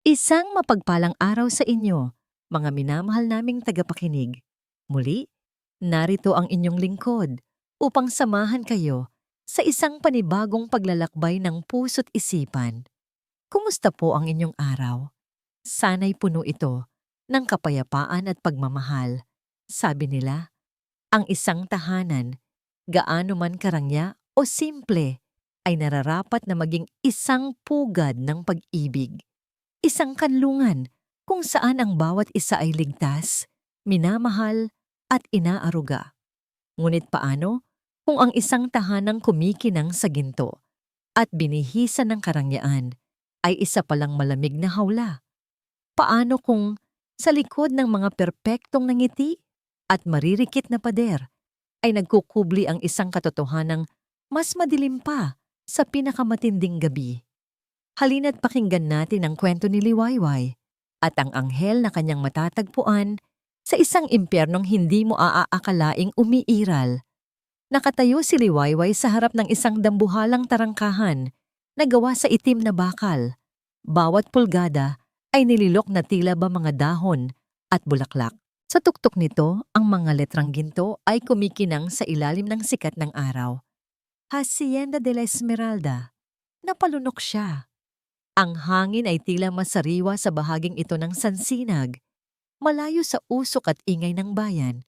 Isang mapagpalang araw sa inyo, mga minamahal naming tagapakinig. Muli, narito ang inyong lingkod upang samahan kayo sa isang panibagong paglalakbay ng puso't isipan. Kumusta po ang inyong araw? Sana'y puno ito ng kapayapaan at pagmamahal. Sabi nila, ang isang tahanan, gaano man karangya o simple, ay nararapat na maging isang pugad ng pag-ibig. Isang kanlungan kung saan ang bawat isa ay ligtas, minamahal at inaaruga. Ngunit paano kung ang isang tahanang kumikinang sa ginto at binihisan ng karangyaan ay isa palang malamig na hawla? Paano kung sa likod ng mga perpektong nangiti at maririkit na pader ay nagkukubli ang isang katotohanang mas madilim pa sa pinakamatinding gabi? Halina't pakinggan natin ang kwento ni Liwayway at ang anghel na kanyang matatagpuan sa isang impyernong hindi mo aaakalaing umiiral. Nakatayo si Liwayway sa harap ng isang dambuhalang tarangkahan na gawa sa itim na bakal. Bawat pulgada ay nililok na tila ba mga dahon at bulaklak. Sa tuktok nito, ang mga letrang ginto ay kumikinang sa ilalim ng sikat ng araw. Hacienda de la Esmeralda. Napalunok siya. Ang hangin ay tila masariwa sa bahaging ito ng Sansinag, malayo sa usok at ingay ng bayan.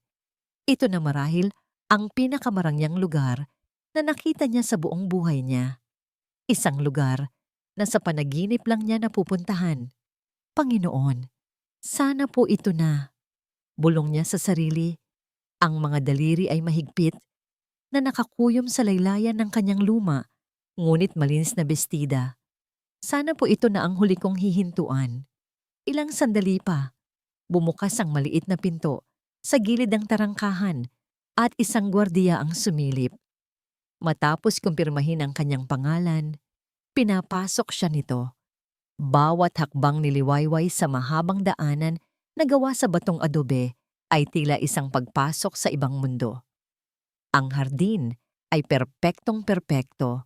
Ito na marahil ang pinakamarangyang lugar na nakita niya sa buong buhay niya. Isang lugar na sa panaginip lang niya napupuntahan. Panginoon, sana po ito na. Bulong niya sa sarili. Ang mga daliri ay mahigpit na nakakuyom sa laylayan ng kanyang luma, ngunit malinis na bestida. Sana po ito na ang huli kong hihintuan. Ilang sandali pa, bumukas ang maliit na pinto sa gilid ng tarangkahan at isang gwardiya ang sumilip. Matapos kumpirmahin ang kanyang pangalan, pinapasok siya nito. Bawat hakbang ni Liwayway sa mahabang daanan na gawa sa batong adobe ay tila isang pagpasok sa ibang mundo. Ang hardin ay perpektong-perpekto.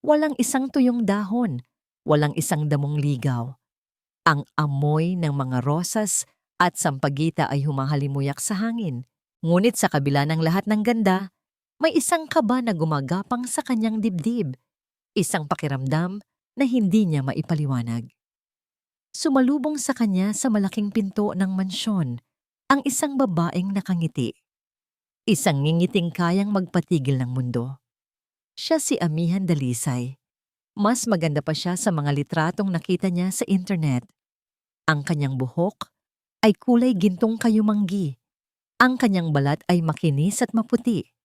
Walang isang tuyong dahon. Walang isang damong ligaw. Ang amoy ng mga rosas at sampagita ay humahalimuyak sa hangin. Ngunit sa kabila ng lahat ng ganda, may isang kaba na gumagapang sa kanyang dibdib. Isang pakiramdam na hindi niya maipaliwanag. Sumalubong sa kanya sa malaking pinto ng mansyon ang isang babaeng nakangiti. Isang ngingiting kayang magpatigil ng mundo. Siya si Amihan Dalisay. Mas maganda pa siya sa mga litratong nakita niya sa internet. Ang kanyang buhok ay kulay gintong kayumanggi. Ang kanyang balat ay makinis at maputi.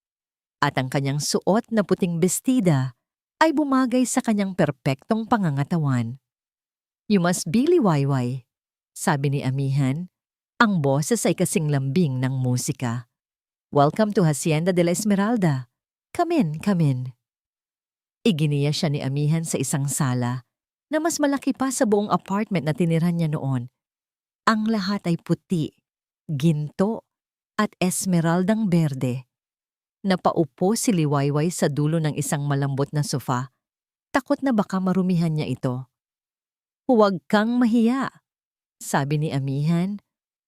At ang kanyang suot na puting bestida ay bumagay sa kanyang perpektong pangangatawan. You must be Liwayway, sabi ni Amihan. Ang boses ay kasing lambing ng musika. Welcome to Hacienda de la Esmeralda. Come in, come in. Iginiya siya ni Amihan sa isang sala na mas malaki pa sa buong apartment na tinirhan niya noon. Ang lahat ay puti, ginto at esmeraldang berde. Napaupo si Liwayway sa dulo ng isang malambot na sofa, takot na baka marumihan niya ito. Huwag kang mahiya, sabi ni Amihan.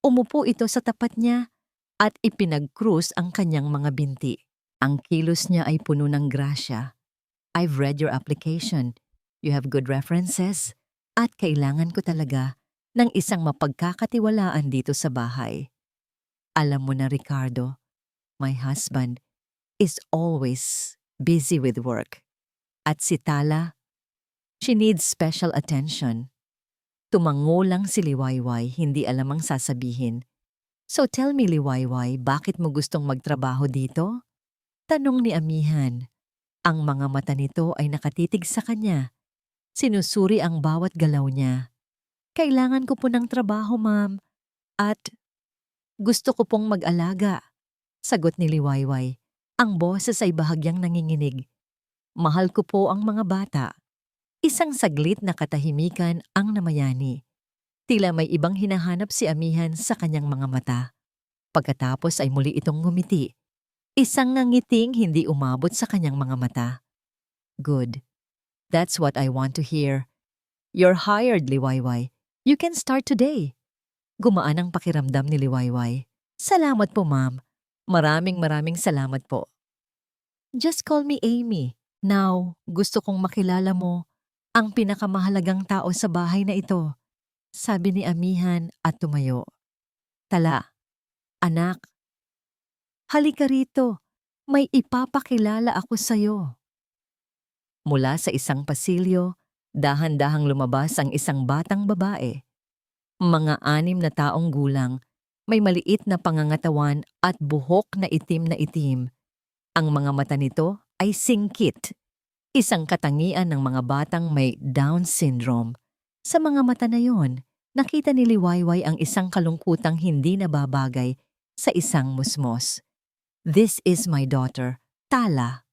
Umupo ito sa tapat niya at ipinag-krus ang kanyang mga binti. Ang kilos niya ay puno ng grasya. I've read your application. You have good references. At kailangan ko talaga ng isang mapagkakatiwalaan dito sa bahay. Alam mo na, Ricardo, my husband is always busy with work. At si Tala, she needs special attention. Tumango lang si Liwayway, hindi alam ang sasabihin. So tell me, Liwayway, bakit mo gustong magtrabaho dito? Tanong ni Amihan. Ang mga mata nito ay nakatitig sa kanya. Sinusuri ang bawat galaw niya. Kailangan ko po ng trabaho, ma'am. At gusto ko pong mag-alaga. Sagot ni Liwayway. Ang boses ay bahagyang nanginginig. Mahal ko po ang mga bata. Isang saglit na katahimikan ang namayani. Tila may ibang hinahanap si Amihan sa kanyang mga mata. Pagkatapos ay muli itong ngumiti. Isang ngangiting hindi umabot sa kanyang mga mata. Good. That's what I want to hear. You're hired, Liwayway. You can start today. Gumaan ang pakiramdam ni Liwayway. Salamat po, ma'am. Maraming salamat po. Just call me Amy. Now, gusto kong makilala mo ang pinakamahalagang tao sa bahay na ito, sabi ni Amihan at tumayo. Tala, anak, halika rito. May ipapakilala ako sa'yo. Mula sa isang pasilyo, dahan-dahang lumabas ang isang batang babae. Mga 6 na taong gulang, may maliit na pangangatawan at buhok na itim. Ang mga mata nito ay singkit, isang katangian ng mga batang may Down syndrome. Sa mga mata na yon, nakita ni Liwayway ang isang kalungkutang hindi nababagay sa isang musmos. This is my daughter, Tala.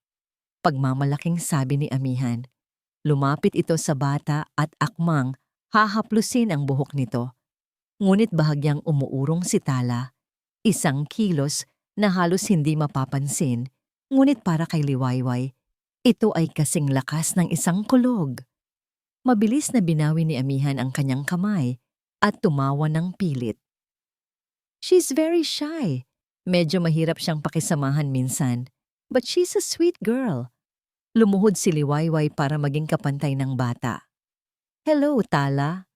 Pagmamalaking sabi ni Amihan. Lumapit ito sa bata at akmang hahaplusin ang buhok nito. Ngunit bahagyang umuurong si Tala, isang kilos na halos hindi mapapansin, ngunit para kay Liwayway, ito ay kasing lakas ng isang kulog. Mabilis na binawi ni Amihan ang kanyang kamay at tumawa ng pilit. She's very shy. Medyo mahirap siyang pakisamahan minsan, but she's a sweet girl. Lumuhod si Liwayway para maging kapantay ng bata. Hello, Tala.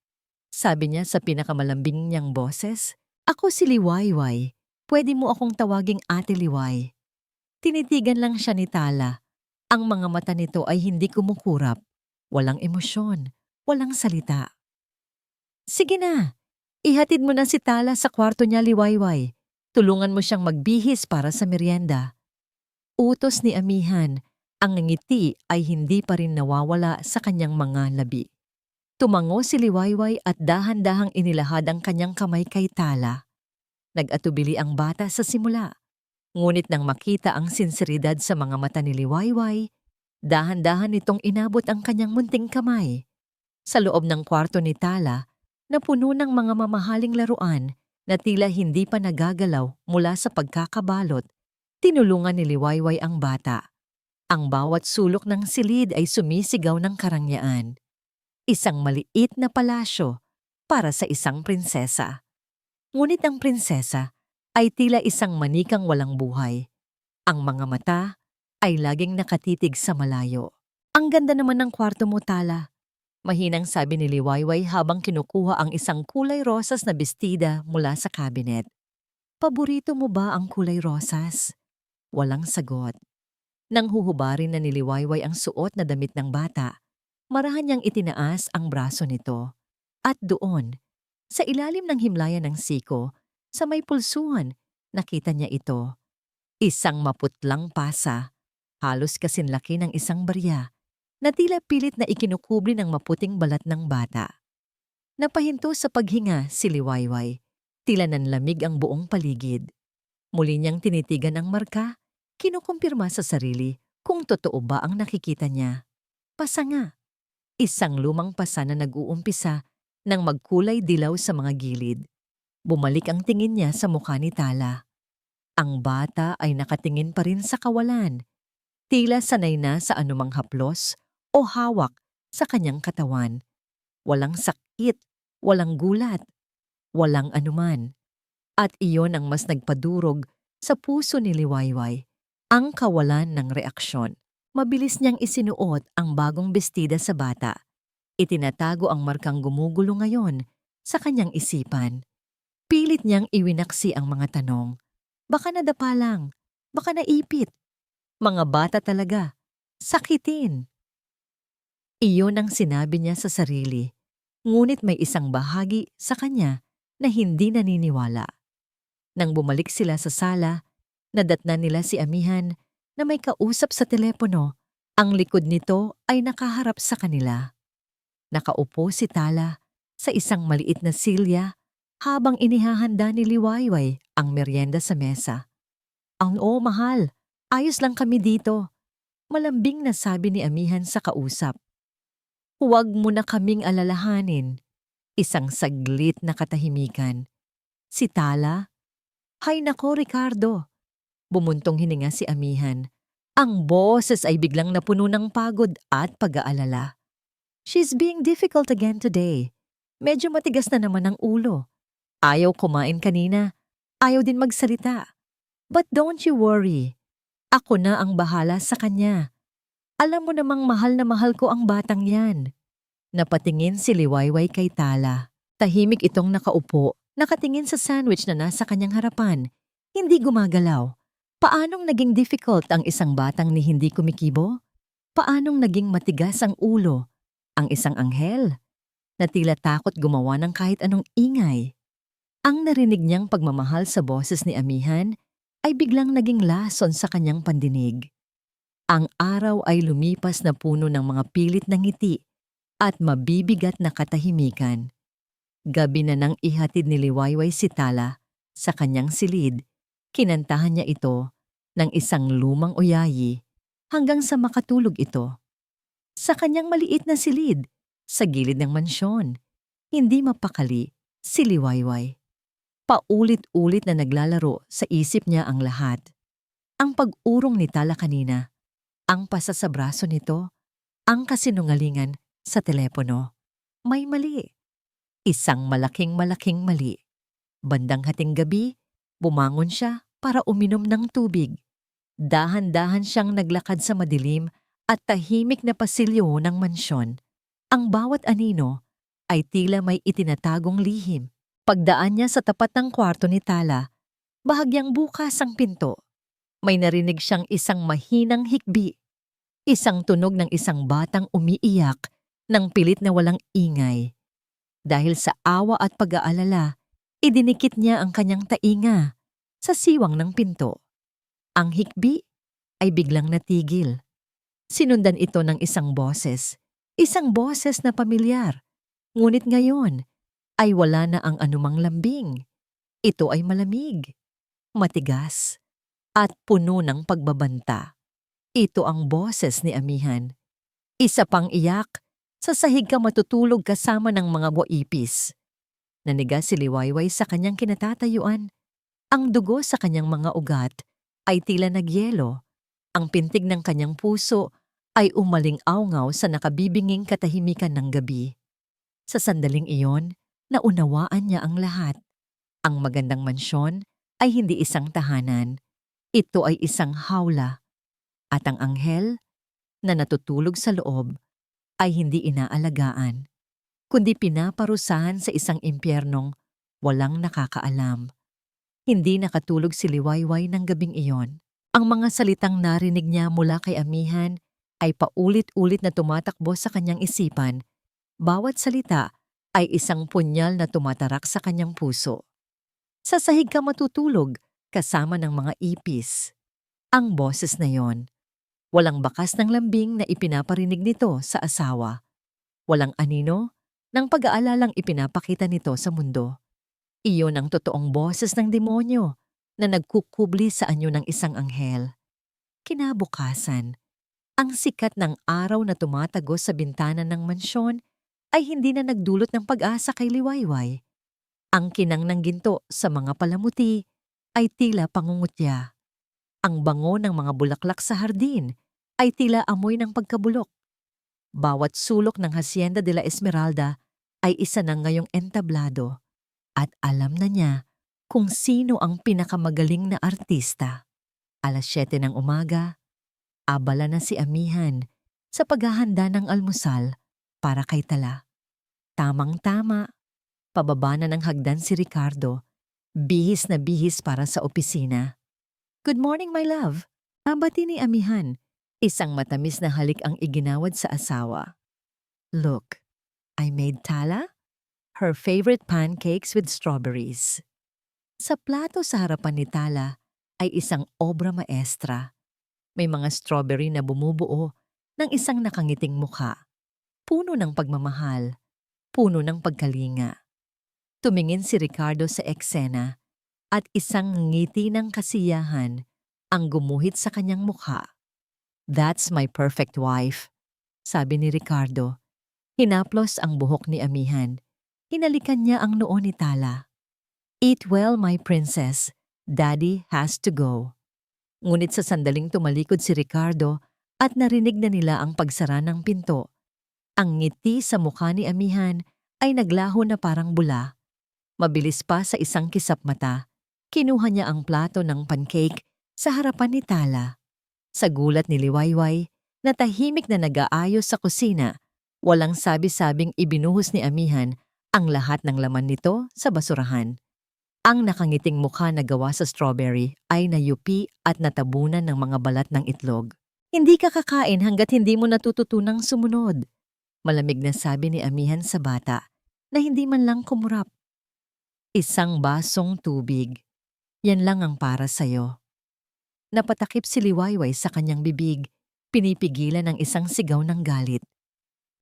Sabi niya sa pinakamalambing niyang boses. Ako si Liwayway. Pwede mo akong tawaging Ate Liway. Tinitigan lang siya ni Tala. Ang mga mata nito ay hindi kumukurap. Walang emosyon. Walang salita. Sige na. Ihatid mo na si Tala sa kwarto niya, Liwayway. Tulungan mo siyang magbihis para sa merienda. Utos ni Amihan. Ang ngiti ay hindi pa rin nawawala sa kanyang mga labi. Tumango si Liwayway at dahan-dahang inilahad ang kanyang kamay kay Tala. Nag-atubili ang bata sa simula. Ngunit nang makita ang sinseridad sa mga mata ni Liwayway, dahan-dahan nitong inabot ang kanyang munting kamay. Sa loob ng kwarto ni Tala, na puno ng mga mamahaling laruan na tila hindi pa nagagalaw mula sa pagkakabalot, tinulungan ni Liwayway ang bata. Ang bawat sulok ng silid ay sumisigaw ng karangyaan. Isang maliit na palasyo para sa isang prinsesa. Ngunit ang prinsesa ay tila isang manikang walang buhay. Ang mga mata ay laging nakatitig sa malayo. Ang ganda naman ng kwarto mo, Tala. Mahinang sabi ni Liwayway habang kinukuha ang isang kulay rosas na bestida mula sa cabinet. Paborito mo ba ang kulay rosas? Walang sagot. Nang huhubarin na ni Liwayway ang suot na damit ng bata, marahan niyang itinaas ang braso nito. At doon, sa ilalim ng himlayan ng siko, sa may pulsuhan, nakita niya ito. Isang maputlang pasa, halos kasinlaki ng isang barya, na tila pilit na ikinukubli ng maputing balat ng bata. Napahinto sa paghinga si Liwayway, tila nanlamig ang buong paligid. Muli niyang tinitigan ang marka, kinukumpirma sa sarili kung totoo ba ang nakikita niya. Pasa nga. Isang lumang pasa na nag-uumpisa nang magkulay dilaw sa mga gilid. Bumalik ang tingin niya sa mukha ni Tala. Ang bata ay nakatingin pa rin sa kawalan. Tila sanay na sa anumang haplos o hawak sa kanyang katawan. Walang sakit, walang gulat, walang anuman. At iyon ang mas nagpadurog sa puso ni Liwayway, ang kawalan ng reaksyon. Mabilis niyang isinuot ang bagong bestida sa bata. Itinatago ang markang gumugulo ngayon sa kanyang isipan. Pilit niyang iwinaksi ang mga tanong. Baka nadapa lang, baka naipit. Mga bata talaga, sakitin. Iyon ang sinabi niya sa sarili, ngunit may isang bahagi sa kanya na hindi naniniwala. Nang bumalik sila sa sala, nadatnan nila si Amihan na may kausap sa telepono. Ang likod nito ay nakaharap sa kanila. Nakaupo si Tala sa isang maliit na silya habang inihahanda ni Liwayway ang merienda sa mesa. Oo, mahal. Ayos lang kami dito. Malambing na sabi ni Amihan sa kausap. Huwag mo na kaming alalahanin. Isang saglit na katahimikan. Si Tala? Hay nako, Ricardo. Bumuntong hininga si Amihan. Ang boses ay biglang napuno ng pagod at pag-aalala. She's being difficult again today. medyo matigas na naman ang ulo. Ayaw kumain kanina. Ayaw din magsalita. But don't you worry. Ako na ang bahala sa kanya. Alam mo namang mahal na mahal ko ang batang yan. Napatingin si Liwayway kay Tala. Tahimik itong nakaupo, nakatingin sa sandwich na nasa kanyang harapan. Hindi gumagalaw. Paanong naging difficult ang isang batang ni hindi kumikibo? Paanong naging matigas ang ulo? Ang isang anghel na tila takot gumawa ng kahit anong ingay. Ang narinig niyang pagmamahal sa boses ni Amihan ay biglang naging lason sa kanyang pandinig. Ang araw ay lumipas na puno ng mga pilit na ngiti at mabibigat na katahimikan. Gabi na nang ihatid ni Liwayway si Tala sa kanyang silid. Kinantahan niya ito ng isang lumang uyayi hanggang sa makatulog ito. Sa kanyang maliit na silid, sa gilid ng mansyon, hindi mapakali si Liwayway. Paulit-ulit na naglalaro sa isip niya ang lahat. Ang pag-urong ni Tala kanina, ang pasa sa braso nito, ang kasinungalingan sa telepono. May mali. Isang malaking mali. Bandang hating gabi, bumangon siya para uminom ng tubig. Dahan-dahan siyang naglakad sa madilim at tahimik na pasilyo ng mansyon. Ang bawat anino ay tila may itinatagong lihim. Pagdaan niya sa tapat ng kwarto ni Tala, bahagyang bukas ang pinto. May narinig siyang isang mahinang hikbi. Isang tunog ng isang batang umiiyak ng pilit na walang ingay. Dahil sa awa at pag-aalala, idinikit niya ang kanyang tainga sa siwang ng pinto. Ang hikbi ay biglang natigil. Sinundan ito ng isang boses na pamilyar. Ngunit ngayon ay wala na ang anumang lambing. Ito ay malamig, matigas, at puno ng pagbabanta. Ito ang boses ni Amihan. Isa pang iyak, sa sahig ka matutulog kasama ng mga buwaipis. Nanigas si Liwayway sa kanyang kinatatayuan. Ang dugo sa kanyang mga ugat ay tila nagyelo. Ang pintig ng kanyang puso ay umaling-awngaw sa nakabibinging katahimikan ng gabi. Sa sandaling iyon, naunawaan niya ang lahat. Ang magandang mansyon ay hindi isang tahanan. Ito ay isang hawla. At ang anghel na natutulog sa loob ay hindi inaalagaan, kundi pinaparusahan sa isang impyernong walang nakakaalam. Hindi nakatulog si Liwayway ng gabing iyon. Ang mga salitang narinig niya mula kay Amihan ay paulit-ulit na tumatakbo sa kanyang isipan. Bawat salita ay isang punyal na tumatarak sa kanyang puso. Sa sahig ka matutulog kasama ng mga ipis. Ang boses na yon. Walang bakas ng lambing na ipinaparinig nito sa asawa. Walang anino ng pag-aalalang ipinapakita nito sa mundo. Iyon ang totoong boses ng demonyo na nagkukubli sa anyo ng isang anghel. Kinabukasan, ang sikat ng araw na tumatagos sa bintana ng mansyon ay hindi na nagdulot ng pag-asa kay Liwayway. Ang kinang ng ginto sa mga palamuti ay tila pangungutya. Ang bango ng mga bulaklak sa hardin ay tila amoy ng pagkabulok. Bawat sulok ng Hacienda de la Esmeralda ay isa na ngayong entablado at alam na niya kung sino ang pinakamagaling na artista. 7:00 ng umaga, abala na si Amihan sa paghahanda ng almusal para kay Tala. Tamang-tama, pababa na ng hagdan si Ricardo, bihis na bihis para sa opisina. "Good morning, my love." Abati ni Amihan. Isang matamis na halik ang iginawad sa asawa. "Look, I made Tala her favorite pancakes with strawberries." Sa plato sa harapan ni Tala ay isang obra maestra. May mga strawberry na bumubuo ng isang nakangiting mukha. Puno ng pagmamahal, puno ng pagkalinga. Tumingin si Ricardo sa eksena at isang ngiti ng kasiyahan ang gumuhit sa kanyang mukha. "That's my perfect wife," sabi ni Ricardo. Hinaplos ang buhok ni Amihan. Hinalikan niya ang noo ni Tala. "Eat well, my princess. Daddy has to go." Ngunit sa sandaling tumalikod si Ricardo at narinig na nila ang pagsara ng pinto. Ang ngiti sa mukha ni Amihan ay naglaho na parang bula. Mabilis pa sa isang kisap mata, kinuha niya ang plato ng pancake sa harapan ni Tala. Sa gulat ni Liwayway, na tahimik na nag-aayos sa kusina, walang sabi-sabing ibinuhos ni Amihan ang lahat ng laman nito sa basurahan. Ang nakangiting mukha na gawa sa strawberry ay nayupi at natabunan ng mga balat ng itlog. Hindi ka kakain hanggat hindi mo natututunang sumunod. Malamig na sabi ni Amihan sa bata na hindi man lang kumurap. Isang basong tubig. Yan lang ang para sa'yo. Napatakip si Liwayway sa kanyang bibig, pinipigilan ang isang sigaw ng galit.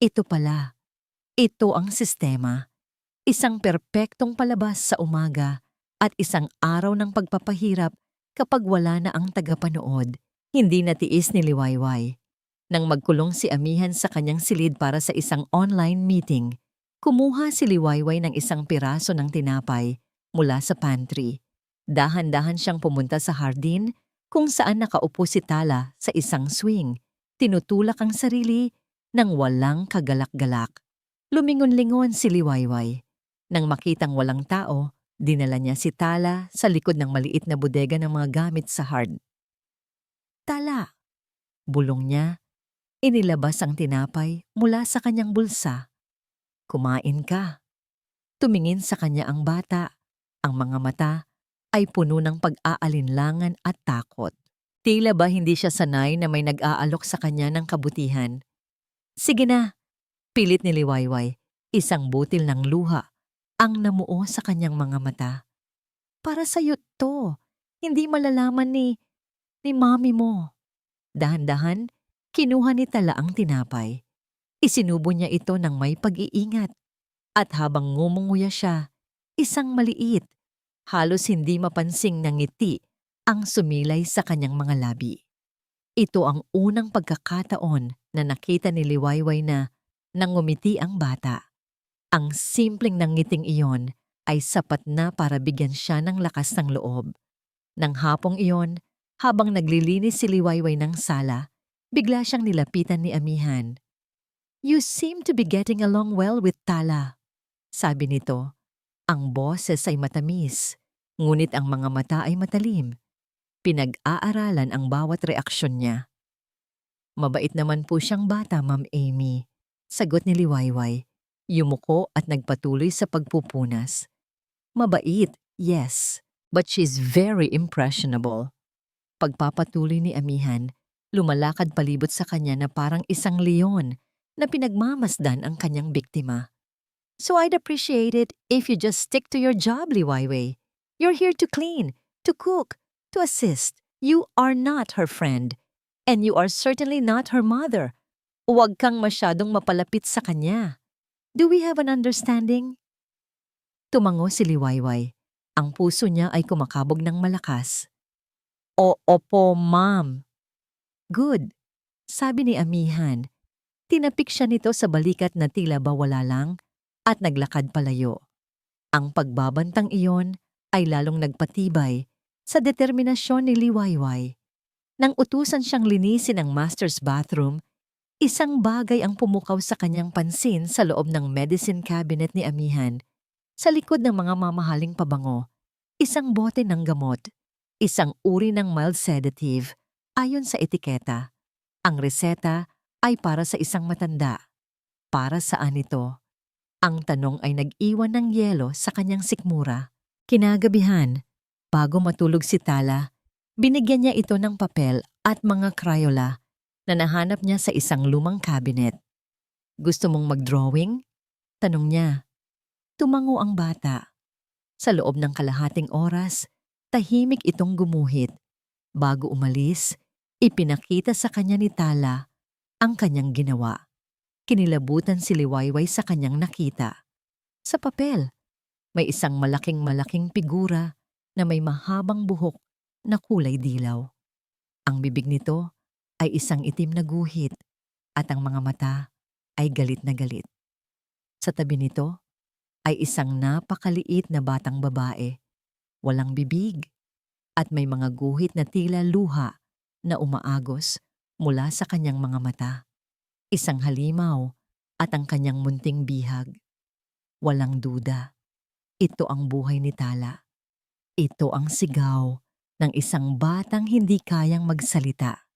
Ito pala. Ito ang sistema. Isang perpektong palabas sa umaga at isang araw ng pagpapahirap kapag wala na ang tagapanood. Hindi natiis ni Liwayway. Nang magkulong si Amihan sa kanyang silid para sa isang online meeting, kumuha si Liwayway ng isang piraso ng tinapay mula sa pantry. Dahan-dahan siyang pumunta sa hardin kung saan nakaupo si Tala sa isang swing. Tinutulak ang sarili nang walang kagalak-galak. Lumingon-lingon si Liwayway. Nang makitang walang tao, dinala niya si Tala sa likod ng maliit na bodega ng mga gamit sa hard. Tala, bulong niya. Inilabas ang tinapay mula sa kanyang bulsa. Kumain ka. Tumingin sa kanya ang bata. Ang mga mata ay puno ng pag-aalinlangan at takot. Tila ba hindi siya sanay na may nag-aalok sa kanya ng kabutihan? Sige na, pilit ni Liwayway. Isang butil ng luha ang namuo sa kanyang mga mata. Para sa'yo to, hindi malalaman ni mami mo. Dahan-dahan, kinuha ni Tala ang tinapay. Isinubo niya ito ng may pag-iingat. At habang ngumunguya siya, isang maliit, halos hindi mapansing na ngiti ang sumilay sa kanyang mga labi. Ito ang unang pagkakataon na nakita ni Liwayway na nangumiti ang bata. Ang simpleng nangiting iyon ay sapat na para bigyan siya ng lakas ng loob. Nang hapong iyon, habang naglilinis si Liwayway ng sala, bigla siyang nilapitan ni Amihan. You seem to be getting along well with Tala, sabi nito. Ang boses ay matamis, ngunit ang mga mata ay matalim. Pinag-aaralan ang bawat reaksyon niya. Mabait naman po siyang bata, Ma'am Amy, sagot ni Liwayway. Yumuko at nagpatuloy sa pagpupunas. Mabait, yes, but she's very impressionable. Pagpapatuloy ni Amihan, lumalakad palibot sa kanya na parang isang leon na pinagmamasdan ang kanyang biktima. So I'd appreciate it if you just stick to your job, Liwayway. You're here to clean, to cook, to assist. You are not her friend. And you are certainly not her mother. Huwag kang masyadong mapalapit sa kanya. Do we have an understanding? Tumango si Liwayway. Ang puso niya ay kumakabog ng malakas. Opo, ma'am. Good, sabi ni Amihan. Tinapik siya nito sa balikat na tila ba wala lang at naglakad palayo. Ang pagbabantang iyon ay lalong nagpatibay sa determinasyon ni Liwayway. Nang utusan siyang linisin ang master's bathroom, isang bagay ang pumukaw sa kanyang pansin sa loob ng medicine cabinet ni Amihan. Sa likod ng mga mamahaling pabango, isang bote ng gamot, isang uri ng mild sedative, ayon sa etiketa. Ang reseta ay para sa isang matanda. Para saan ito? Ang tanong ay nag-iwan ng yelo sa kanyang sikmura. Kinagabihan, bago matulog si Tala, binigyan niya ito ng papel at mga Crayola na nahanap niya sa isang lumang cabinet. Gusto mong mag-drawing? Tanong niya. Tumango ang bata. Sa loob ng kalahating oras, tahimik itong gumuhit. Bago umalis, ipinakita sa kanya ni Tala ang kanyang ginawa. Kinilabutan si Liwayway sa kanyang nakita. Sa papel, may isang malaking figura na may mahabang buhok na kulay dilaw. Ang bibig nito ay isang itim na guhit at ang mga mata ay galit na galit. Sa tabi nito ay isang napakaliit na batang babae, walang bibig at may mga guhit na tila luha na umaagos mula sa kanyang mga mata. Isang halimaw at ang kanyang munting bihag. Walang duda. Ito ang buhay ni Tala. Ito ang sigaw ng isang batang hindi kayang magsalita.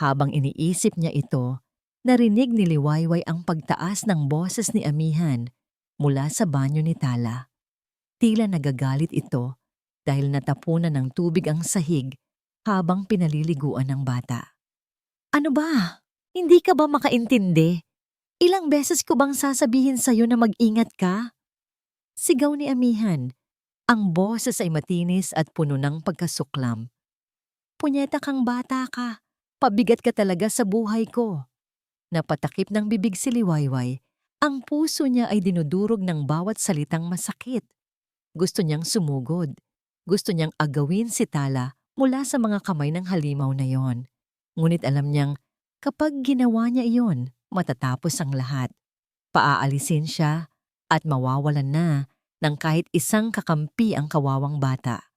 Habang iniisip niya ito, narinig ni Liwayway ang pagtaas ng boses ni Amihan mula sa banyo ni Tala. Tila nagagalit ito dahil natapunan ng tubig ang sahig habang pinaliliguan ng bata. Ano ba? Hindi ka ba makaintindi? Ilang beses ko bang sasabihin sa'yo na mag-ingat ka? Sigaw ni Amihan. Ang boses ay matinis at puno ng pagkasuklam. Punyeta kang bata ka. Pabigat ka talaga sa buhay ko. Napatakip ng bibig si Liwayway. Ang puso niya ay dinudurog ng bawat salitang masakit. Gusto niyang sumugod. Gusto niyang agawin si Tala mula sa mga kamay ng halimaw na yon. Ngunit alam niyang kapag ginawa niya iyon, matatapos ang lahat. Paaalisin siya at mawawalan na ng kahit isang kakampi ang kawawang bata.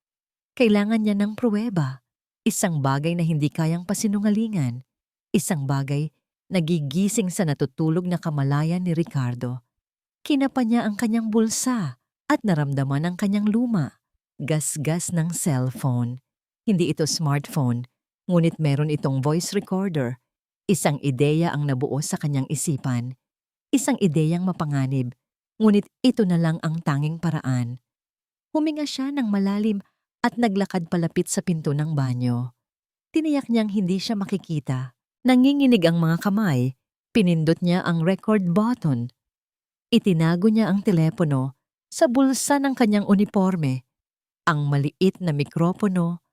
Kailangan niya ng pruweba, isang bagay na hindi kayang pasinungalingan, isang bagay na gigising sa natutulog na kamalayan ni Ricardo. Kinapa niya ang kanyang bulsa at naramdaman ang kanyang luma. Gasgas ng cellphone. Hindi ito smartphone, ngunit meron itong voice recorder. Isang ideya ang nabuo sa kanyang isipan. Isang ideyang mapanganib, ngunit ito na lang ang tanging paraan. Huminga siya ng malalim at naglakad palapit sa pinto ng banyo. Tiniyak niyang hindi siya makikita. Nanginginig ang mga kamay. Pinindot niya ang record button. Itinago niya ang telepono sa bulsa ng kanyang uniforme. Ang maliit na mikropono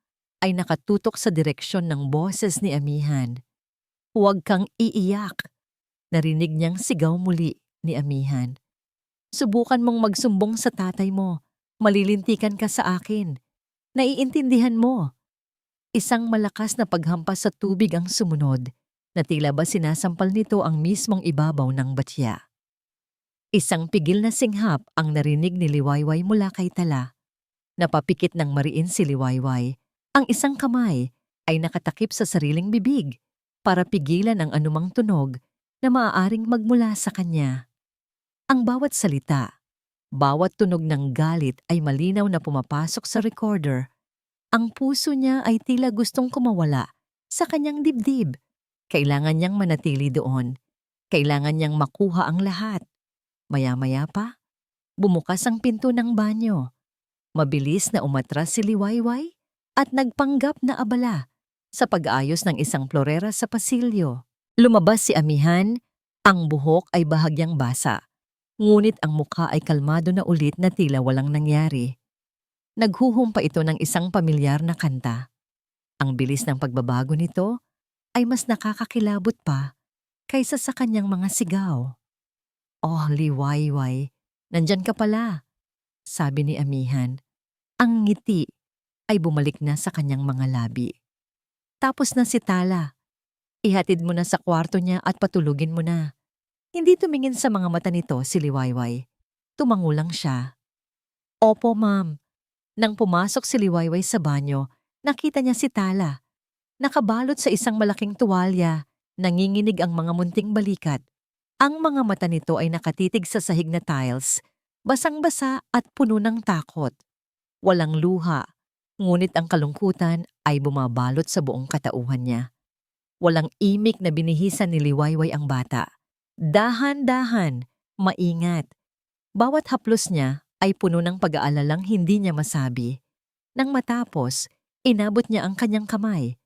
ay nakatutok sa direksyon ng boses ni Amihan. Huwag kang iiyak. Narinig niyang sigaw muli ni Amihan. Subukan mong magsumbong sa tatay mo. Malilintikan ka sa akin. Naiintindihan mo. Isang malakas na paghampas sa tubig ang sumunod, na tila ba sinasampal nito ang mismong ibabaw ng batya. Isang pigil na singhap ang narinig ni Liwayway mula kay Tala. Napapikit ng mariin si Liwayway. Ang isang kamay ay nakatakip sa sariling bibig para pigilan ang anumang tunog na maaaring magmula sa kanya. Ang bawat salita, bawat tunog ng galit ay malinaw na pumapasok sa recorder. Ang puso niya ay tila gustong kumawala sa kanyang dibdib. Kailangan niyang manatili doon. Kailangan niyang makuha ang lahat. Maya-maya pa, bumukas ang pinto ng banyo. Mabilis na umatras si Liwayway at nagpanggap na abala sa pag-ayos ng isang florera sa pasilyo. Lumabas si Amihan, ang buhok ay bahagyang basa. Ngunit ang mukha ay kalmado na ulit na tila walang nangyari. Naghuhumpa ito ng isang pamilyar na kanta. Ang bilis ng pagbabago nito ay mas nakakakilabot pa kaysa sa kanyang mga sigaw. Oh, Liwayway, nandyan ka pala, sabi ni Amihan. Ang ngiti ay bumalik na sa kanyang mga labi. Tapos na si Tala. Ihatid mo na sa kwarto niya at patulugin mo na. Hindi tumingin sa mga mata nito si Liwayway. Tumango lang siya. Opo, ma'am. Nang pumasok si Liwayway sa banyo, nakita niya si Tala. Nakabalot sa isang malaking tuwalya, nanginginig ang mga munting balikat. Ang mga mata nito ay nakatitig sa sahig na tiles, basang-basa at puno ng takot. Walang luha, ngunit ang kalungkutan ay bumabalot sa buong katauhan niya. Walang imik na binihisan ni Liwayway ang bata. Dahan-dahan, maingat. Bawat haplos niya ay puno ng pag-aalalang hindi niya masabi. Nang matapos, inabot niya ang kanyang kamay.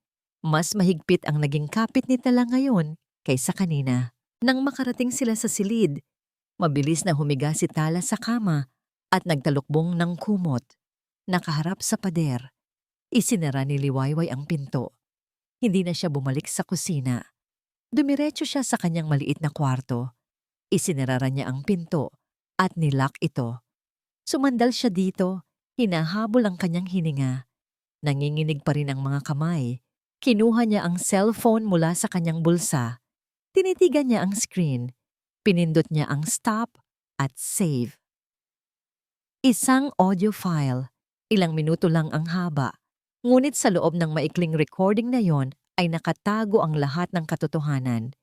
Mas mahigpit ang naging kapit ni Tala ngayon kaysa kanina. Nang makarating sila sa silid, mabilis na humiga si Tala sa kama at nagtalukbong ng kumot. Nakaharap sa pader. Isinara ni Liwayway ang pinto. Hindi na siya bumalik sa kusina. Dumiretso siya sa kanyang maliit na kwarto. Isinarara niya ang pinto at nilock ito. Sumandal siya dito, hinahabol ang kanyang hininga. Nanginginig pa rin ang mga kamay. Kinuha niya ang cellphone mula sa kanyang bulsa. Tinitigan niya ang screen. Pinindot niya ang stop at save. Isang audio file. Ilang minuto lang ang haba. Ngunit sa loob ng maikling recording na yon ay nakatago ang lahat ng katotohanan.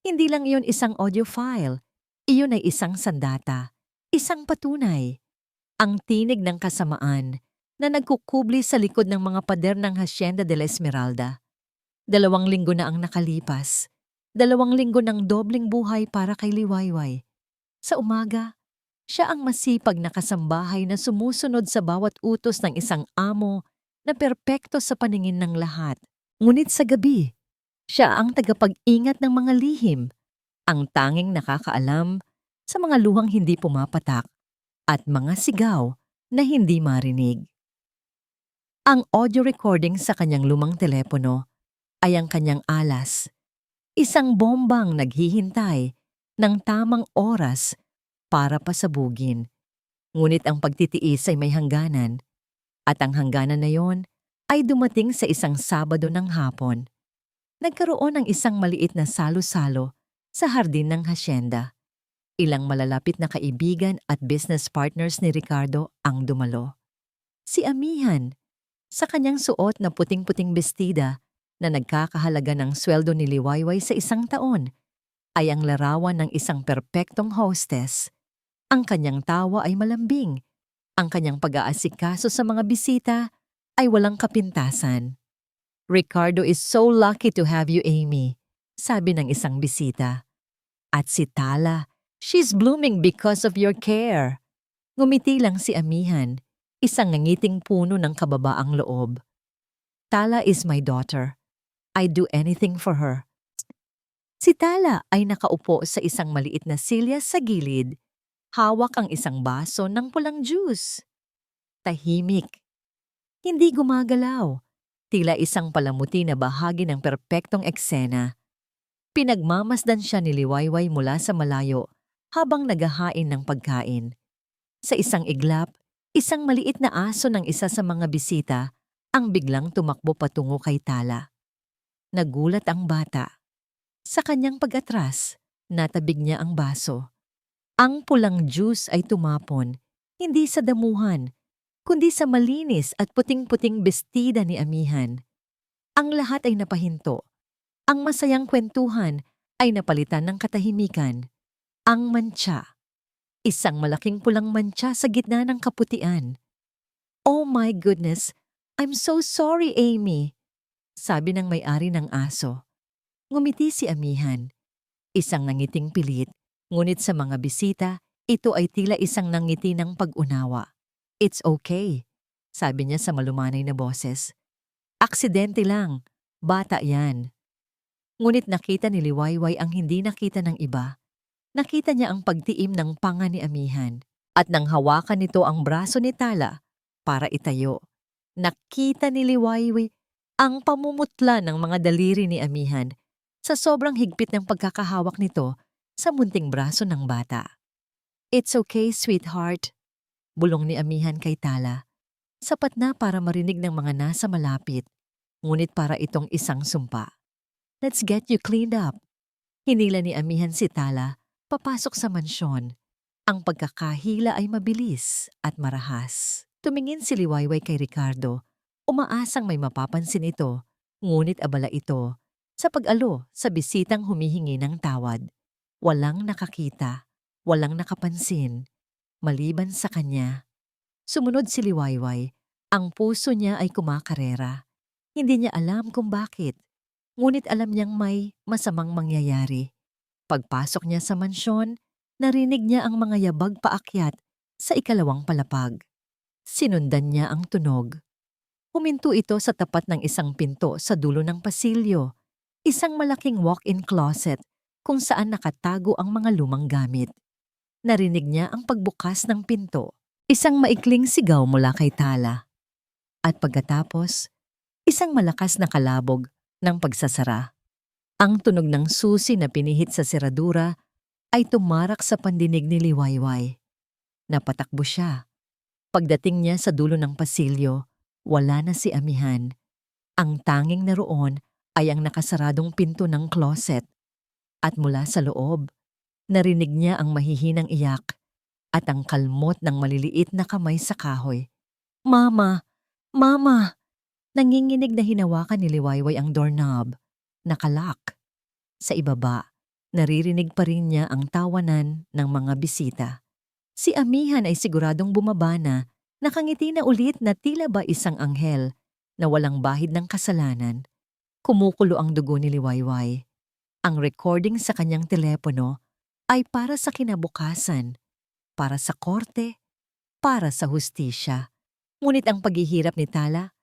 Hindi lang iyon isang audio file. Iyon ay isang sandata. Isang patunay, ang tinig ng kasamaan na nagkukubli sa likod ng mga pader ng Hacienda de la Esmeralda. 2 linggo na ang nakalipas. 2 linggo ng dobling buhay para kay Liwayway. Sa umaga, siya ang masipag na kasambahay na sumusunod sa bawat utos ng isang amo na perpekto sa paningin ng lahat. Ngunit sa gabi, siya ang tagapag-ingat ng mga lihim, ang tanging nakakaalam sa mga luhang hindi pumapatak at mga sigaw na hindi marinig. Ang audio recording sa kanyang lumang telepono ay ang kanyang alas, isang bombang naghihintay ng tamang oras para pasabugin. Ngunit ang pagtitiis ay may hangganan, at ang hangganan na yon ay dumating sa isang Sabado ng hapon. Nagkaroon ng isang maliit na salo-salo sa hardin ng hasyenda. Ilang malalapit na kaibigan at business partners ni Ricardo ang dumalo. Si Amihan, sa kanyang suot na puting-puting bestida na nagkakahalaga ng sweldo ni Liwayway sa isang taon, ay ang larawan ng isang perpektong hostess. Ang kanyang tawa ay malambing. Ang kanyang pag-aasikaso sa mga bisita ay walang kapintasan. "Ricardo is so lucky to have you, Amy," sabi ng isang bisita. "At si Tala, she's blooming because of your care." Ngumiti lang si Amihan, isang nangiting puno ng kababaang loob. "Tala is my daughter. I'd do anything for her." Si Tala ay nakaupo sa isang maliit na silya sa gilid. Hawak ang isang baso ng pulang juice. Tahimik. Hindi gumagalaw. Tila isang palamuti na bahagi ng perpektong eksena. Pinagmamasdan siya ni Liwayway mula sa malayo habang naghahain ng pagkain. Sa isang iglap, isang maliit na aso ng isa sa mga bisita ang biglang tumakbo patungo kay Tala. Nagulat ang bata. Sa kanyang pag-atras, natabig niya ang baso. Ang pulang juice ay tumapon, hindi sa damuhan, kundi sa malinis at puting-puting bestida ni Amihan. Ang lahat ay napahinto. Ang masayang kwentuhan ay napalitan ng katahimikan. Ang mantsa. Isang malaking pulang mantsa sa gitna ng kaputian. "Oh my goodness, I'm so sorry, Amy," sabi ng may-ari ng aso. Ngumiti si Amihan. Isang nangiting pilit, ngunit sa mga bisita, ito ay tila isang nangiti ng pag-unawa. "It's okay," sabi niya sa malumanay na boses. "Aksidente lang, bata yan." Ngunit nakita ni Liwayway ang hindi nakita ng iba. Nakita niya ang pagtiim ng panga ni Amihan, at nang hawakan nito ang braso ni Tala para itayo. Nakita ni Liwayway ang pamumutla ng mga daliri ni Amihan sa sobrang higpit ng pagkakahawak nito sa munting braso ng bata. "It's okay, sweetheart," bulong ni Amihan kay Tala. Sapat na para marinig ng mga nasa malapit, ngunit para itong isang sumpa. "Let's get you cleaned up." Hinila ni Amihan si Tala papasok sa mansyon. Ang pagkakahila ay mabilis at marahas. Tumingin si Liwayway kay Ricardo, umaasang may mapapansin ito, ngunit abala ito sa pag-alo sa bisitang humihingi ng tawad. Walang nakakita, walang nakapansin, maliban sa kanya. Sumunod si Liwayway, ang puso niya ay kumakarera. Hindi niya alam kung bakit, ngunit alam niyang may masamang mangyayari. Pagpasok niya sa mansyon, narinig niya ang mga yabag paakyat sa ikalawang palapag. Sinundan niya ang tunog. Huminto ito sa tapat ng isang pinto sa dulo ng pasilyo, isang malaking walk-in closet kung saan nakatago ang mga lumang gamit. Narinig niya ang pagbukas ng pinto, isang maikling sigaw mula kay Tala. At pagkatapos, isang malakas na kalabog ng pagsasara. Ang tunog ng susi na pinihit sa seradura ay tumarak sa pandinig ni Liwayway. Napatakbo siya. Pagdating niya sa dulo ng pasilyo, wala na si Amihan. Ang tanging naroon ay ang nakasaradong pinto ng closet. At mula sa loob, narinig niya ang mahihinang iyak at ang kalmot ng maliliit na kamay sa kahoy. "Mama! Mama!" Nanginginig na hinawakan ni Liwayway ang doorknob. Nakalak. Sa ibaba, naririnig pa rin niya ang tawanan ng mga bisita. Si Amihan ay siguradong bumaba na, nakangiti na ulit na tila ba isang anghel na walang bahid ng kasalanan. Kumukulo ang dugo ni Liwayway. Ang recording sa kanyang telepono ay para sa kinabukasan, para sa korte, para sa hustisya. Ngunit ang paghihirap ni Tala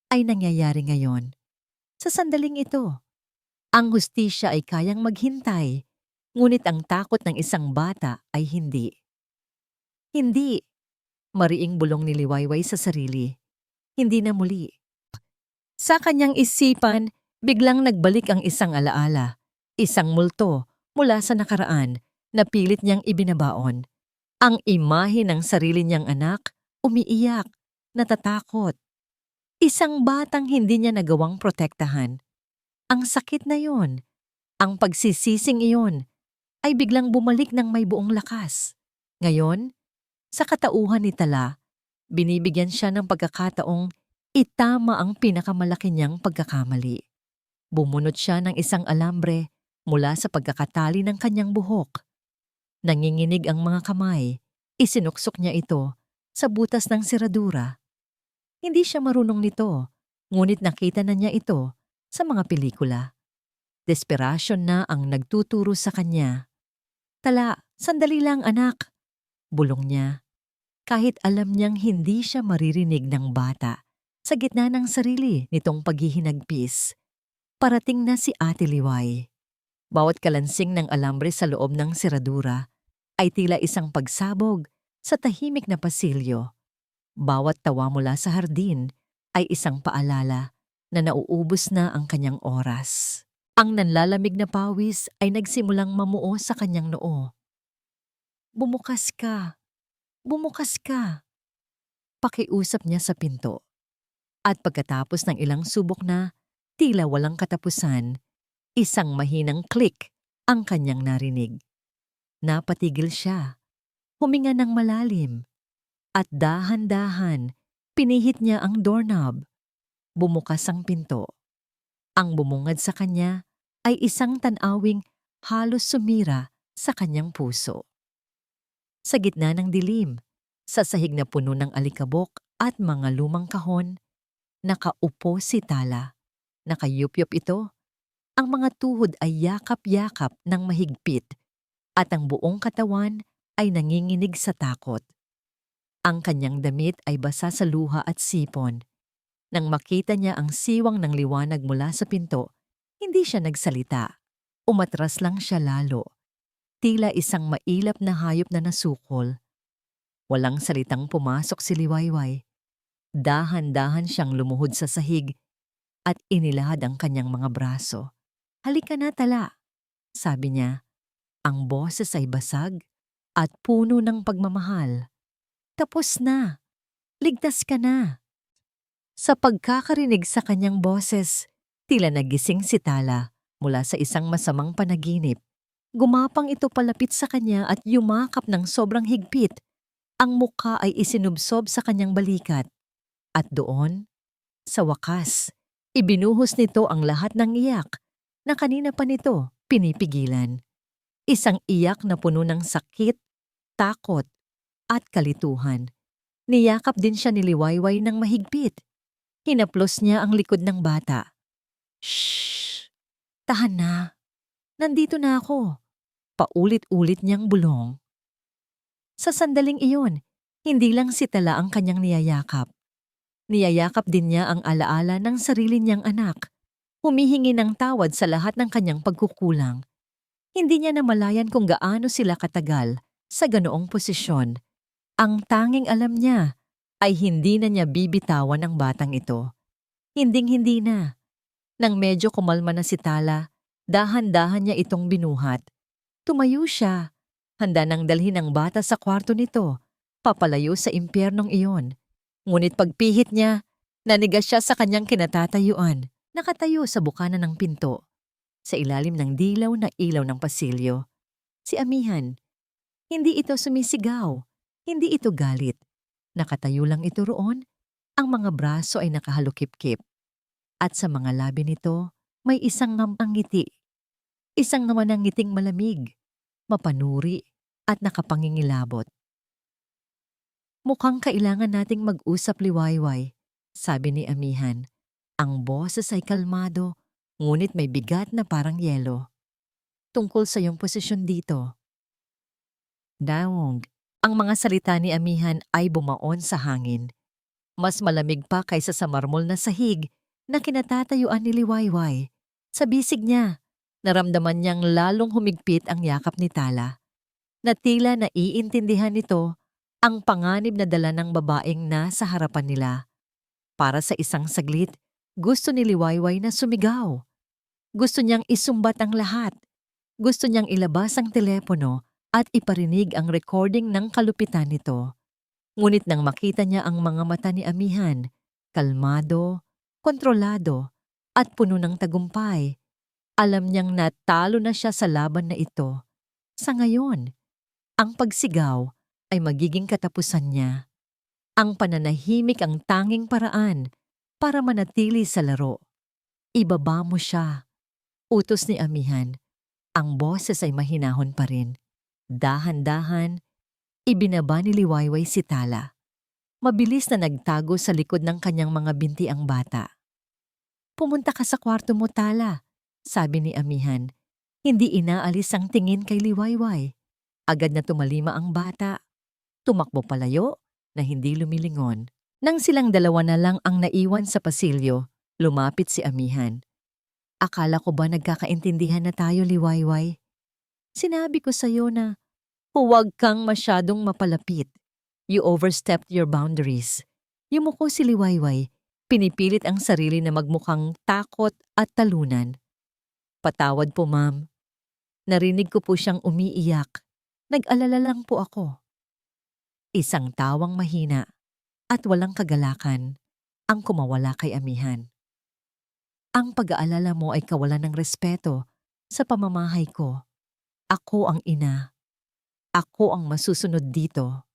ay nangyayari ngayon. Sa sandaling ito, ang hustisya ay kayang maghintay, ngunit ang takot ng isang bata ay hindi. Hindi, mariing bulong ni Liwayway sa sarili. Hindi na muli. Sa kanyang isipan, biglang nagbalik ang isang alaala, isang multo mula sa nakaraan na pilit niyang ibinabaon. Ang imahe ng sarili niyang anak, umiiyak, natatakot. Isang batang hindi niya nagawang protektahan. Ang sakit na yon, ang pagsisising iyon, ay biglang bumalik ng may buong lakas. Ngayon, sa katauhan ni Tala, binibigyan siya ng pagkakataong itama ang pinakamalaki niyang pagkakamali. Bumunot siya ng isang alambre mula sa pagkakatali ng kanyang buhok. Nanginginig ang mga kamay, isinuksok niya ito sa butas ng seradura. Hindi siya marunong nito, ngunit nakita na niya ito sa mga pelikula. Desperasyon na ang nagtuturo sa kanya. Tala, sandali lang anak, bulong niya. Kahit alam niyang hindi siya maririnig ng bata, sa gitna ng sarili nitong paghihinagpis, parating na si Ate Liway. Bawat kalansing ng alambre sa loob ng seradura ay tila isang pagsabog sa tahimik na pasilyo. Bawat tawa mula sa hardin ay isang paalala na nauubos na ang kanyang oras. Ang nanlalamig na pawis ay nagsimulang mamuo sa kanyang noo. Bumukas ka. Bumukas ka. Pakiusap niya sa pinto. At pagkatapos ng ilang subok na, tila walang katapusan, isang mahinang click ang kanyang narinig. Napatigil siya. Huminga ng malalim. At dahan-dahan, pinihit niya ang doorknob. Bumukas ang pinto. Ang bumungad sa kanya ay isang tanawing halos sumira sa kanyang puso. Sa gitna ng dilim, sa sahig na puno ng alikabok at mga lumang kahon, nakaupo si Tala. Nakayup-yup ito. Ang mga tuhod ay yakap-yakap ng mahigpit at ang buong katawan ay nanginginig sa takot. Ang kanyang damit ay basa sa luha at sipon. Nang makita niya ang siwang ng liwanag mula sa pinto, hindi siya nagsalita. Umatras lang siya lalo. Tila isang mailap na hayop na nasukol. Walang salitang pumasok si Liwayway. Dahan-dahan siyang lumuhod sa sahig at inilahad ang kanyang mga braso. Halika na Tala, sabi niya. Ang boses ay basag at puno ng pagmamahal. Tapos na. Ligtas ka na. Sa pagkakarinig sa kanyang boses, tila nagising si Tala mula sa isang masamang panaginip. Gumapang ito palapit sa kanya at yumakap ng sobrang higpit. Ang mukha ay isinubsob sa kanyang balikat. At doon, sa wakas, ibinuhos nito ang lahat ng iyak na kanina pa nito pinipigilan. Isang iyak na puno ng sakit, takot, at kalituhan. Niyakap din siya ni Liwayway ng mahigpit. Hinaplos niya ang likod ng bata. Shhh! Tahan na. Nandito na ako. Paulit-ulit niyang bulong. Sa sandaling iyon, hindi lang si Tala ang kanyang niyayakap. Niyayakap din niya ang alaala ng sarili niyang anak. Humihingi ng tawad sa lahat ng kanyang pagkukulang. Hindi niya namalayan kung gaano sila katagal sa ganoong posisyon. Ang tanging alam niya ay hindi na niya bibitawan ang batang ito. Hinding-hindi na. Nang medyo kumalma na si Tala, dahan-dahan niya itong binuhat. Tumayo siya. Handa nang dalhin ang bata sa kwarto nito, papalayo sa impyernong iyon. Ngunit pagpihit niya, nanigas siya sa kanyang kinatatayuan, nakatayo sa bukana ng pinto. Sa ilalim ng dilaw na ilaw ng pasilyo. Si Amihan. Hindi ito sumisigaw. Hindi ito galit. Nakatayo lang ito roon. Ang mga braso ay nakahalukip-kip. At sa mga labi nito, may isang ngiti. Isang naman ng ngiting malamig, mapanuri at nakapangingilabot. Mukhang kailangan nating mag-usap, Liwayway, sabi ni amihan. Ang boses ay kalmado, ngunit may bigat na parang yelo. Tungkol sa iyong posisyon dito. Daong, ang mga salita ni amihan ay bumaon sa hangin. Mas malamig pa kaysa sa marmol na sahig na kinatatayuan ni Liwayway. Sa bisig niya, naramdaman niyang lalong humigpit ang yakap ni Tala. Na tila naiintindihan nito ang panganib na dala ng babaeng nasa harapan nila. Para sa isang saglit, gusto ni Liwayway na sumigaw. Gusto niyang isumbat ang lahat. Gusto niyang ilabas ang telepono at iparinig ang recording ng kalupitan nito. Ngunit nang makita niya ang mga mata ni amihan, kalmado, kontrolado, at puno ng tagumpay, alam niyang natalo na siya sa laban na ito. Sa ngayon, ang pagsigaw ay magiging katapusan niya. Ang pananahimik ang tanging paraan para manatili sa laro. Ibaba mo siya. Utos ni amihan. Ang boses ay mahinahon pa rin. Dahan-dahan, ibinaba ni Liwayway si Tala. Mabilis na nagtago sa likod ng kanyang mga binti ang bata. Pumunta ka sa kwarto mo, Tala, sabi ni amihan. Hindi inaalis ang tingin kay Liwayway. Agad na tumalima ang bata. Tumakbo palayo na hindi lumilingon. Nang silang dalawa na lang ang naiwan sa pasilyo, lumapit si amihan. Akala ko ba nagkakaintindihan na tayo, Liwayway? Sinabi ko sa'yo na huwag kang masyadong mapalapit. You overstepped your boundaries. Yumuko si Liwayway. Pinipilit ang sarili na magmukhang takot at talunan. Patawad po, ma'am. Narinig ko po siyang umiiyak. Nag-alala lang po ako. Isang tawang mahina at walang kagalakan ang kumawala kay amihan. Ang pag-aalala mo ay kawalan ng respeto sa pamamahay ko. Ako ang ina. Ako ang masusunod dito.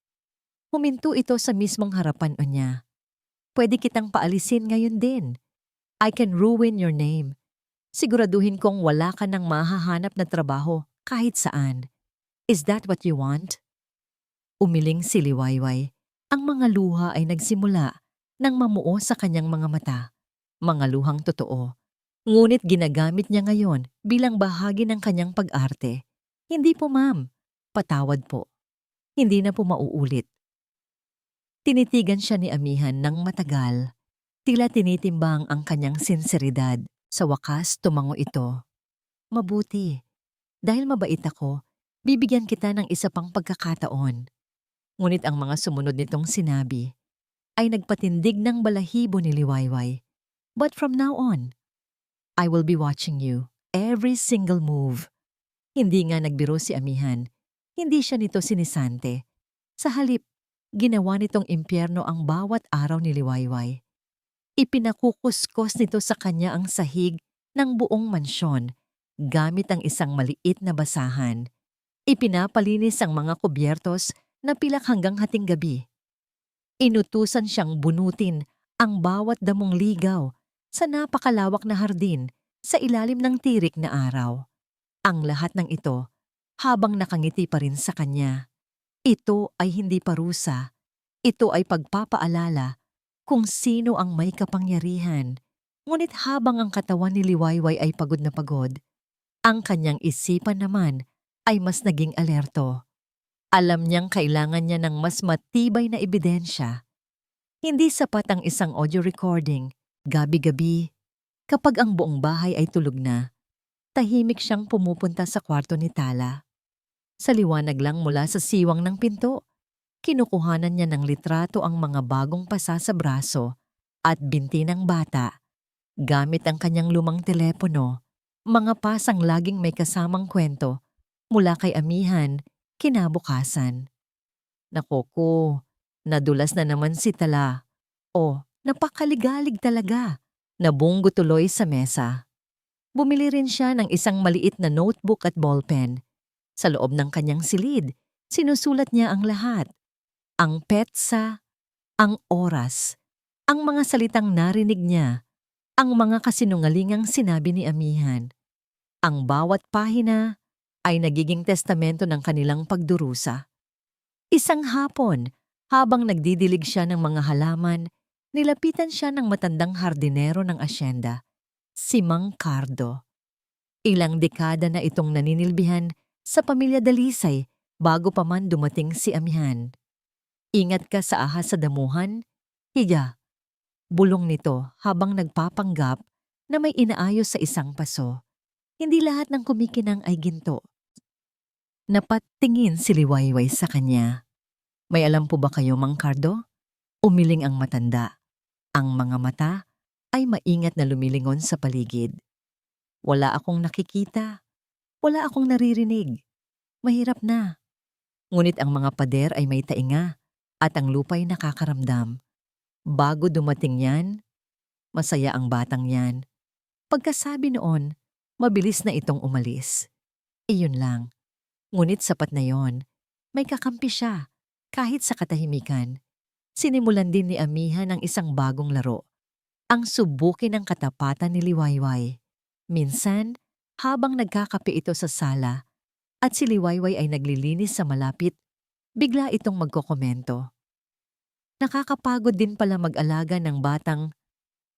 Huminto ito sa mismong harapan niya. Pwede kitang paalisin ngayon din. I can ruin your name. Siguraduhin kong wala ka nang mahahanap na trabaho kahit saan. Is that what you want? Umiling si Liwayway. Ang mga luha ay nagsimula nang mamuo sa kanyang mga mata. Mga luhang totoo. Ngunit ginagamit niya ngayon bilang bahagi ng kanyang pag-arte. Hindi po, ma'am. Patawad po. Hindi na po mauulit. Tinitigan siya ni amihan ng matagal. Tila tinitimbang ang kanyang sinseridad. Sa wakas, tumango ito. Mabuti. Dahil mabait ako, bibigyan kita ng isa pang pagkakataon. Ngunit ang mga sumunod nitong sinabi ay nagpatindig ng balahibo ni Liwayway. But from now on, I will be watching you, every single move. Hindi nga nagbiro si amihan. Hindi siya nito sinisante. Sa halip, ginawa nitong impyerno ang bawat araw ni Liwayway. Ipinakukuskos nito sa kanya ang sahig ng buong mansyon gamit ang isang maliit na basahan. Ipinapalinis ang mga kubyertos na pilak hanggang hating gabi. Inutusan siyang bunutin ang bawat damong ligaw sa napakalawak na hardin sa ilalim ng tirik na araw. Ang lahat ng ito habang nakangiti pa rin sa kanya. Ito ay hindi parusa. Ito ay pagpapaalala kung sino ang may kapangyarihan. Ngunit habang ang katawan ni Liwayway ay pagod na pagod, ang kanyang isipan naman ay mas naging alerto. Alam niyang kailangan niya ng mas matibay na ebidensya. Hindi sapat ang isang audio recording. Gabi-gabi, kapag ang buong bahay ay tulog na, tahimik siyang pumupunta sa kwarto ni Tala. Sa liwanag lang mula sa siwang ng pinto, kinukuhanan niya ng litrato ang mga bagong pasa sa braso at binti ng bata. Gamit ang kanyang lumang telepono, mga pasang laging may kasamang kwento mula kay amihan. Kinabukasan. Naku, nadulas na naman si Tala. O, napakaligalig talaga. Nabunggo tuloy sa mesa. Bumili rin siya ng isang maliit na notebook at ballpen. Sa loob ng kanyang silid, sinusulat niya ang lahat. Ang petsa, ang oras, ang mga salitang narinig niya, ang mga kasinungalingang sinabi ni amihan. Ang bawat pahina ay nagiging testamento ng kanilang pagdurusa. Isang hapon, Habang nagdidilig siya ng mga halaman, nilapitan siya ng matandang hardinero ng asyenda, si Mang Cardo. Ilang dekada na itong naninilbihan sa pamilya Dalisay bago pa man dumating si Amihan. Ingat ka sa ahas sa damuhan, higa. Bulong nito habang nagpapanggap na may inaayos sa isang paso. Hindi lahat ng kumikinang ay ginto. Napatingin si Liwayway sa kanya. May alam po ba kayo, Mang Cardo? Umiling ang matanda. Ang mga mata ay maingat na lumilingon sa paligid. Wala akong nakikita. Wala akong naririnig. Mahirap na. Ngunit ang mga pader ay may tainga at ang lupa'y nakakaramdam. Bago dumating yan, masaya ang batang yan. Pagkasabi noon, mabilis na itong umalis. Iyon lang. Ngunit sapat na yon. May kakampi siya, kahit sa katahimikan. Sinimulan din ni Amihan ang isang bagong laro. Ang subukin ng katapatan ni Liwayway. Minsan, habang nagkakape ito sa sala, at si Liwayway ay naglilinis sa malapit, bigla itong magkokomento. Nakakapagod din pala mag-alaga ng batang,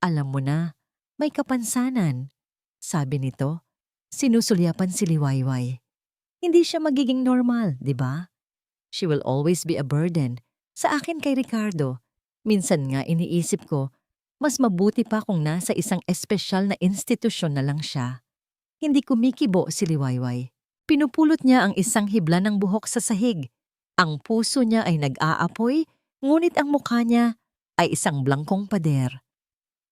alam mo na, may kapansanan. Sabi nito, sinusulyapan si Liwayway. Hindi siya magiging normal, di ba? She will always be a burden. Sa akin kay Ricardo, minsan nga iniisip ko, mas mabuti pa kung nasa isang espesyal na institusyon na lang siya. Hindi kumikibo si Liwayway. Pinupulot niya ang isang hibla ng buhok sa sahig. Ang puso niya ay nag-aapoy, ngunit ang mukha niya ay isang blangkong pader.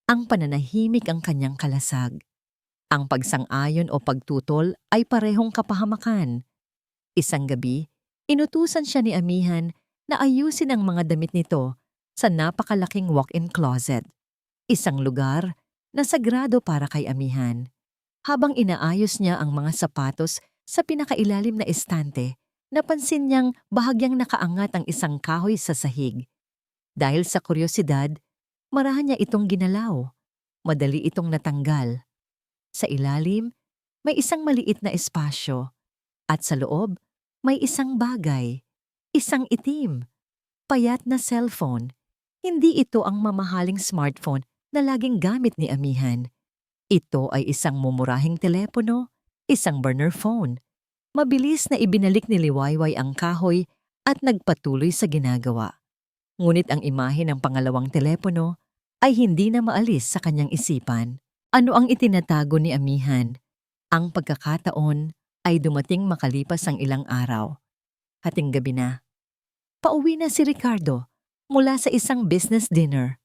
Ang pananahimik ang kanyang kalasag. Ang pagsang-ayon o pagtutol ay parehong kapahamakan. Isang gabi, inutusan siya ni Amihan na ayusin ang mga damit nito sa napakalaking walk-in closet. Isang lugar na sagrado para kay Amihan. Habang inaayos niya ang mga sapatos sa pinakailalim na estante, napansin niyang bahagyang nakaangat ang isang kahoy sa sahig. Dahil sa kuryosidad, marahan niya itong ginalaw. Madali itong natanggal. Sa ilalim, may isang maliit na espasyo. At sa loob, may isang bagay. Isang itim. Payat na cellphone. Hindi ito ang mamahaling smartphone na laging gamit ni Amihan. Ito ay isang mumurahing telepono, isang burner phone. Mabilis na ibinalik ni Liwayway ang kahoy at nagpatuloy sa ginagawa. Ngunit ang imahe ng pangalawang telepono ay hindi na maalis sa kanyang isipan. Ano ang itinatago ni Amihan? Ang pagkakataon ay dumating makalipas ang ilang araw. Hating gabi na. Pauwi na si Ricardo mula sa isang business dinner.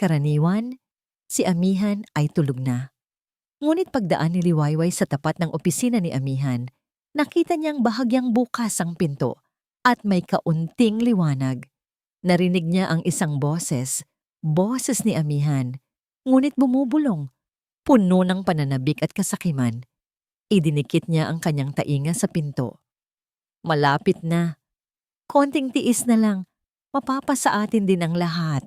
Karaniwan, si Amihan ay tulog na. Ngunit pagdaan ni Liwayway sa tapat ng opisina ni Amihan, nakita niyang bahagyang bukas ang pinto at may kaunting liwanag. Narinig niya ang isang boses ni Amihan, ngunit bumubulong, puno ng pananabik at kasakiman. Idinikit niya ang kanyang tainga sa pinto. Malapit na. Konting tiis na lang, mapapasa atin din ang lahat.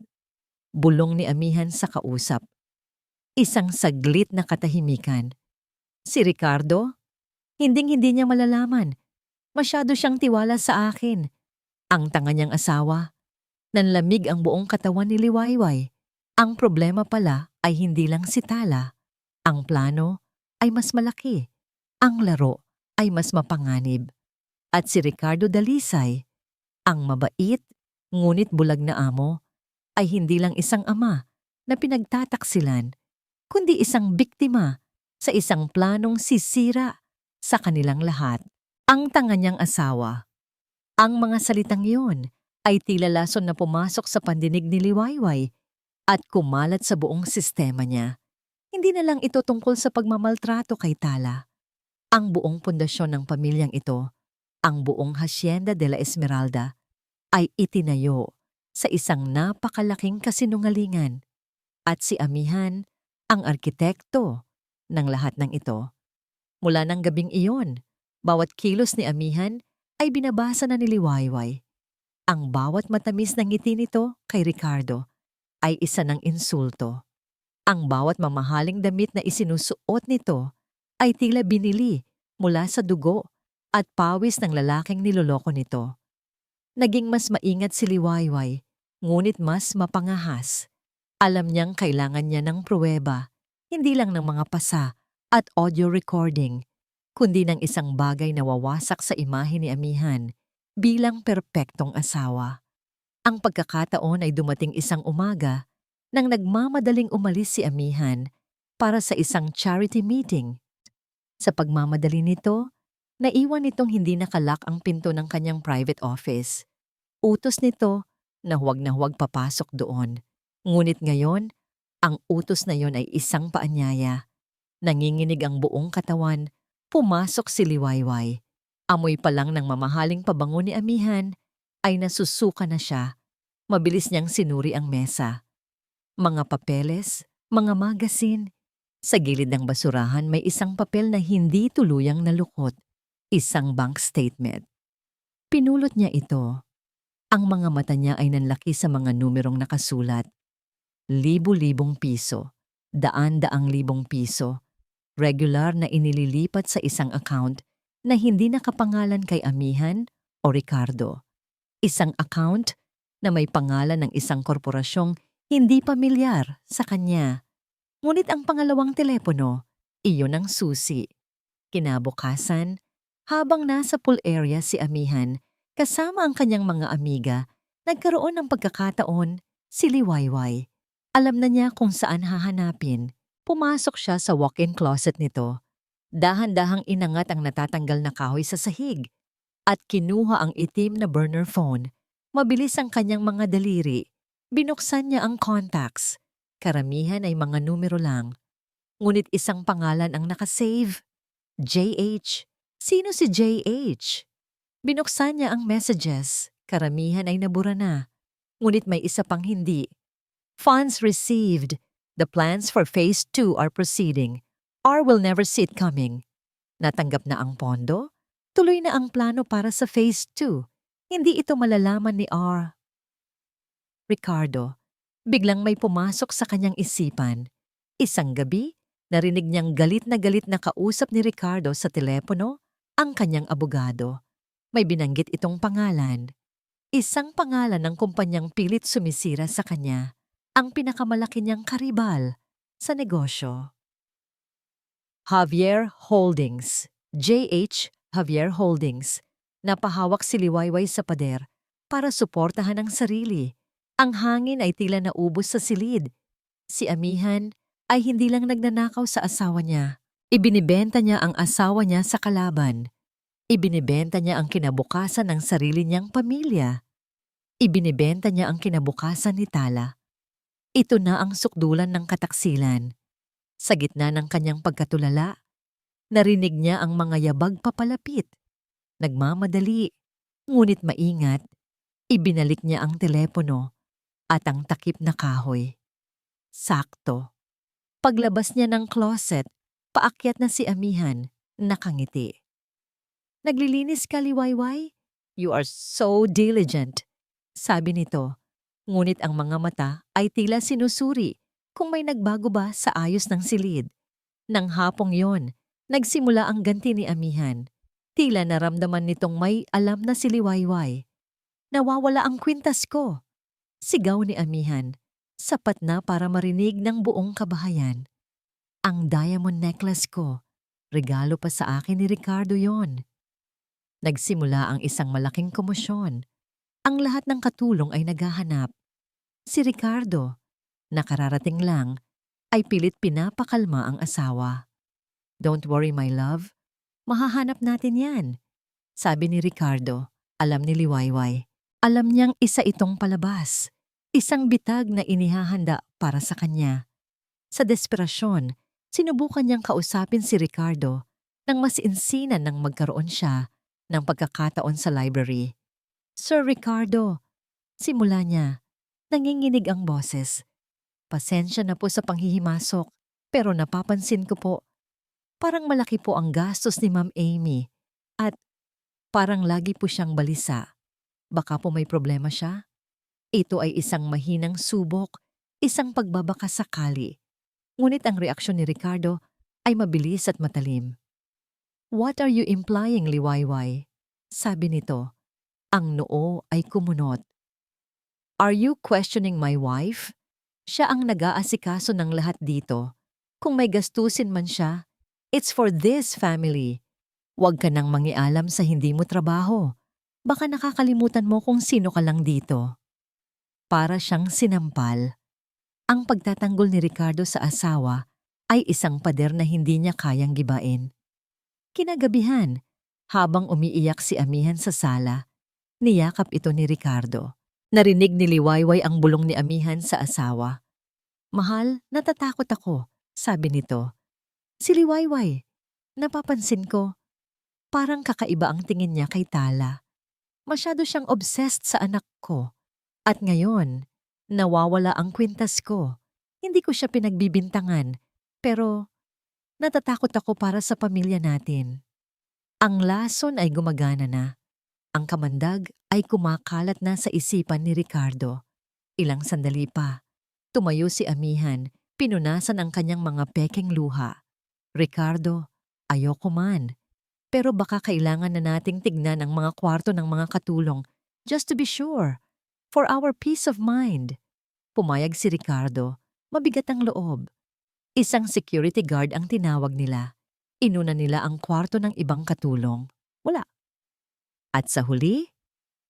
Bulong ni Amihan sa kausap. Isang saglit na katahimikan. Si Ricardo? Hinding-hindi niya malalaman. Masyado siyang tiwala sa akin. Ang tanga niyang asawa. Nanlamig ang buong katawan ni Liwayway. Ang problema pala ay hindi lang si Tala. Ang plano ay mas malaki. Ang laro ay mas mapanganib. At si Ricardo Dalisay, ang mabait, ngunit bulag na amo, ay hindi lang isang ama na pinagtataksilan, kundi isang biktima sa isang planong sisira sa kanilang lahat. Ang tanga niyang asawa. Ang mga salitang iyon ay tila lason na pumasok sa pandinig ni Liwayway at kumalat sa buong sistema niya. Hindi na lang ito tungkol sa pagmamaltrato kay Tala. Ang buong pundasyon ng pamilyang ito, ang buong Hacienda de la Esmeralda, ay itinayo sa isang napakalaking kasinungalingan. At si Amihan, ang arkitekto ng lahat ng ito. Mula ng gabing iyon, bawat kilos ni Amihan ay binabasa na ni Liwayway. Ang bawat matamis na ngiti nito kay Ricardo ay isa ng insulto. Ang bawat mamahaling damit na isinusuot nito ay tila binili mula sa dugo at pawis ng lalaking niloloko nito. Naging mas maingat si Liwayway, ngunit mas mapangahas. Alam niyang kailangan niya ng pruweba, hindi lang ng mga pasa at audio recording, kundi ng isang bagay na wawasak sa imahe ni Amihan bilang perpektong asawa. Ang pagkakataon ay dumating isang umaga nang nagmamadaling umalis si Amihan para sa isang charity meeting. Sa pagmamadali nito, naiwan nitong hindi nakalak ang pinto ng kanyang private office. Utos nito na huwag papasok doon. Ngunit ngayon, ang utos na yon ay isang paanyaya. Nanginginig ang buong katawan, pumasok si Liwayway. Amoy pa lang ng mamahaling pabango ni Amihan ay nasusuka na siya. Mabilis niyang sinuri ang mesa. Mga papeles, mga magasin. Sa gilid ng basurahan may isang papel na hindi tuluyang nalukot. Isang bank statement. Pinulot niya ito. Ang mga mata niya ay nanlaki sa mga numerong nakasulat. Libu-libong piso, daan-daang libong piso, regular na inililipat sa isang account na hindi nakapangalan kay Amihan o Ricardo. Isang account na may pangalan ng isang korporasyong hindi pamilyar sa kanya. Ngunit ang pangalawang telepono, iyon ang susi. Kinabukasan, habang nasa pool area si Amihan kasama ang kanyang mga amiga, nagkaroon ng pagkakataon si Liwayway. Alam na niya kung saan hahanapin. Pumasok siya sa walk-in closet nito. Dahan-dahang inangat ang natatanggal na kahoy sa sahig at kinuha ang itim na burner phone. Mabilis ang kanyang mga daliri. Binuksan niya ang contacts. Karamihan ay mga numero lang. Ngunit isang pangalan ang nakasave. JH. Sino si JH? Binuksan niya ang messages. Karamihan ay nabura na. Ngunit may isa pang hindi. Funds received. The plans for Phase 2 are proceeding. R will never see it coming. Natanggap na ang pondo? Tuloy na ang plano para sa Phase 2. Hindi ito malalaman ni R. Ricardo, biglang may pumasok sa kanyang isipan. Isang gabi, narinig niyang galit na kausap ni Ricardo sa telepono ang kanyang abogado. May binanggit itong pangalan. Isang pangalan ng kumpanyang pilit sumisira sa kanya. Ang pinakamalaki niyang karibal sa negosyo. Javier Holdings. JH Javier Holdings. Napahawak si Liwayway sa pader para suportahan ang sarili. Ang hangin ay tila naubos sa silid. Si Amihan ay hindi lang nagnanakaw sa asawa niya. Ibinibenta niya ang asawa niya sa kalaban. Ibinibenta niya ang kinabukasan ng sarili niyang pamilya. Ibinibenta niya ang kinabukasan ni Tala. Ito na ang sukdulan ng kataksilan. Sa gitna ng kanyang pagkatulala, narinig niya ang mga yabag papalapit. Nagmamadali, ngunit maingat, ibinalik niya ang telepono at ang takip na kahoy. Sakto. Paglabas niya ng closet, paakyat na si Amihan, nakangiti. Naglilinis ka, Liwayway? You are so diligent, sabi nito. Ngunit ang mga mata ay tila sinusuri kung may nagbago ba sa ayos ng silid. Nang hapong yon, nagsimula ang ganti ni Amihan. Tila naramdaman nitong may alam na si Liwayway. Nawawala ang kwintas ko. Sigaw ni Amihan, sapat na para marinig ng buong kabahayan. Ang diamond necklace ko, regalo pa sa akin ni Ricardo yon. Nagsimula ang isang malaking komosyon. Ang lahat ng katulong ay naghahanap. Si Ricardo, nakararating lang, ay pilit pinapakalma ang asawa. Don't worry my love, mahahanap natin yan. Sabi ni Ricardo, alam ni Liwayway. Alam niyang isa itong palabas, isang bitag na inihahanda para sa kanya. Sa desperasyon, sinubukan niyang kausapin si Ricardo nang mas insinan nang magkaroon siya ng pagkakataon sa library. Sir Ricardo, simula niya, nanginginig ang boses. Pasensya na po sa panghihimasok, pero napapansin ko po, parang malaki po ang gastos ni Ma'am Amy at parang lagi po siyang balisa. Baka po may problema siya? Ito ay isang mahinang subok, isang pagbabakasakali. Ngunit ang reaksyon ni Ricardo ay mabilis at matalim. What are you implying, Liwayway? Sabi nito. Ang noo ay kumunot. Are you questioning my wife? Siya ang nag-aasikaso ng lahat dito. Kung may gastusin man siya, it's for this family. Huwag ka nang mangialam sa hindi mo trabaho. Baka nakakalimutan mo kung sino ka lang dito. Para siyang sinampal. Ang pagtatanggol ni Ricardo sa asawa ay isang pader na hindi niya kayang gibain. Kinagabihan, habang umiiyak si Amihan sa sala, niyakap ito ni Ricardo. Narinig ni Liwayway ang bulong ni Amihan sa asawa. "Mahal, natatakot ako," sabi nito. Si Liwayway, napapansin ko, parang kakaiba ang tingin niya kay Tala. Masyado siyang obsessed sa anak ko. At ngayon, nawawala ang kwintas ko. Hindi ko siya pinagbibintangan, pero natatakot ako para sa pamilya natin. Ang lason ay gumagana na. Ang kamandag ay kumakalat na sa isipan ni Ricardo. Ilang sandali pa. Tumayo si Amihan, pinunasan ang kanyang mga pekeng luha. "Ricardo, ayoko man. Pero baka kailangan na nating tignan ang mga kwarto ng mga katulong just to be sure, for our peace of mind." Pumayag si Ricardo, mabigat ang loob. Isang security guard ang tinawag nila. Inuna nila ang kwarto ng ibang katulong. Wala. At sa huli,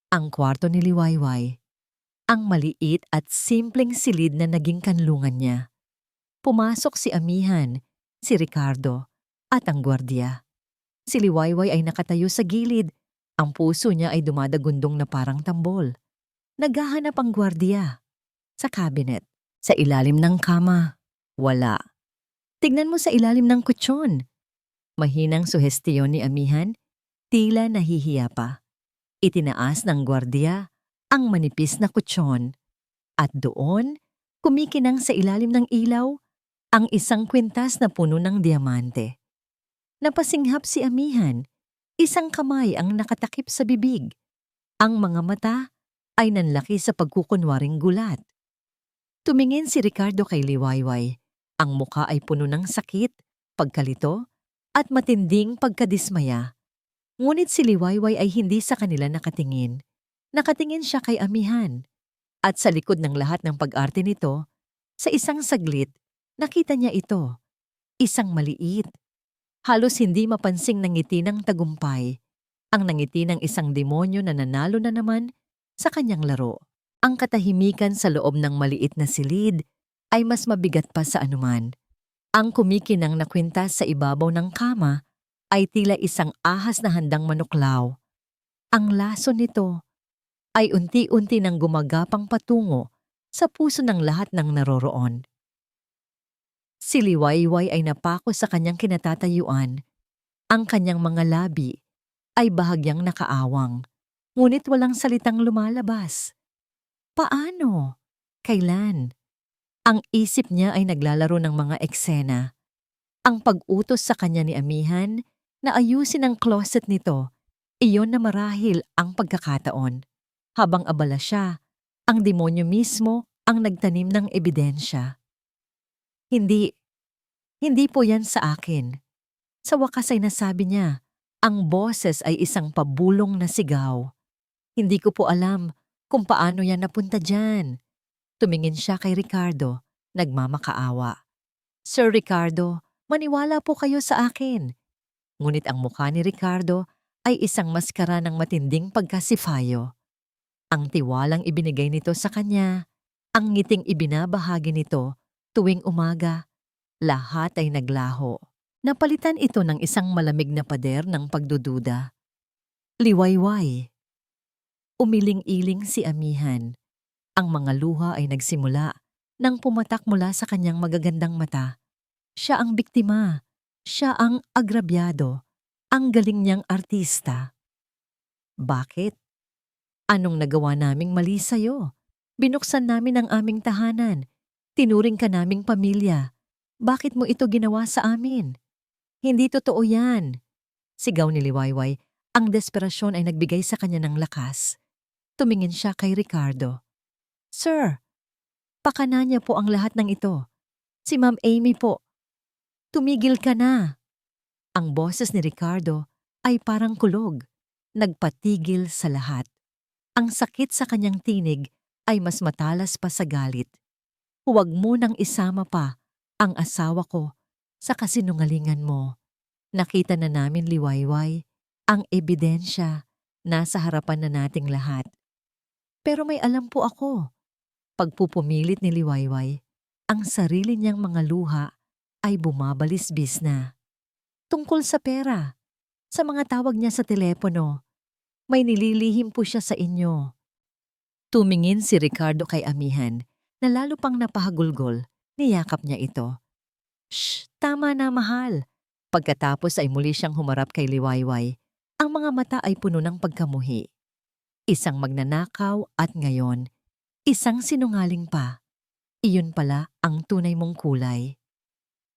ang kwarto ni Liwayway. Ang maliit at simpleng silid na naging kanlungan niya. Pumasok si Amihan, si Ricardo, at ang gwardiya. Si Liwayway ay nakatayo sa gilid. Ang puso niya ay dumadagundong na parang tambol. Naghahanap ang gwardiya. Sa cabinet, sa ilalim ng kama, wala. Tignan mo sa ilalim ng kutsyon. Mahinang suhestiyon ni Amihan, tila nahihiya pa. Itinaas ng gwardiya ang manipis na kutsyon. At doon, kumikinang sa ilalim ng ilaw, ang isang kwintas na puno ng diamante. Napasinghap si Amihan, isang kamay ang nakatakip sa bibig. Ang mga mata ay nanlaki sa pagkukunwaring gulat. Tumingin si Ricardo kay Liwayway. Ang muka ay puno ng sakit, pagkalito, at matinding pagkadismaya. Ngunit si Liwayway ay hindi sa kanila nakatingin. Nakatingin siya kay Amihan. At sa likod ng lahat ng pag-arte nito, sa isang saglit, nakita niya ito. Isang maliit. Halos hindi mapansing nangiti ng tagumpay. Ang nangiti ng isang demonyo na nanalo na naman sa kanyang laro. Ang katahimikan sa loob ng maliit na silid ay mas mabigat pa sa anuman. Ang kumikinang na kwintas sa ibabaw ng kama ay tila isang ahas na handang manuklaw. Ang laso nito ay unti-unti nang gumagapang patungo sa puso ng lahat ng naroroon. Si Liwayway ay napako sa kanyang kinatatayuan. Ang kanyang mga labi ay bahagyang nakaawang, ngunit walang salitang lumalabas. Paano? Kailan? Ang isip niya ay naglalaro ng mga eksena. Ang pag-utos sa kanya ni Amihan na ayusin ang closet nito, iyon na marahil ang pagkakataon. Habang abala siya, ang demonyo mismo ang nagtanim ng ebidensya. Hindi po yan sa akin. Sa wakas ay nasabi niya, ang boses ay isang pabulong na sigaw. Hindi ko po alam kung paano yan napunta dyan. Tumingin siya kay Ricardo, nagmamakaawa. "Sir Ricardo, maniwala po kayo sa akin." Ngunit ang mukha ni Ricardo ay isang maskara ng matinding pagkasifayo. Ang tiwalang ibinigay nito sa kanya, ang ngiting ibinabahagi nito tuwing umaga, lahat ay naglaho. Napalitan ito ng isang malamig na pader ng pagdududa. Liwayway. Umiling-iling si Amihan. Ang mga luha ay nagsimula nang pumatak mula sa kanyang magagandang mata. Siya ang biktima. Siya ang agrabyado. Ang galing niyang artista. Bakit? Anong nagawa naming mali sa'yo? Binuksan namin ang aming tahanan. Tinuring ka naming pamilya. Bakit mo ito ginawa sa amin? Hindi totoo yan. Sigaw ni Liwayway. Ang desperasyon ay nagbigay sa kanya ng lakas. Tumingin siya kay Ricardo. "Sir, pakana niya po ang lahat ng ito. Si Ma'am Amy po. Tumigil ka na." Ang boses ni Ricardo ay parang kulog. Nagpatigil sa lahat. Ang sakit sa kanyang tinig ay mas matalas pa sa galit. Huwag mo nang isama pa ang asawa ko sa kasinungalingan mo. Nakita na namin liwayway ang ebidensya nasa harapan na nating lahat. Pero may alam po ako, pagpupumilit ni Liwayway, ang sarili niyang mga luha ay bumabalisbis na. Tungkol sa pera, sa mga tawag niya sa telepono, may nililihim po siya sa inyo. Tumingin si Ricardo kay amihan na lalo pang napahagulgol, niyakap niya ito. Shh, tama na mahal. Pagkatapos ay muli siyang humarap kay Liwayway. Ang mga mata ay puno ng pagkamuhi. Isang magnanakaw at ngayon, isang sinungaling pa. Iyon pala ang tunay mong kulay.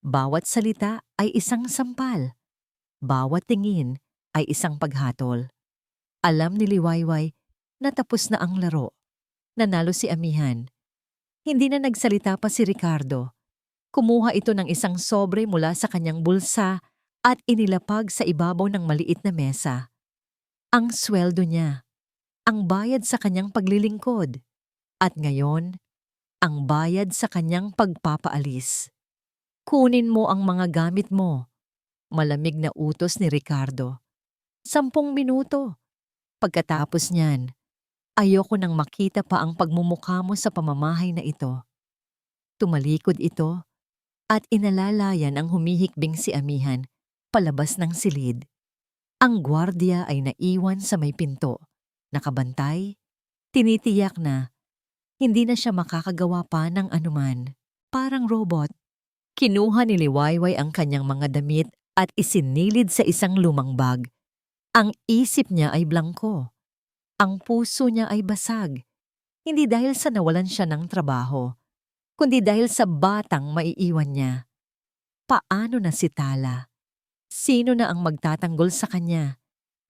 Bawat salita ay isang sampal. Bawat tingin ay isang paghatol. Alam ni Liwayway na tapos na ang laro. Nanalo si amihan. Hindi na nagsalita pa si Ricardo. Kumuha ito ng isang sobre mula sa kanyang bulsa at inilapag sa ibabaw ng maliit na mesa. Ang sweldo niya, ang bayad sa kanyang paglilingkod, at ngayon, ang bayad sa kanyang pagpapaalis. Kunin mo ang mga gamit mo. Malamig na utos ni Ricardo. 10 minuto. Pagkatapos niyan, ayoko nang makita pa ang pagmumukha mo sa pamamahay na ito. Tumalikod ito at inalalayan ang humihikbing si amihan palabas ng silid. Ang gwardiya ay naiwan sa may pinto. Nakabantay, tinitiyak na hindi na siya makakagawa pa ng anuman. Parang robot. Kinuha ni Liwayway ang kanyang mga damit at isinilid sa isang lumang bag. Ang isip niya ay blangko. Ang puso niya ay basag. Hindi dahil sa nawalan siya ng trabaho, kundi dahil sa batang maiiwan niya. Paano na si Tala? Sino na ang magtatanggol sa kanya?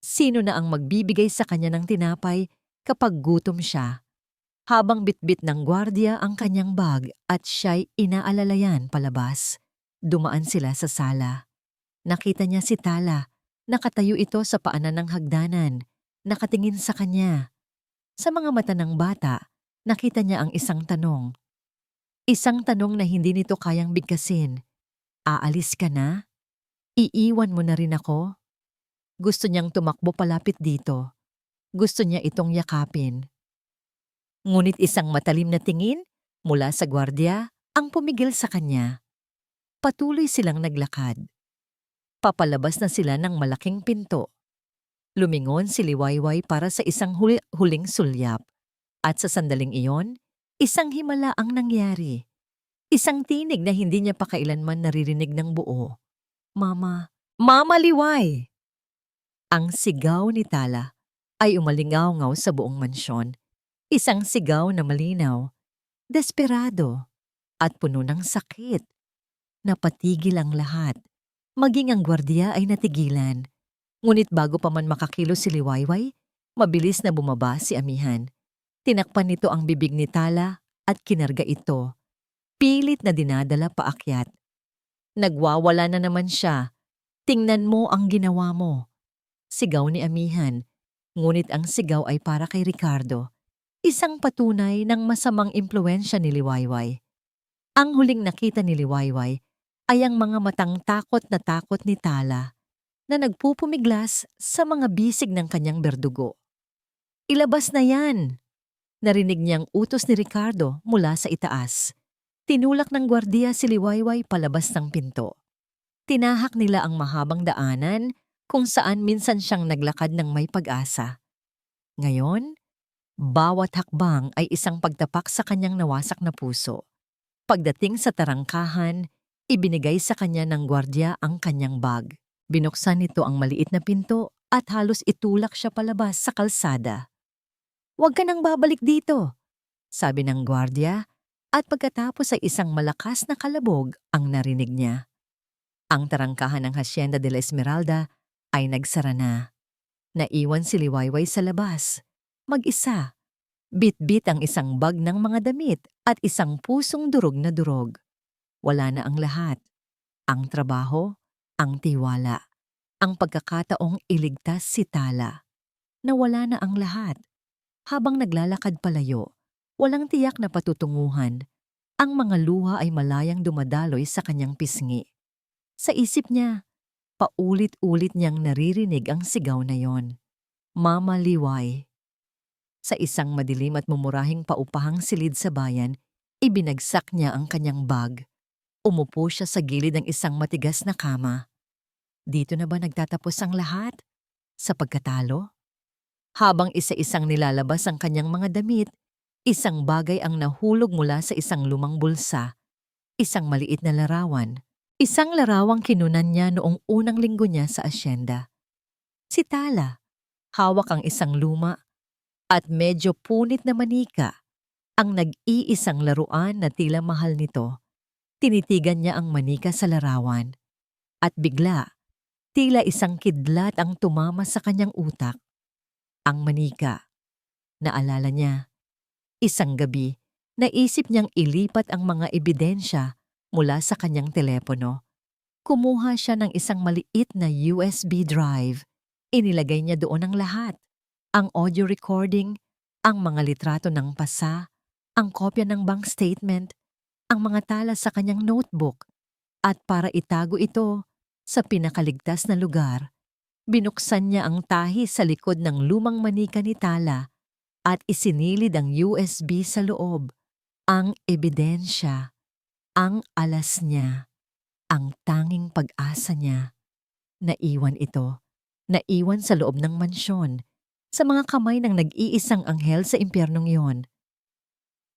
Sino na ang magbibigay sa kanya ng tinapay kapag gutom siya? Habang bitbit ng gwardiya ang kanyang bag at siya'y inaalalayan palabas, dumaan sila sa sala. Nakita niya si Tala. Nakatayo ito sa paanan ng hagdanan, nakatingin sa kanya. Sa mga mata ng bata, nakita niya ang isang tanong. Isang tanong na hindi nito kayang bigkasin. Aalis ka na? Iiwan mo na rin ako? Gusto niyang tumakbo palapit dito. Gusto niya itong yakapin. Ngunit isang matalim na tingin mula sa gwardiya ang pumigil sa kanya. Patuloy silang naglakad. Papalabas na sila ng malaking pinto. Lumingon si Liwayway para sa isang huling sulyap. At sa sandaling iyon, isang himala ang nangyari. Isang tinig na hindi niya pa kailanman naririnig ng buo. Mama, Mama Liway! Ang sigaw ni Tala ay umalingaw-ngaw sa buong mansyon. Isang sigaw na malinaw, desperado, at puno ng sakit. Napatigil ang lahat. Maging ang gwardiya ay natigilan. Ngunit bago pa man makakilos si Liwayway, mabilis na bumaba si amihan. Tinakpan nito ang bibig ni Tala at kinarga ito. Pilit na dinadala paakyat. Nagwawala na naman siya. Tingnan mo ang ginawa mo. Sigaw ni amihan. Ngunit ang sigaw ay para kay Ricardo. Isang patunay ng masamang impluensya ni Liwayway. Ang huling nakita ni Liwayway ay ang mga matang takot ni Tala na nagpupumiglas sa mga bisig ng kanyang berdugo. Ilabas na yan! Narinig niyang utos ni Ricardo mula sa itaas. Tinulak ng gwardiya si Liwayway palabas ng pinto. Tinahak nila ang mahabang daanan kung saan minsan siyang naglakad ng may pag-asa. Ngayon, bawat hakbang ay isang pagtapak sa kanyang nawasak na puso. Pagdating sa tarangkahan, ibinigay sa kanya ng gwardiya ang kanyang bag. Binuksan nito ang maliit na pinto at halos itulak siya palabas sa kalsada. "Huwag ka nang babalik dito," sabi ng gwardiya, at pagkatapos ay isang malakas na kalabog ang narinig niya. Ang tarangkahan ng Hacienda de la Esmeralda ay nagsara na. Naiwan si Liwayway sa labas. Mag-isa. Bit-bit ang isang bag ng mga damit at isang pusong durog na durog. Wala na ang lahat. Ang trabaho, ang tiwala, ang pagkakataong iligtas si Tala. Nawala na ang lahat. Habang naglalakad palayo, walang tiyak na patutunguhan. Ang mga luha ay malayang dumadaloy sa kanyang pisngi. Sa isip niya, paulit-ulit niyang naririnig ang sigaw na yon. Mama Liway. Sa isang madilim at mumurahing paupahang silid sa bayan, ibinagsak niya ang kanyang bag. Umupo siya sa gilid ng isang matigas na kama. Dito na ba nagtatapos ang lahat? Sa pagkatalo? Habang isa-isang nilalabas ang kanyang mga damit, isang bagay ang nahulog mula sa isang lumang bulsa. Isang maliit na larawan. Isang larawang kinunan niya noong unang linggo niya sa asyenda. Si Tala, hawak ang isang luma at medyo punit na manika, ang nag-iisang laruan na tila mahal nito. Tinitigan niya ang manika sa larawan. At bigla, tila isang kidlat ang tumama sa kanyang utak. Ang manika. Naalala niya. Isang gabi, naisip niyang ilipat ang mga ebidensya mula sa kanyang telepono. Kumuha siya ng isang maliit na USB drive. Inilagay niya doon ang lahat. Ang audio recording, ang mga litrato ng pasa, ang kopya ng bank statement, ang mga tala sa kanyang notebook. At para itago ito sa pinakaligtas na lugar, binuksan niya ang tahi sa likod ng lumang manika ni Tala at isinilid ang USB sa loob. Ang ebidensya, ang alas niya, ang tanging pag-asa niya. Naiwan ito. Naiwan sa loob ng mansyon, sa mga kamay ng nag-iisang anghel sa impyernong yon.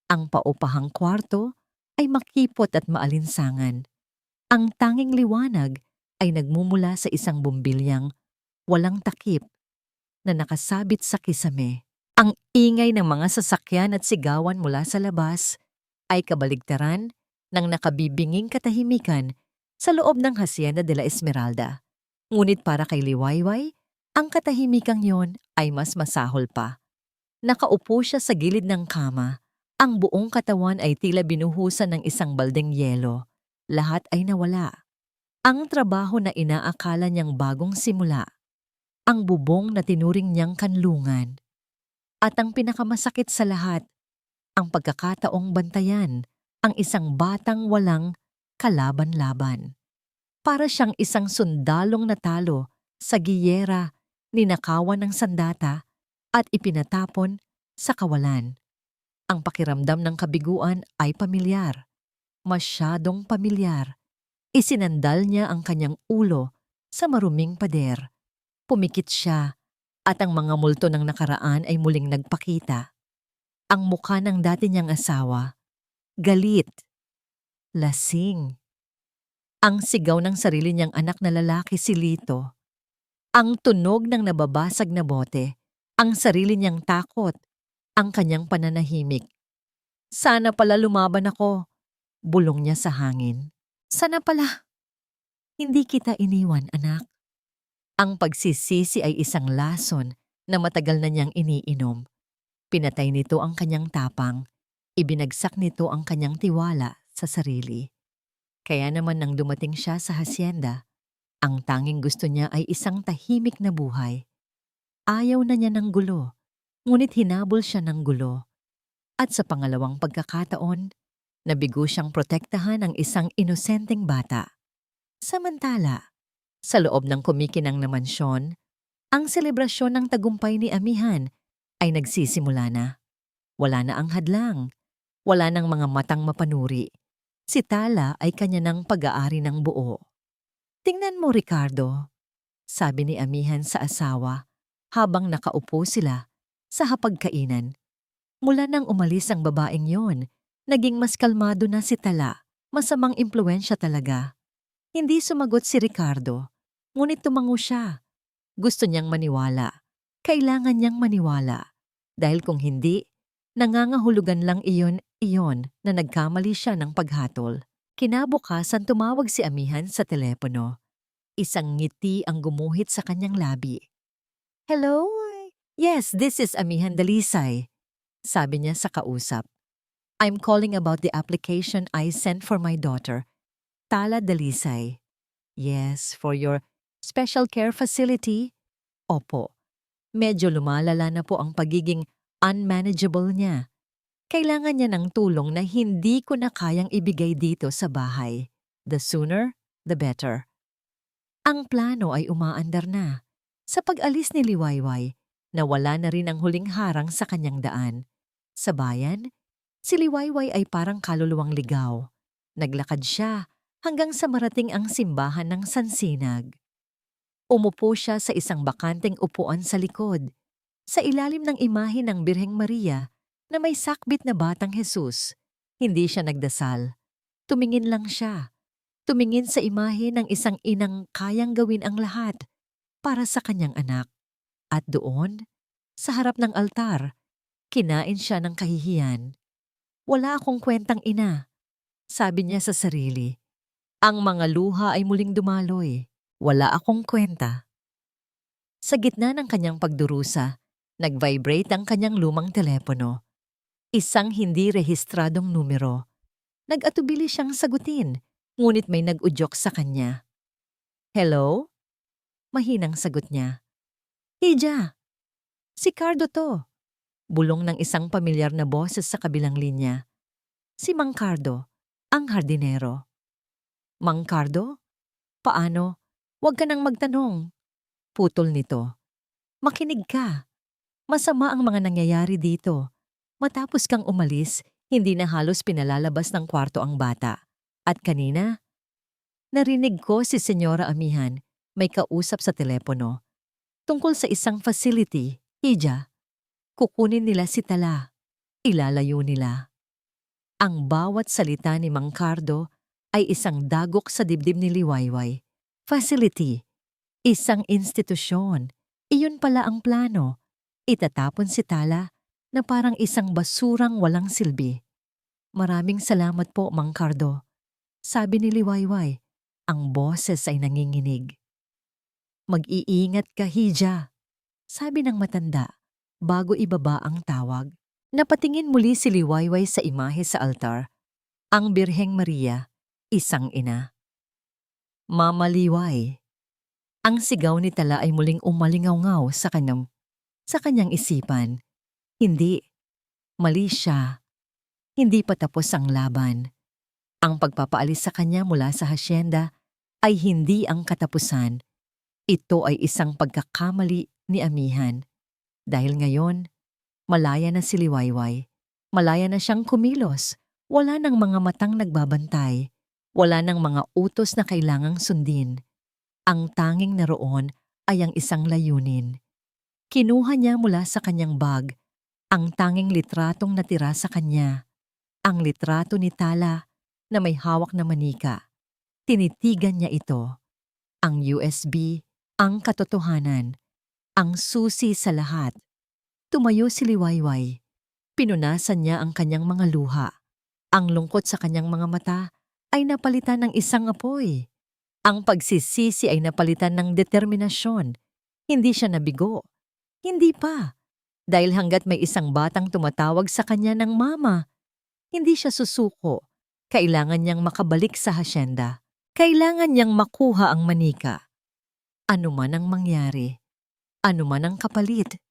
Ang paupahang kwarto ay makipot at maalinsangan. Ang tanging liwanag ay nagmumula sa isang bumbilyang walang takip na nakasabit sa kisame. Ang ingay ng mga sasakyan at sigawan mula sa labas ay kabaligtaran ng nakabibinging katahimikan sa loob ng Hacienda de la Esmeralda. Ngunit para kay Liwayway, ang katahimikang yon ay mas masahol pa. Nakaupo siya sa gilid ng kama. Ang buong katawan ay tila binuhusan ng isang baldeng yelo. Lahat ay nawala. Ang trabaho na inaakala niyang bagong simula. Ang bubong na tinuring niyang kanlungan. At ang pinakamasakit sa lahat, ang pagkakataong bantayan ang isang batang walang kalaban-laban. Para siyang isang sundalong natalo sa giyera, ninakawan ng sandata at ipinatapon sa kawalan. Ang pakiramdam ng kabiguan ay pamilyar, masyadong pamilyar. Isinandal niya ang kanyang ulo sa maruming pader. Pumikit siya at ang mga multo ng nakaraan ay muling nagpakita. Ang mukha ng dati niyang asawa, galit, lasing. Ang sigaw ng sarili niyang anak na lalaki si Lito. Ang tunog ng nababasag na bote, ang sarili niyang takot, ang kanyang pananahimik. Sana pala lumaban ako, bulong niya sa hangin. Sana pala. Hindi kita iniwan, anak. Ang pagsisisi ay isang lason na matagal na niyang iniinom. Pinatay nito ang kanyang tapang, ibinagsak nito ang kanyang tiwala sa sarili. Kaya naman nang dumating siya sa hacienda, ang tanging gusto niya ay isang tahimik na buhay. Ayaw na niya ng gulo, ngunit hinabol siya ng gulo. At sa pangalawang pagkakataon, nabigo siyang protektahan ng isang inosenteng bata. Samantala, sa loob ng kumikinang na mansyon, ang selebrasyon ng tagumpay ni Amihan ay nagsisimula na. Wala na ang hadlang, wala nang mga matang mapanuri. Si Tala ay kanya ng pag-aari ng buo. Tingnan mo, Ricardo, sabi ni Amihan sa asawa habang nakaupo sila sa hapagkainan. Mula nang umalis ang babaeng yon, naging mas kalmado na si Tala. Masamang impluensya talaga. Hindi sumagot si Ricardo, ngunit tumango siya. Gusto niyang maniwala. Kailangan niyang maniwala. Dahil kung hindi, nangangahulugan lang iyon na nagkamali siya ng paghatol. Kinabukasan tumawag si Amihan sa telepono. Isang ngiti ang gumuhit sa kanyang labi. Hello? Yes, this is Amihan Dalisay, sabi niya sa kausap. I'm calling about the application I sent for my daughter, Tala Dalisay. Yes, for your special care facility? Opo. Medyo lumalala na po ang pagiging unmanageable niya. Kailangan niya ng tulong na hindi ko na kayang ibigay dito sa bahay. The sooner, the better. Ang plano ay umaandar na. Sa pag-alis ni Liwayway, nawala na rin ang huling harang sa kanyang daan. Sa bayan, si Liwayway ay parang kaluluwang ligaw. Naglakad siya hanggang sa marating ang simbahan ng Sansinag. Umupo siya sa isang bakanteng upuan sa likod, sa ilalim ng imahe ng Birheng Maria na may sakbit na batang Jesus. Hindi siya nagdasal. Tumingin lang siya. Tumingin sa imahe ng isang inang kayang gawin ang lahat para sa kanyang anak. At doon, sa harap ng altar, kinain siya ng kahihiyan. Wala akong kwentang ina, sabi niya sa sarili. Ang mga luha ay muling dumaloy. Wala akong kwenta. Sa gitna ng kanyang pagdurusa, nag-vibrate ang kanyang lumang telepono. Isang hindi rehistradong numero. Nag-atubili siyang sagutin, ngunit may nag-udyok sa kanya. Hello? Mahinang sagot niya. Hija, si Cardo to. Bulong ng isang pamilyar na boses sa kabilang linya. Si Mang Cardo, ang hardinero. Mang Cardo? Paano? Huwag ka nang magtanong. Putol nito. Makinig ka. Masama ang mga nangyayari dito. Matapos kang umalis, hindi na halos pinalalabas ng kwarto ang bata. At kanina, narinig ko si Senyora Amihan may kausap sa telepono. Tungkol sa isang facility, Hija. Kukunin nila si Tala. Ilalayo nila. Ang bawat salita ni Mang Cardo ay isang dagok sa dibdib ni Liwayway. Facility. Isang institusyon. Iyon pala ang plano. Itatapon si Tala na parang isang basurang walang silbi. Maraming salamat po, Mang Cardo. Sabi ni Liwayway, ang boses ay nanginginig. Mag-iingat ka, Hija. Sabi ng matanda, bago ibaba ang tawag. Napatingin muli si Liwayway sa imahe sa altar. Ang Birheng Maria, isang ina. Mama Liway. Ang sigaw ni Tala ay muling umalingaw-ngaw sa kanyang isipan. Hindi. Mali siya. Hindi pa tapos ang laban. Ang pagpapaalis sa kanya mula sa hasyenda ay hindi ang katapusan. Ito ay isang pagkakamali ni Amihan. Dahil ngayon, malaya na si Liwayway. Malaya na siyang kumilos. Wala nang mga matang nagbabantay. Wala nang mga utos na kailangang sundin. Ang tanging naroon ay ang isang layunin. Kinuha niya mula sa kanyang bag ang tanging litratong natira sa kanya. Ang litrato ni Tala na may hawak na manika. Tinitigan niya ito. Ang USB, ang katotohanan, ang susi sa lahat. Tumayo si Liwayway. Pinunasan niya ang kanyang mga luha. Ang lungkot sa kanyang mga mata ay napalitan ng isang apoy. Ang pagsisisi ay napalitan ng determinasyon. Hindi siya nabigo. Hindi pa. Dahil hanggat may isang batang tumatawag sa kanya ng mama, hindi siya susuko. Kailangan niyang makabalik sa hasyenda. Kailangan niyang makuha ang manika. Ano man ang mangyari, ano man ang kapalit.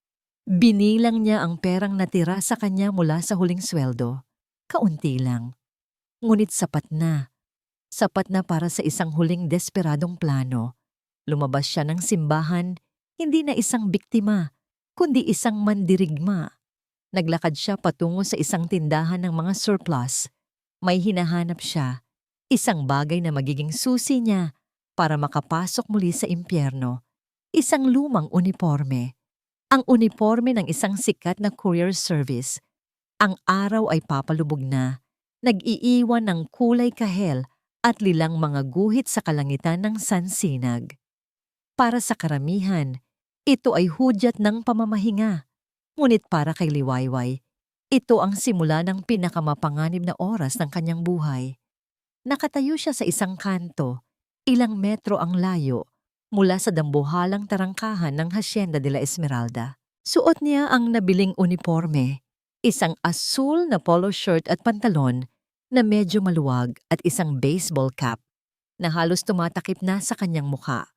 Binilang niya ang perang natira sa kanya mula sa huling sweldo. Kaunti lang. Ngunit sapat na. Sapat na para sa isang huling desperadong plano. Lumabas siya ng simbahan, hindi na isang biktima, kundi isang mandirigma. Naglakad siya patungo sa isang tindahan ng mga surplus. May hinahanap siya, isang bagay na magiging susi niya para makapasok muli sa impyerno. Isang lumang uniforme. Ang uniforme ng isang sikat na courier service. Ang araw ay papalubog na, nag-iiwan ng kulay kahel at lilang mga guhit sa kalangitan ng Sansinag. Para sa karamihan, ito ay hudyat ng pamamahinga. Ngunit para kay Liwayway, ito ang simula ng pinakamapanganib na oras ng kanyang buhay. Nakatayo siya sa isang kanto, ilang metro ang layo, mula sa dambuhalang tarangkahan ng Hacienda de la Esmeralda. Suot niya ang nabiling uniforme, isang asul na polo shirt at pantalon na medyo maluwag at isang baseball cap na halos tumatakip na sa kanyang mukha.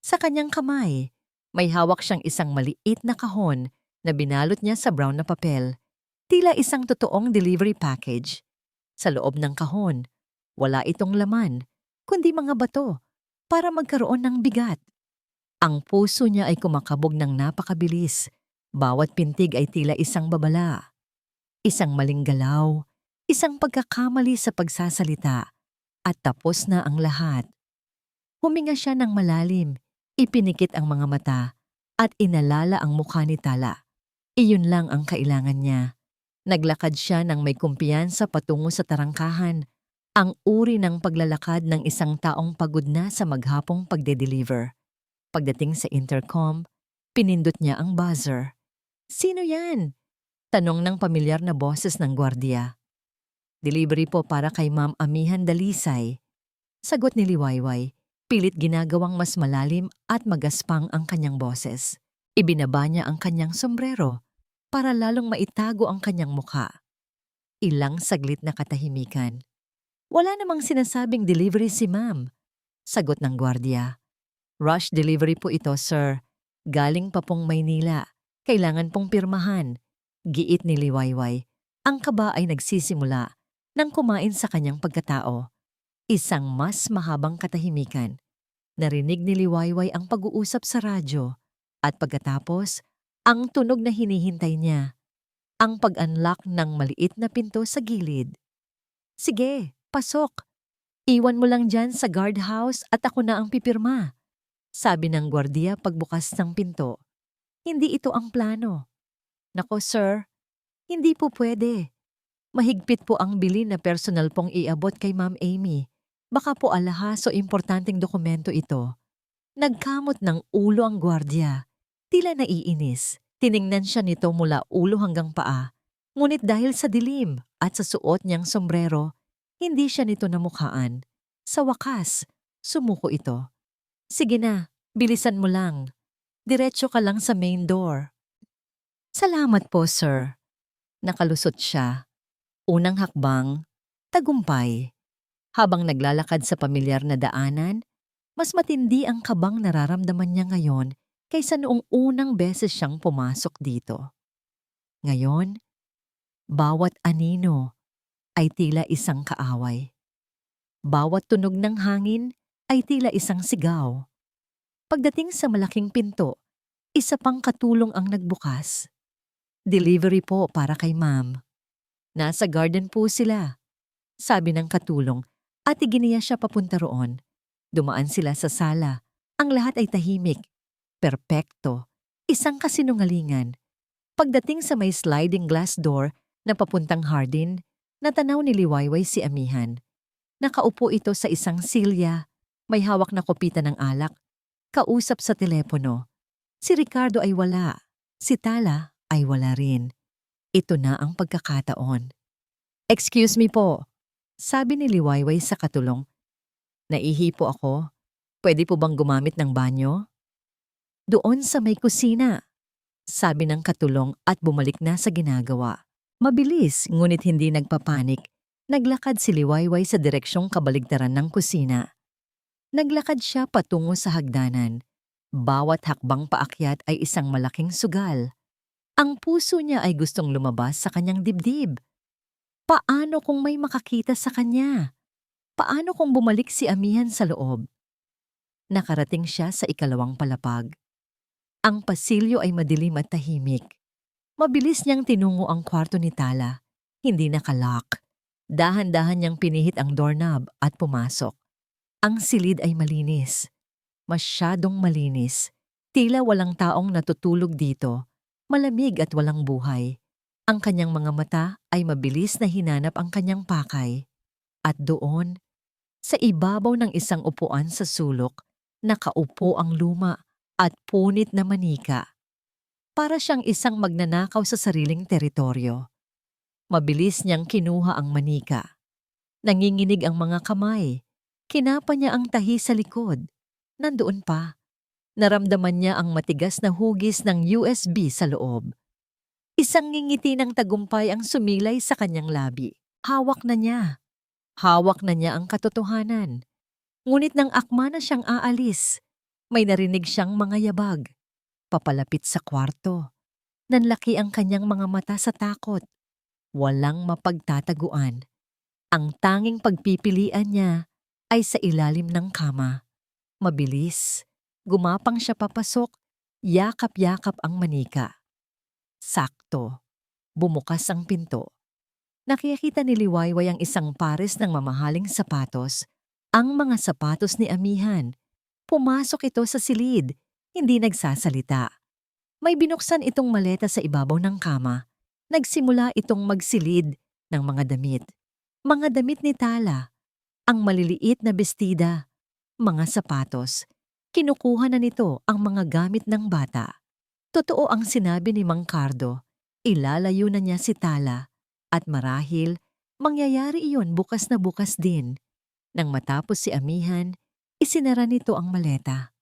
Sa kanyang kamay, may hawak siyang isang maliit na kahon na binalot niya sa brown na papel. Tila isang totoong delivery package. Sa loob ng kahon, wala itong laman, kundi mga bato para magkaroon ng bigat. Ang puso niya ay kumakabog ng napakabilis. Bawat pintig ay tila isang babala. Isang maling galaw, isang pagkakamali sa pagsasalita, at tapos na ang lahat. Huminga siya ng malalim, ipinikit ang mga mata, at inalala ang mukha ni Tala. Iyon lang ang kailangan niya. Naglakad siya ng may kumpiyansa patungo sa tarangkahan, ang uri ng paglalakad ng isang taong pagod na sa maghapong pagde-deliver. Pagdating sa intercom, pinindot niya ang buzzer. "Sino yan?" Tanong ng pamilyar na boses ng gwardiya. "Delivery po para kay Ma'am Amihan Dalisay." Sagot ni Liwayway, pilit ginagawang mas malalim at magaspang ang kanyang boses. Ibinaba niya ang kanyang sombrero para lalong maitago ang kanyang mukha. Ilang saglit na katahimikan. "Wala namang sinasabing delivery si Ma'am." Sagot ng gwardiya. "Rush delivery po ito, sir. Galing pa pong Maynila. Kailangan pong pirmahan." Giit ni Liwayway. Ang kaba ay nagsisimula nang kumain sa kanyang pagkatao. Isang mas mahabang katahimikan. Narinig ni Liwayway ang pag-uusap sa radyo at pagkatapos, ang tunog na hinihintay niya. Ang pag-unlock ng maliit na pinto sa gilid. "Sige, pasok. Iwan mo lang dyan sa guardhouse at ako na ang pipirma." Sabi ng gwardiya pagbukas ng pinto. "Hindi ito ang plano." "Nako sir, hindi po pwede. Mahigpit po ang bilin na personal pong iabot kay Ma'am Amy. Baka po alahas o importanteng dokumento ito." Nagkamot ng ulo ang gwardiya. Tila naiinis. Tiningnan siya nito mula ulo hanggang paa. Ngunit dahil sa dilim at sa suot niyang sombrero, hindi siya nito namukhaan. Sa wakas, sumuko ito. "Sige na, bilisan mo lang. Diretso ka lang sa main door." "Salamat po, sir." Nakalusot siya. Unang hakbang, tagumpay. Habang naglalakad sa pamilyar na daanan, mas matindi ang kabang nararamdaman niya ngayon kaysa noong unang beses siyang pumasok dito. Ngayon, bawat anino ay tila isang kaaway. Bawat tunog ng hangin ay tila isang sigaw. Pagdating sa malaking pinto, isa pang katulong ang nagbukas. "Delivery po para kay Ma'am." "Nasa garden po sila," sabi ng katulong at iginiya siya papunta roon. Dumaan sila sa sala. Ang lahat ay tahimik. Perpekto. Isang kasinungalingan. Pagdating sa may sliding glass door na papuntang hardin, natanaw ni Liwayway si Amihan. Nakaupo ito sa isang silya, may hawak na kopita ng alak, kausap sa telepono. Si Ricardo ay wala. Si Tala ay wala rin. Ito na ang pagkakataon. "Excuse me po," sabi ni Liwayway sa katulong. "Naihipo ako. Pwede po bang gumamit ng banyo?" "Doon sa may kusina," sabi ng katulong at bumalik na sa ginagawa. Mabilis ngunit hindi nagpapanik, naglakad si Liwayway sa direksyong kabaligtaran ng kusina. Naglakad siya patungo sa hagdanan. Bawat hakbang paakyat ay isang malaking sugal. Ang puso niya ay gustong lumabas sa kanyang dibdib. Paano kung may makakita sa kanya? Paano kung bumalik si Amihan sa loob? Nakarating siya sa ikalawang palapag. Ang pasilyo ay madilim at tahimik. Mabilis niyang tinungo ang kwarto ni Tala. Hindi nakalock. Dahan-dahan niyang pinihit ang doorknob at pumasok. Ang silid ay malinis. Masyadong malinis. Tila walang taong natutulog dito. Malamig at walang buhay. Ang kanyang mga mata ay mabilis na hinanap ang kanyang pakay. At doon, sa ibabaw ng isang upuan sa sulok, nakaupo ang luma at punit na manika. Para siyang isang magnanakaw sa sariling teritoryo. Mabilis niyang kinuha ang manika. Nanginginig ang mga kamay. Kinapa niya ang tahi sa likod. Nandoon pa. Naramdaman niya ang matigas na hugis ng USB sa loob. Isang ngingiti ng tagumpay ang sumilay sa kanyang labi. Hawak na niya. Hawak na niya ang katotohanan. Ngunit nang akma na siyang aalis, may narinig siyang mga yabag. Papalapit sa kwarto. Nanlaki ang kanyang mga mata sa takot. Walang mapagtataguan. Ang tanging pagpipilian niya ay sa ilalim ng kama. Mabilis, gumapang siya papasok, yakap-yakap ang manika. Sakto, bumukas ang pinto. Nakikita ni Liwayway ang isang pares ng mamahaling sapatos. Ang mga sapatos ni Amihan. Pumasok ito sa silid, hindi nagsasalita. May binuksan itong maleta sa ibabaw ng kama. Nagsimula itong magsilid ng mga damit. Mga damit ni Tala, ang maliliit na bestida, mga sapatos. Kinukuha na nito ang mga gamit ng bata. Totoo ang sinabi ni Mang Cardo. Ilalayo na niya si Tala at marahil mangyayari iyon bukas na bukas din. Nang matapos si Amihan, isinara nito ang maleta.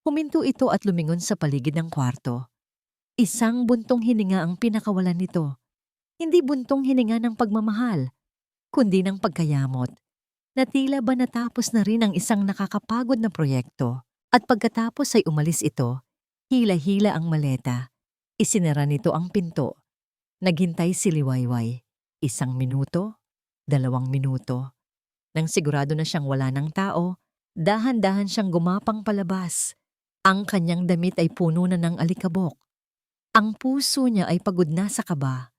Huminto ito at lumingon sa paligid ng kwarto. Isang buntong hininga ang pinakawalan nito. Hindi buntong hininga ng pagmamahal, kundi ng pagkayamot. Na tila ba natapos na rin ang isang nakakapagod na proyekto. At pagkatapos ay umalis ito, hila-hila ang maleta. Isinara nito ang pinto. Naghintay si Liwayway. 1 minuto, 2 minuto. Nang sigurado na siyang wala ng tao, dahan-dahan siyang gumapang palabas. Ang kanyang damit ay puno na ng alikabok. Ang puso niya ay pagod na sa kaba,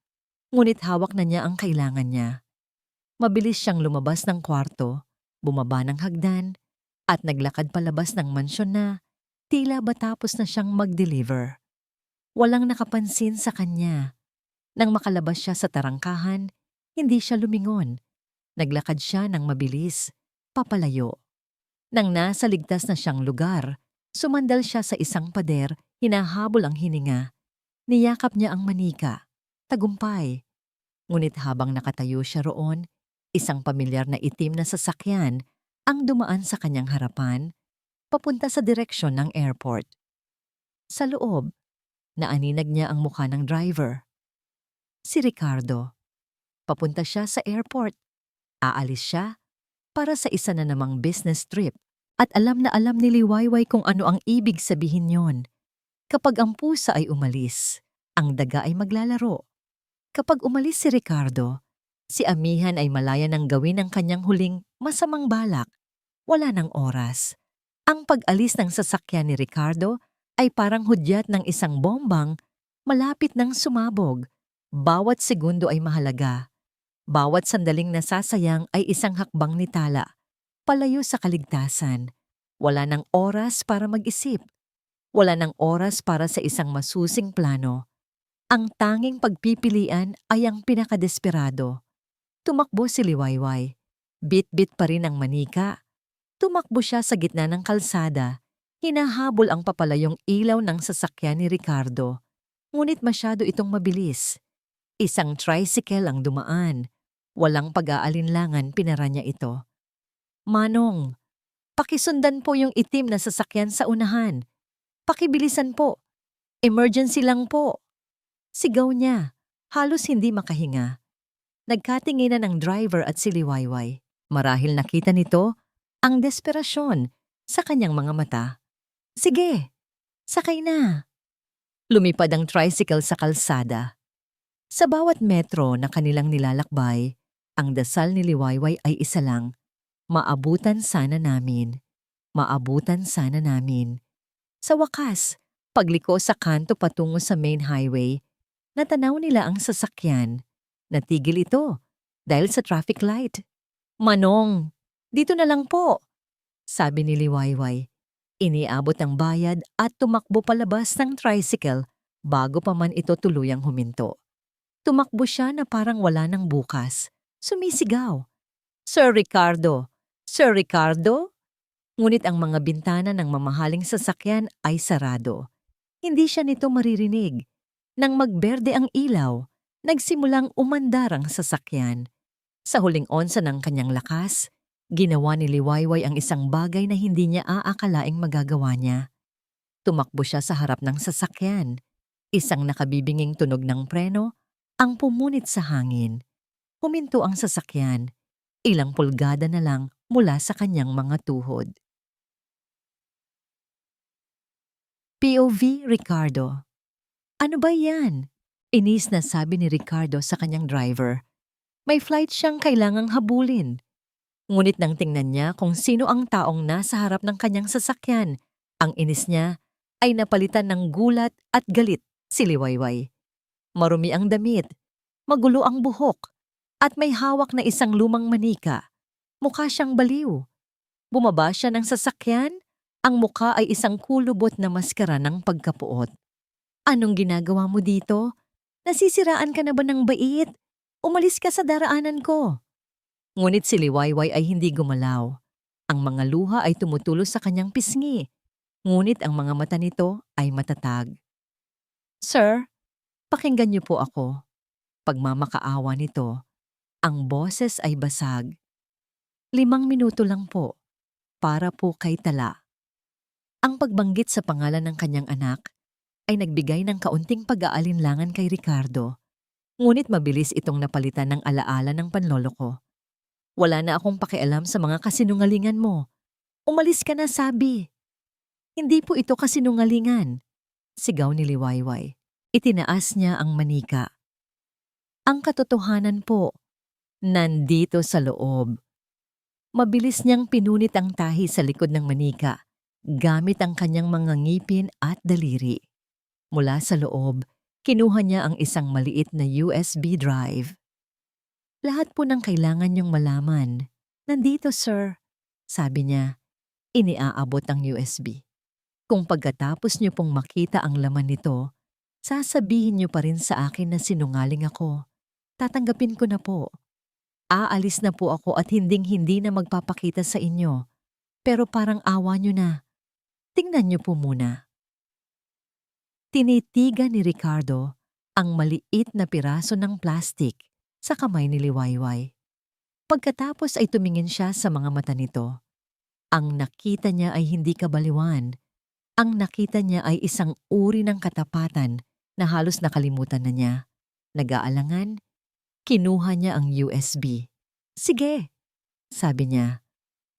ngunit hawak na niya ang kailangan niya. Mabilis siyang lumabas ng kwarto, bumaba ng hagdan, at naglakad palabas ng mansyon na tila ba tapos na siyang mag-deliver. Walang nakapansin sa kanya. Nang makalabas siya sa tarangkahan, hindi siya lumingon. Naglakad siya ng mabilis, papalayo. Nang nasa ligtas na siyang lugar, sumandal siya sa isang pader, hinahabol ang hininga. Niyakap niya ang manika, tagumpay. Ngunit habang nakatayo siya roon, isang pamilyar na itim na sasakyan ang dumaan sa kanyang harapan, papunta sa direksyon ng airport. Sa loob, naaninag niya ang mukha ng driver. Si Ricardo. Papunta siya sa airport. Aalis siya para sa isa na namang business trip. At alam na alam ni Liwayway kung ano ang ibig sabihin yon. Kapag ang pusa ay umalis, ang daga ay maglalaro. Kapag umalis si Ricardo, si Amihan ay malaya nang gawin ang kanyang huling masamang balak. Wala ng oras. Ang pag-alis ng sasakyan ni Ricardo ay parang hudyat ng isang bombang malapit ng sumabog. Bawat segundo ay mahalaga. Bawat sandaling nasasayang ay isang hakbang ni Tala. Palayo sa kaligtasan. Wala ng oras para mag-isip. Wala ng oras para sa isang masusing plano. Ang tanging pagpipilian ay ang pinakadesperado. Tumakbo si Liwayway. Bit-bit pa rin ang manika. Tumakbo siya sa gitna ng kalsada. Hinahabol ang papalayong ilaw ng sasakyan ni Ricardo. Ngunit masyado itong mabilis. Isang tricycle ang dumaan. Walang pag-aalinlangan pinara niya ito. Manong, pakisundan po yung itim na sasakyan sa unahan. Pakibilisan po. Emergency lang po. Sigaw niya, halos hindi makahinga. Nagkatinginan ang driver at si Liwayway. Marahil nakita nito ang desperasyon sa kanyang mga mata. Sige, sakay na. Lumipad ang tricycle sa kalsada. Sa bawat metro na kanilang nilalakbay, ang dasal ni Liwayway ay isa lang. Maabutan sana namin. Maabutan sana namin. Sa wakas, pagliko sa kanto patungo sa main highway, natanaw nila ang sasakyan. Natigil ito dahil sa traffic light. Manong, dito na lang po, sabi ni Liwayway. Iniabot ang bayad at tumakbo palabas ng tricycle bago pa man ito tuluyang huminto. Tumakbo siya na parang wala ng bukas. Sumisigaw. Sir Ricardo! Sir Ricardo? Ngunit ang mga bintana ng mamahaling sasakyan ay sarado. Hindi siya nito maririnig. Nang magberde ang ilaw, nagsimulang umandar ang sasakyan. Sa huling onsa ng kanyang lakas, ginawa ni Liwayway ang isang bagay na hindi niya aakalaing magagawa niya. Tumakbo siya sa harap ng sasakyan. Isang nakabibinging tunog ng preno ang pumunit sa hangin. Huminto ang sasakyan. Ilang pulgada na lang mula sa kanyang mga tuhod. POV Ricardo. Ano ba yan? Inis na sabi ni Ricardo sa kanyang driver. May flight siyang kailangang habulin. Ngunit nang tingnan niya kung sino ang taong nasa harap ng kanyang sasakyan, ang inis niya ay napalitan ng gulat at galit si Liwayway. Marumi ang damit, magulo ang buhok, at may hawak na isang lumang manika. Mukha siyang baliw. Bumaba siya ng sasakyan, ang mukha ay isang kulubot na maskara ng pagkapuot. Anong ginagawa mo dito? Nasisiraan ka na ba ng bait? Umalis ka sa daraanan ko. Ngunit si Liwayway ay hindi gumalaw. Ang mga luha ay tumutulo sa kanyang pisngi. Ngunit ang mga mata nito ay matatag. Sir, pakinggan niyo po ako. Pagmamakaawa nito, ang boses ay basag. 5 minuto lang po, para po kay Tala. Ang pagbanggit sa pangalan ng kanyang anak ay nagbigay ng kaunting pag-aalinlangan kay Ricardo. Ngunit mabilis itong napalitan ng alaala ng panloloko. Wala na akong pakialam sa mga kasinungalingan mo. Umalis ka na, sabi. Hindi po ito kasinungalingan, sigaw ni Liwayway. Itinaas niya ang manika. Ang katotohanan po, nandito sa loob. Mabilis niyang pinunit ang tahi sa likod ng manika, gamit ang kanyang mga ngipin at daliri. Mula sa loob, kinuha niya ang isang maliit na USB drive. Lahat po ng kailangan niyong malaman. Nandito, sir, sabi niya. Iniaabot ang USB. Kung pagkatapos niyo pong makita ang laman nito, sasabihin niyo pa rin sa akin na sinungaling ako. Tatanggapin ko na po. Aalis na po ako at hinding-hindi na magpapakita sa inyo. Pero parang awa niyo na. Tingnan niyo po muna. Tinitigan ni Ricardo ang maliit na piraso ng plastik sa kamay ni Liwayway. Pagkatapos ay tumingin siya sa mga mata nito. Ang nakita niya ay hindi kabaliwan. Ang nakita niya ay isang uri ng katapatan na halos nakalimutan na niya. Nag-aalangan, kinuha niya ang USB. Sige, sabi niya.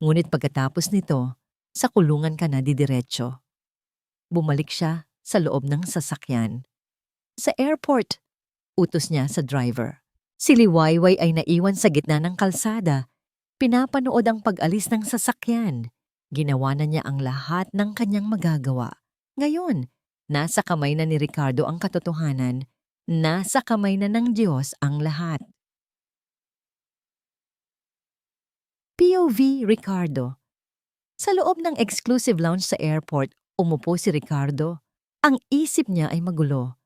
Ngunit pagkatapos nito, sa kulungan ka na didiretso. Bumalik siya sa loob ng sasakyan. Sa airport, utos niya sa driver. Si Liwayway ay naiwan sa gitna ng kalsada. Pinapanood ang pag-alis ng sasakyan. Ginawa na niya ang lahat ng kanyang magagawa. Ngayon, nasa kamay na ni Ricardo ang katotohanan. Nasa kamay na ng Diyos ang lahat. POV Ricardo. Sa loob ng exclusive lounge sa airport, umupo si Ricardo. Ang isip niya ay magulo.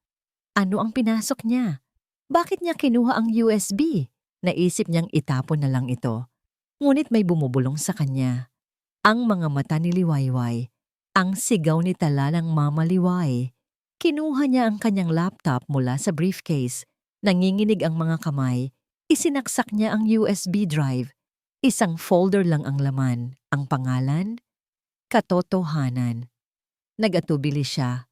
Ano ang pinasok niya? Bakit niya kinuha ang USB? Naisip niyang itapon na lang ito. Ngunit may bumubulong sa kanya. Ang mga mata ni Liwayway, ang sigaw ni Tala ng Mama Liway. Kinuha niya ang kanyang laptop mula sa briefcase. Nanginginig ang mga kamay. Isinaksak niya ang USB drive. Isang folder lang ang laman. Ang pangalan? Katotohanan. Nag-atubili siya.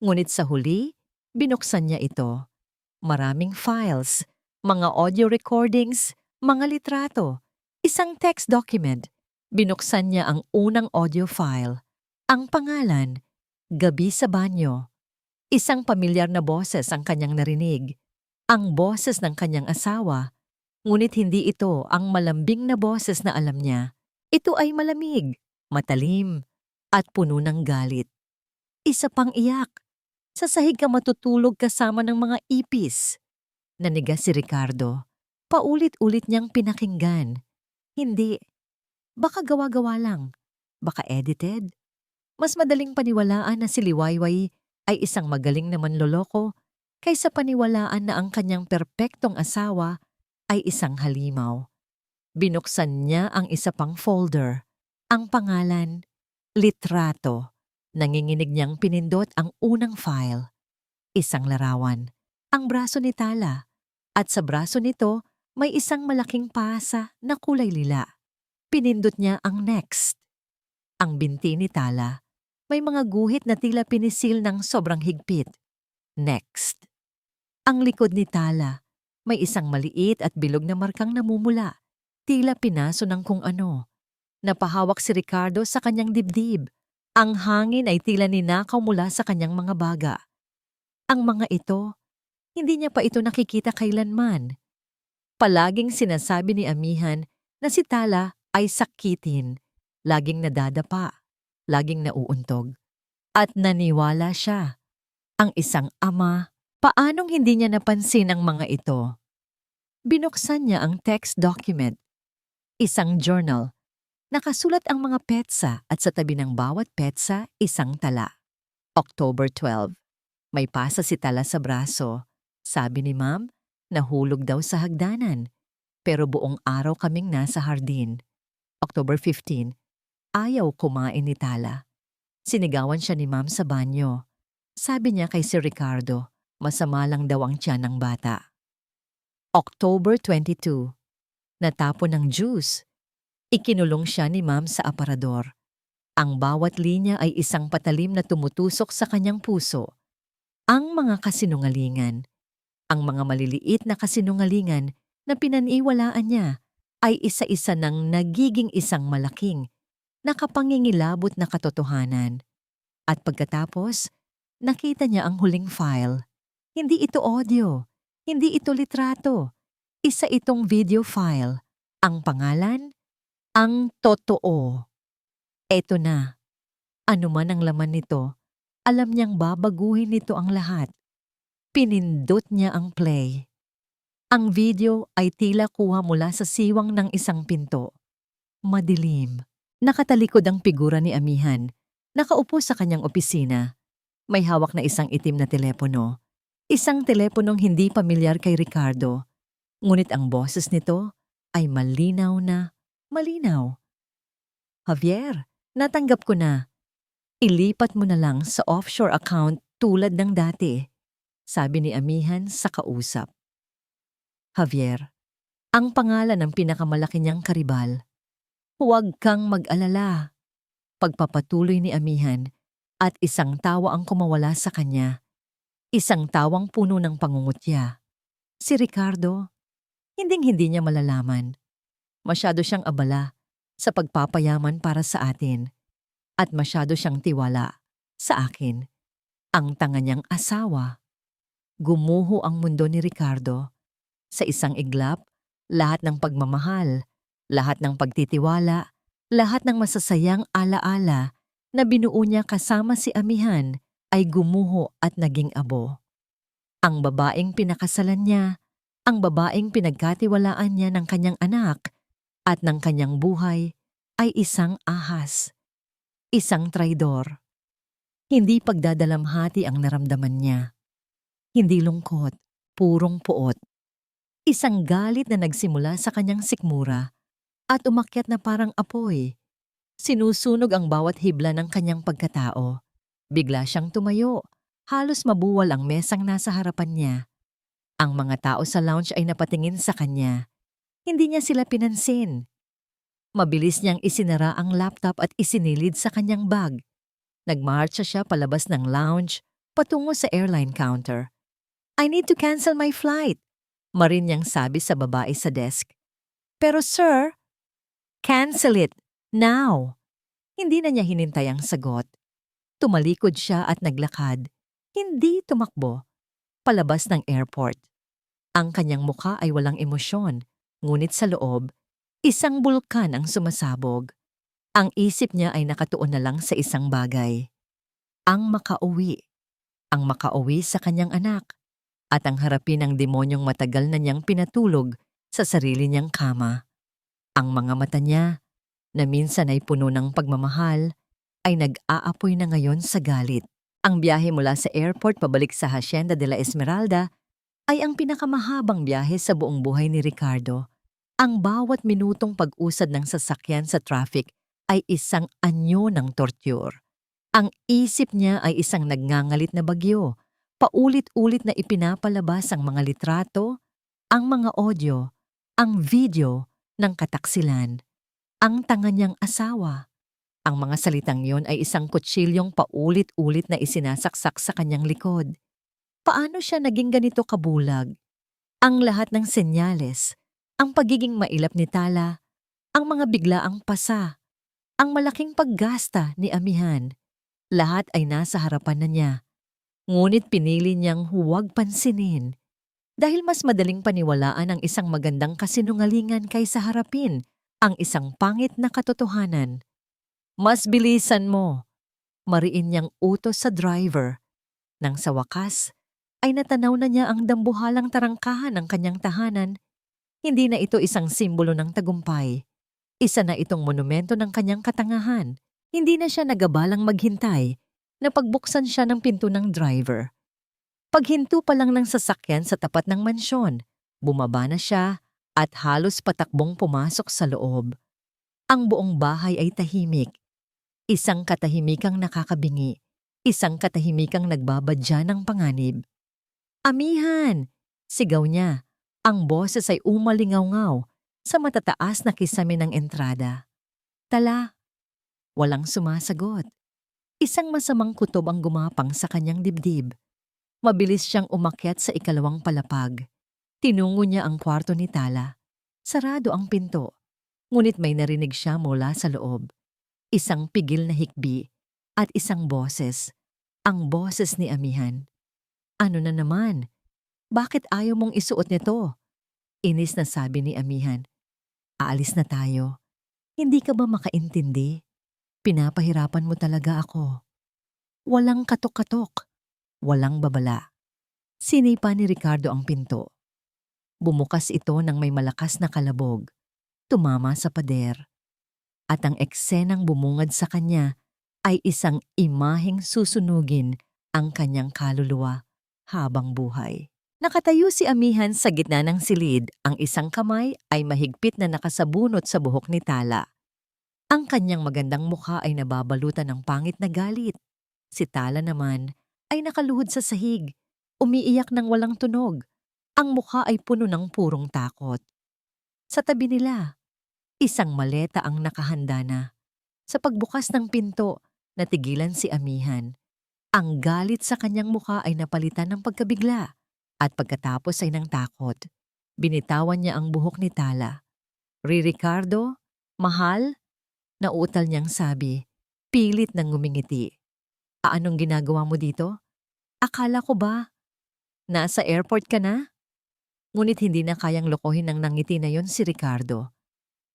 Ngunit sa huli, binuksan niya ito. Maraming files, mga audio recordings, mga litrato, isang text document. Binuksan niya ang unang audio file. Ang pangalan, Gabi sa Banyo. Isang pamilyar na boses ang kanyang narinig. Ang boses ng kanyang asawa. Ngunit hindi ito ang malambing na boses na alam niya. Ito ay malamig, matalim, at puno ng galit. Isa pang iyak. Sa sahig ka matutulog kasama ng mga ipis. Nanigas si Ricardo. Paulit-ulit niyang pinakinggan. Hindi. Baka gawa-gawa lang. Baka edited. Mas madaling paniwalaan na si Liwayway ay isang magaling na manloloko kaysa paniwalaan na ang kanyang perpektong asawa ay isang halimaw. Binuksan niya ang isa pang folder. Ang pangalan, Litrato. Nanginginig niyang pinindot ang unang file. Isang larawan. Ang braso ni Tala. At sa braso nito, may isang malaking pasa na kulay lila. Pinindot niya ang next. Ang binti ni Tala. May mga guhit na tila pinisil ng sobrang higpit. Next. Ang likod ni Tala. May isang maliit at bilog na markang namumula. Tila pinaso ng kung ano. Napahawak si Ricardo sa kanyang dibdib. Ang hangin ay tila ninakaw mula sa kanyang mga baga. Ang mga ito, hindi niya pa ito nakikita kailanman. Palaging sinasabi ni Amihan na si Tala ay sakitin, laging nadadapa, laging nauuntog. At naniwala siya. Ang isang ama, paanong hindi niya napansin ang mga ito? Binuksan niya ang text document, isang journal. Nakasulat ang mga petsa at sa tabi ng bawat petsa, isang tala. October 12. May pasa si Tala sa braso. Sabi ni Ma'am, nahulog daw sa hagdanan. Pero buong araw kaming nasa hardin. October 15. Ayaw kumain ni Tala. Sinigawan siya ni Ma'am sa banyo. Sabi niya kay si Ricardo, masama lang daw ang tiyan ng bata. October 22. Natapon ng juice. Ikinulong siya ni Ma'am sa aparador. Ang bawat linya ay isang patalim na tumutusok sa kanyang puso. Ang mga kasinungalingan, ang mga maliliit na kasinungalingan na pinaniwalaan niya ay isa-isa nang nagiging isang malaking, nakapangingilabot na katotohanan. At pagkatapos, nakita niya ang huling file. Hindi ito audio, hindi ito litrato. Isa itong video file. Ang pangalan? Ang totoo. Eto na. Ano man ang laman nito, alam niyang babaguhin nito ang lahat. Pinindot niya ang play. Ang video ay tila kuha mula sa siwang ng isang pinto. Madilim. Nakatalikod ang figura ni Amihan. Nakaupo sa kanyang opisina. May hawak na isang itim na telepono. Isang teleponong hindi pamilyar kay Ricardo. Ngunit ang boses nito ay malinaw na malinaw. Javier, natanggap ko na. Ilipat mo na lang sa offshore account tulad ng dati, sabi ni Amihan sa kausap. Javier, ang pangalan ng pinakamalaki niyang karibal. Huwag kang mag-alala. Pagpapatuloy ni Amihan at isang tawa ang kumawala sa kanya. Isang tawang puno ng pangungutya. Si Ricardo, hinding-hindi niya malalaman. Masyado siyang abala sa pagpapayaman para sa atin at masyado siyang tiwala sa akin, ang tanga niyang asawa. Gumuho ang mundo ni Ricardo. Sa isang iglap, lahat ng pagmamahal, lahat ng pagtitiwala, lahat ng masasayang alaala na binuo niya kasama si Amihan ay gumuho at naging abo. Ang babaeng pinakasalan niya, ang babaeng pinagkatiwalaan niya ng kanyang anak at ng kanyang buhay ay isang ahas, isang traidor. Hindi pagdadalamhati ang naramdaman niya. Hindi lungkot, purong puot. Isang galit na nagsimula sa kanyang sikmura at umakyat na parang apoy. Sinusunog ang bawat hibla ng kanyang pagkatao. Bigla siyang tumayo. Halos mabuwal ang mesang nasa harapan niya. Ang mga tao sa lounge ay napatingin sa kanya. Hindi niya sila pinansin. Mabilis niyang isinara ang laptop at isinilid sa kanyang bag. Nagmarcha siya palabas ng lounge, patungo sa airline counter. I need to cancel my flight, marin niyang sabi sa babae sa desk. Pero sir, cancel it, now. Hindi na niya hinintay ang sagot. Tumalikod siya at naglakad. Hindi tumakbo. Palabas ng airport. Ang kanyang mukha ay walang emosyon, ngunit sa loob, isang bulkan ang sumasabog. Ang isip niya ay nakatuon na lang sa isang bagay. Ang makauwi. Ang makauwi sa kanyang anak. At ang harapin ang demonyong matagal na niyang pinatulog sa sarili niyang kama. Ang mga mata niya, na minsan ay puno ng pagmamahal, ay nag-aapoy na ngayon sa galit. Ang biyahe mula sa airport pabalik sa Hacienda de la Esmeralda ay ang pinakamahabang biyahe sa buong buhay ni Ricardo. Ang bawat minutong pag-usad ng sasakyan sa traffic ay isang anyo ng torture. Ang isip niya ay isang nagngangalit na bagyo. Paulit-ulit na ipinapalabas ang mga litrato, ang mga audio, ang video ng kataksilan, ang tanga niyang asawa. Ang mga salitang yon ay isang kutsilyong paulit-ulit na isinasaksak sa kanyang likod. Paano siya naging ganito kabulag? Ang lahat ng senyales, ang pagiging mailap ni Tala, ang mga biglaang pasa, ang malaking paggasta ni Amihan, lahat ay nasa harapan na niya. Ngunit pinili niyang huwag pansinin dahil mas madaling paniwalaan ang isang magandang kasinungalingan kaysa harapin ang isang pangit na katotohanan. Mas bilisan mo, mariin niyang utos sa driver. Nang sa wakas, ay natanaw na niya ang dambuhalang tarangkahan ng kanyang tahanan. Hindi na ito isang simbolo ng tagumpay. Isa na itong monumento ng kanyang katangahan. Hindi na siya nagabalang maghintay na pagbuksan siya ng pinto ng driver. Paghinto pa lang ng sasakyan sa tapat ng mansyon, bumaba na siya at halos patakbong pumasok sa loob. Ang buong bahay ay tahimik. Isang katahimikang nakakabingi. Isang katahimikang nagbabadya ng panganib. "Amihan!" sigaw niya. Ang boses ay umalingaw-ngaw sa matataas na kisame ng entrada. Tala, walang sumasagot. Isang masamang kutob ang gumapang sa kanyang dibdib. Mabilis siyang umakyat sa ikalawang palapag. Tinungo niya ang kwarto ni Tala. Sarado ang pinto, ngunit may narinig siya mula sa loob. Isang pigil na hikbi at isang boses. Ang boses ni Amihan. "Ano na naman? Bakit ayaw mong isuot nito?" Inis na sabi ni Amihan. "Aalis na tayo. Hindi ka ba makaintindi? Pinapahirapan mo talaga ako." Walang katok-katok. Walang babala. Sinipa ni Ricardo ang pinto. Bumukas ito ng may malakas na kalabog. Tumama sa pader. At ang eksenang bumungad sa kanya ay isang imaheng susunugin ang kanyang kaluluwa habang buhay. Nakatayo si Amihan sa gitna ng silid. Ang isang kamay ay mahigpit na nakasabunot sa buhok ni Tala. Ang kanyang magandang mukha ay nababalutan ng pangit na galit. Si Tala naman ay nakaluhod sa sahig, umiiyak ng walang tunog. Ang mukha ay puno ng purong takot. Sa tabi nila, isang maleta ang nakahanda na. Sa pagbukas ng pinto, natigilan si Amihan. Ang galit sa kanyang mukha ay napalitan ng pagkabigla at pagkatapos ay ng takot. Binitawan niya ang buhok ni Tala. "Ricardo, mahal?" Nauutal niyang sabi, pilit nang ngumingiti. "Anong ginagawa mo dito? Akala ko ba nasa airport ka na?" Ngunit hindi na kayang lokohin ng nangiti na yon si Ricardo.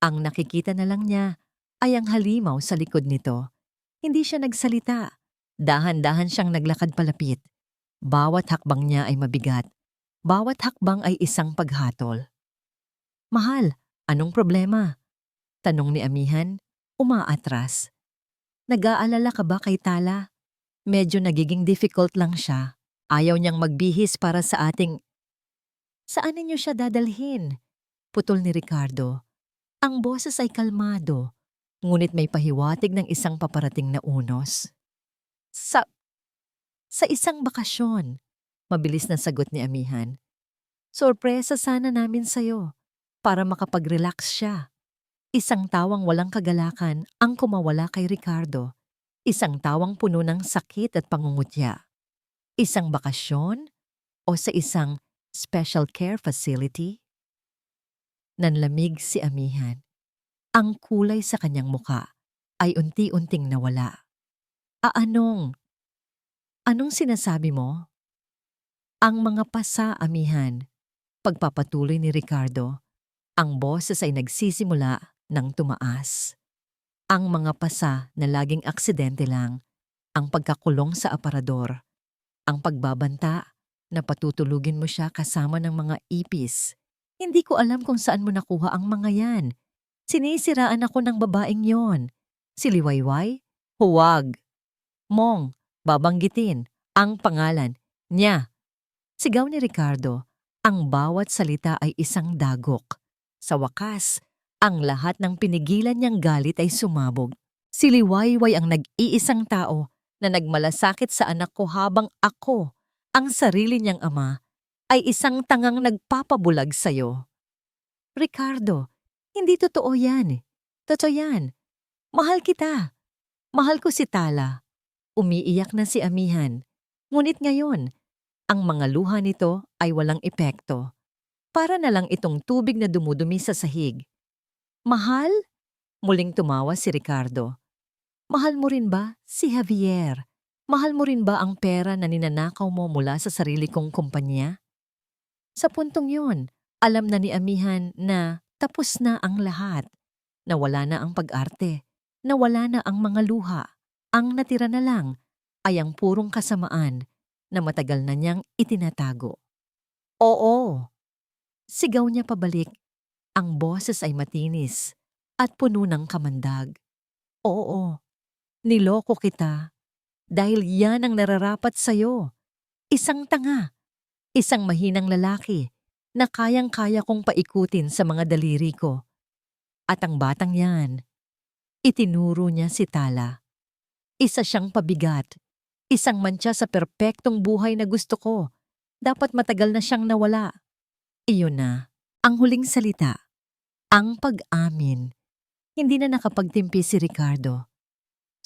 Ang nakikita na lang niya ay ang halimaw sa likod nito. Hindi siya nagsalita. Dahan-dahan siyang naglakad palapit. Bawat hakbang niya ay mabigat. Bawat hakbang ay isang paghatol. "Mahal, anong problema?" tanong ni Amihan, umaatras. "Nag-aalala ka ba kay Tala? Medyo nagiging difficult lang siya. Ayaw niyang magbihis para sa ating..." "Saan ninyo siya dadalhin?" putol ni Ricardo. Ang boses ay kalmado, ngunit may pahiwatig ng isang paparating na unos. Sa isang bakasyon," mabilis na sagot ni Amihan. "Sorpresa sana namin sa'yo, para makapag-relax siya." Isang tawang walang kagalakan ang kumawala kay Ricardo. Isang tawang puno ng sakit at pangungutya. Isang bakasyon o sa isang special care facility? Nanlamig si Amihan. Ang kulay sa kanyang muka ay unti-unting nawala. Anong sinasabi mo?" "Ang mga pasa, Amihan." Pagpapatuloy ni Ricardo. Ang boses ay nagsisimula ng tumaas. "Ang mga pasa na laging aksidente lang. Ang pagkakulong sa aparador. Ang pagbabanta na patutulugin mo siya kasama ng mga ipis. Hindi ko alam kung saan mo nakuha ang mga yan. Sinisiraan ako ng babaeng yon. Si Liwayway? Huwag. Mong, babanggitin ang pangalan niya." Sigaw ni Ricardo. Ang bawat salita ay isang dagok. Sa wakas, ang lahat ng pinigilan niyang galit ay sumabog. Si Liwayway ang nag-iisang tao na nagmalasakit sa anak ko habang ako, ang sarili niyang ama, ay isang tangang nagpapabulag sa'yo. "Ricardo, hindi totoo yan. Totoo yan. Mahal kita. Mahal ko si Tala." Umiiyak na si Amihan. Ngunit ngayon, ang mga luha nito ay walang epekto. Para na lang itong tubig na dumudumi sa sahig. "Mahal?" Muling tumawa si Ricardo. "Mahal mo rin ba si Javier? Mahal mo rin ba ang pera na ninanakaw mo mula sa sarili kong kumpanya? Sa puntong yun, alam na ni Amihan na tapos na ang lahat, na wala na ang pag-arte, na wala na ang mga luha. Ang natira na lang ay ang purong kasamaan na matagal na niyang itinatago. Oo, sigaw niya pabalik. Ang boses ay matinis at puno ng kamandag. Oo, niloko kita dahil yan ang nararapat sa'yo. Isang tanga, isang mahinang lalaki na kayang-kaya kong paikutin sa mga daliri ko. At ang batang yan, itinuro niya si Tala. Isa siyang pabigat, isang mantsa sa perpektong buhay na gusto ko. Dapat matagal na siyang nawala. Iyon na, ang huling salita, ang pag-amin. Hindi na nakapagtimpi si Ricardo.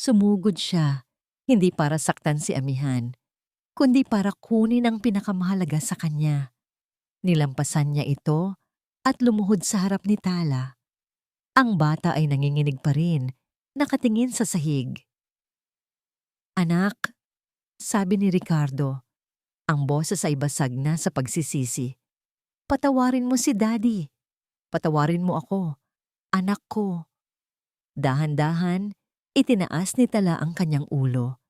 Sumugod siya, hindi para saktan si Amihan, kundi para kunin ang pinakamahalaga sa kanya. Nilampasan niya ito at lumuhod sa harap ni Tala. Ang bata ay nanginginig pa rin, nakatingin sa sahig. Anak, sabi ni Ricardo, ang boses ay basag na sa pagsisisi. Patawarin mo si Daddy. Patawarin mo ako, anak ko. Dahan-dahan, itinaas ni Tala ang kanyang ulo.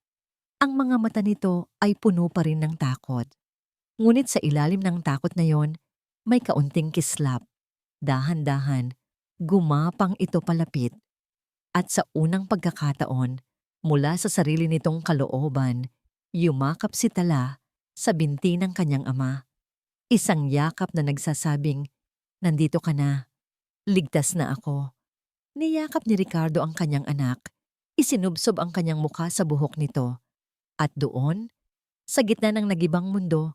Ang mga mata nito ay puno pa rin ng takot. Ngunit sa ilalim ng takot na yon, may kaunting kislap. Dahan-dahan, gumapang ito palapit. At sa unang pagkakataon, mula sa sarili nitong kalooban, yumakap si Tala sa binti ng kanyang ama. Isang yakap na nagsasabing, nandito ka na, ligtas na ako. Niyakap ni Ricardo ang kanyang anak, isinubsob ang kanyang mukha sa buhok nito. At doon, sa gitna ng nagibang mundo,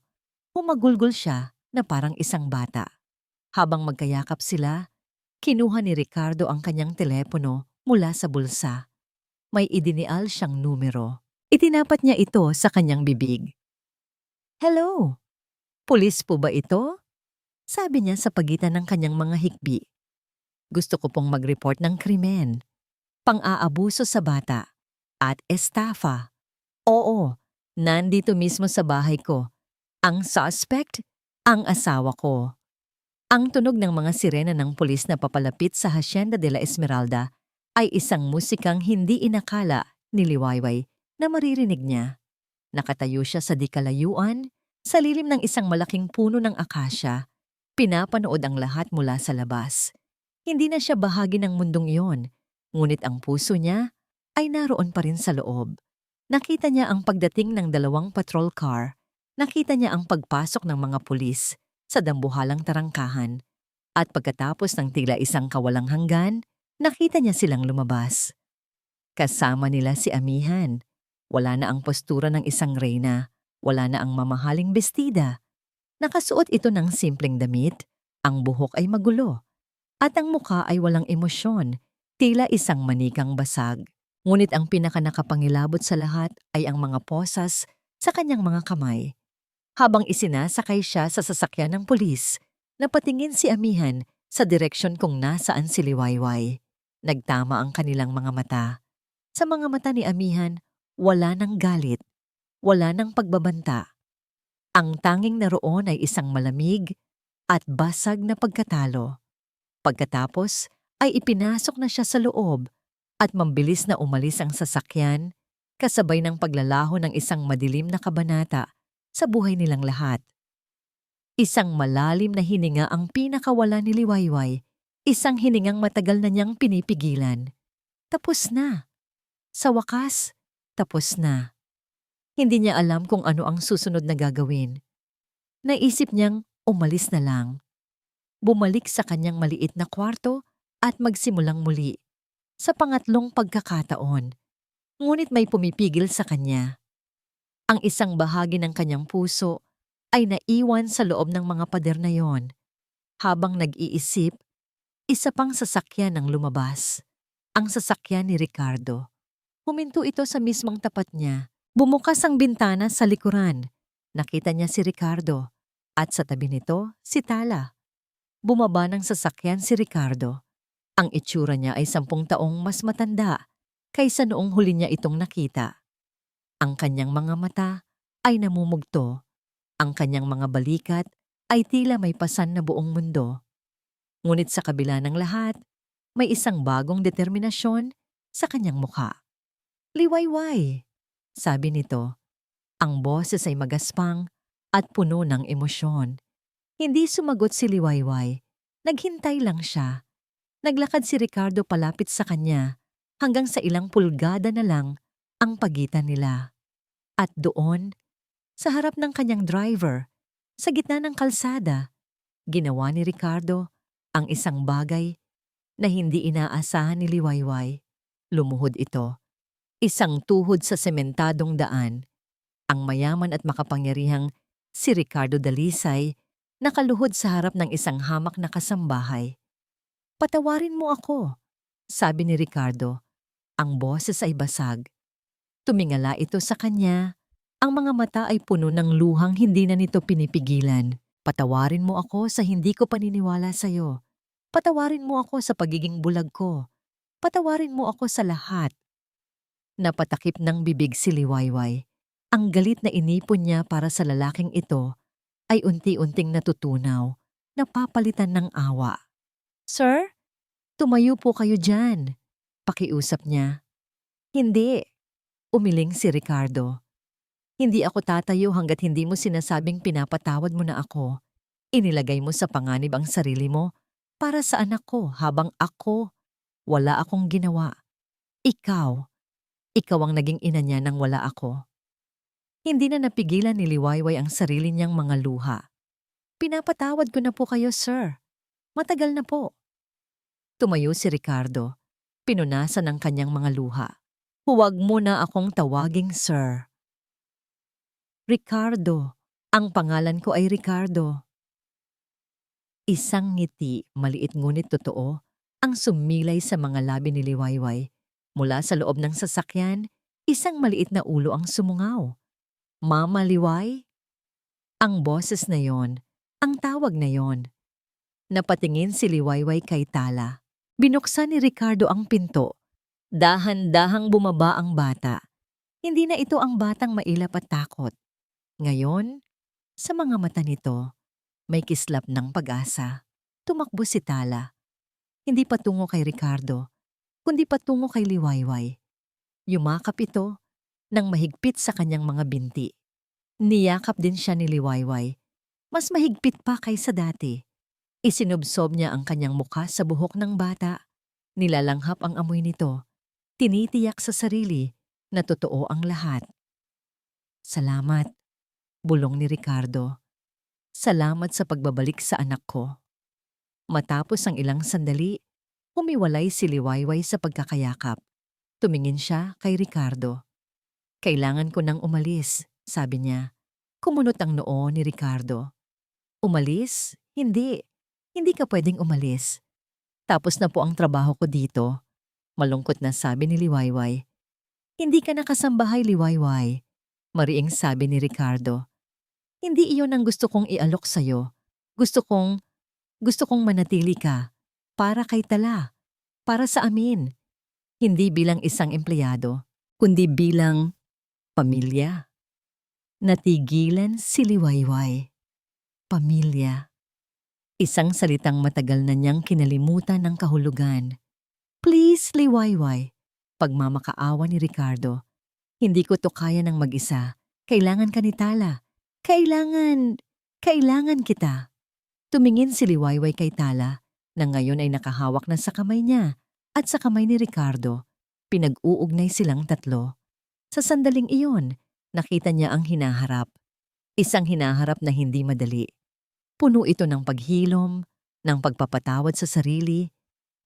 humagulgol siya na parang isang bata. Habang magkayakap sila, kinuha ni Ricardo ang kanyang telepono mula sa bulsa. May idinial siyang numero. Itinapat niya ito sa kanyang bibig. Hello, pulis po ba ito? Sabi niya sa pagitan ng kanyang mga hikbi. Gusto ko pong mag-report ng krimen, pang-aabuso sa bata, at estafa. Oo, nandito mismo sa bahay ko. Ang suspect, ang asawa ko. Ang tunog ng mga sirena ng pulis na papalapit sa Hacienda de la Esmeralda ay isang musikang hindi inakala ni Liwayway na maririnig niya. Nakatayo siya sa di kalayuan, sa lilim ng isang malaking puno ng akasya. Pinapanood ang lahat mula sa labas. Hindi na siya bahagi ng mundong iyon, ngunit ang puso niya ay naroon pa rin sa loob. Nakita niya ang pagdating ng 2 patrol car. Nakita niya ang pagpasok ng mga pulis sa dambuhalang tarangkahan. At pagkatapos ng tila isang kawalang hanggan, nakita niya silang lumabas. Kasama nila si Amihan. Wala na ang postura ng isang reyna. Wala na ang mamahaling bestida. Nakasuot ito ng simpleng damit. Ang buhok ay magulo. At ang mukha ay walang emosyon, tila isang manikang basag. Ngunit ang pinakanakapangilabot sa lahat ay ang mga posas sa kanyang mga kamay. Habang isinasakay siya sa sasakyan ng pulis, napatingin si Amihan sa direksyon kung nasaan si Liwayway. Nagtama ang kanilang mga mata. Sa mga mata ni Amihan, wala ng galit, wala ng pagbabanta. Ang tanging naroon ay isang malamig at basag na pagkatalo. Pagkatapos ay ipinasok na siya sa loob at mabilis na umalis ang sasakyan kasabay ng paglalaho ng isang madilim na kabanata sa buhay nilang lahat. Isang malalim na hininga ang pinakawala ni Liwayway, isang hiningang matagal na niyang pinipigilan. Tapos na. Sa wakas, tapos na. Hindi niya alam kung ano ang susunod na gagawin. Naisip niyang umalis na lang. Bumalik sa kanyang maliit na kwarto at magsimulang muli sa pangatlong pagkakataon. Ngunit may pumipigil sa kanya. Ang isang bahagi ng kanyang puso ay naiwan sa loob ng mga pader na yon. Habang nag-iisip, isa pang sasakyan ang lumabas. Ang sasakyan ni Ricardo. Huminto ito sa mismong tapat niya. Bumukas ang bintana sa likuran. Nakita niya si Ricardo at sa tabi nito si Tala. Bumaba ng sasakyan si Ricardo. Ang itsura niya ay 10 taong mas matanda kaysa noong huli niya itong nakita. Ang kanyang mga mata ay namumugto. Ang kanyang mga balikat ay tila may pasan na buong mundo. Ngunit sa kabila ng lahat, may isang bagong determinasyon sa kanyang mukha. Liwayway, sabi nito. Ang boses ay magaspang at puno ng emosyon. Hindi sumagot si Liwayway. Naghintay lang siya. Naglakad si Ricardo palapit sa kanya hanggang sa ilang pulgada na lang ang pagitan nila. At doon, sa harap ng kanyang driver, sa gitna ng kalsada, ginawa ni Ricardo ang isang bagay na hindi inaasahan ni Liwayway. Lumuhod ito. Isang tuhod sa sementadong daan. Ang mayaman at makapangyarihang si Ricardo Dalisay nakaluhod sa harap ng isang hamak na kasambahay. Patawarin mo ako, sabi ni Ricardo. Ang boses ay basag. Tumingala ito sa kanya. Ang mga mata ay puno ng luhang hindi na nito pinipigilan. Patawarin mo ako sa hindi ko paniniwala sa'yo. Patawarin mo ako sa pagiging bulag ko. Patawarin mo ako sa lahat. Napatakip ng bibig si Liwayway. Ang galit na inipon niya para sa lalaking ito ay unti-unting natutunaw, napapalitan ng awa. Sir, tumayo po kayo dyan. Pakiusap niya. Hindi. Umiling si Ricardo. Hindi ako tatayo hanggat hindi mo sinasabing pinapatawad mo na ako. Inilagay mo sa panganib ang sarili mo para sa anak ko habang ako, wala akong ginawa. Ikaw ang naging ina niya nang wala ako. Hindi na napigilan ni Liwayway ang sarili niyang mga luha. Pinapatawad ko na po kayo, sir. Matagal na po. Tumayo si Ricardo. Pinunasan ang kanyang mga luha. Huwag mo na akong tawaging sir. Ricardo. Ang pangalan ko ay Ricardo. Isang ngiti, maliit ngunit totoo, ang sumilay sa mga labi ni Liwayway. Mula sa loob ng sasakyan, isang maliit na ulo ang sumungaw. Mama Liway? Ang boses na yon, ang tawag na yon. Napatingin si Liwayway kay Tala. Binuksan ni Ricardo ang pinto. Dahan-dahang bumaba ang bata. Hindi na ito ang batang mailap at takot. Ngayon, sa mga mata nito, may kislap ng pag-asa. Tumakbo si Tala. Hindi patungo kay Ricardo, kundi patungo kay Liwayway. Yumakap ito nang mahigpit sa kanyang mga binti. Niyakap din siya ni Liwayway. Mas mahigpit pa kaysa dati. Isinubsob niya ang kanyang mukha sa buhok ng bata. Nilalanghap ang amoy nito. Tinitiyak sa sarili na totoo ang lahat. Salamat, bulong ni Ricardo. Salamat sa pagbabalik sa anak ko. Matapos ang ilang sandali, humiwalay si Liwayway sa pagkakayakap. Tumingin siya kay Ricardo. Kailangan ko nang umalis, sabi niya. Kumunot ang noo ni Ricardo. Umalis? Hindi. Hindi ka pwedeng umalis. Tapos na po ang trabaho ko dito. Malungkot na sabi ni Liwayway. Hindi ka nakasambahay, Liwayway. Mariing sabi ni Ricardo. Hindi iyon ang gusto kong ialok sa'yo. Gusto kong manatili ka. Para kay Tala. Para sa amin. Hindi bilang isang empleyado, kundi bilang pamilya. Natigilan si Liwayway. Pamilya. Isang salitang matagal na niyang kinalimutan ng kahulugan. Please, Liwayway. Pagmamakaawa ni Ricardo. Hindi ko to kaya ng mag-isa. Kailangan ka ni Tala. Kailangan kita. Tumingin si Liwayway kay Tala na ngayon ay nakahawak na sa kamay niya at sa kamay ni Ricardo. Pinag-uugnay silang tatlo. Sa sandaling iyon, nakita niya ang hinaharap. Isang hinaharap na hindi madali. Puno ito ng paghilom, ng pagpapatawad sa sarili,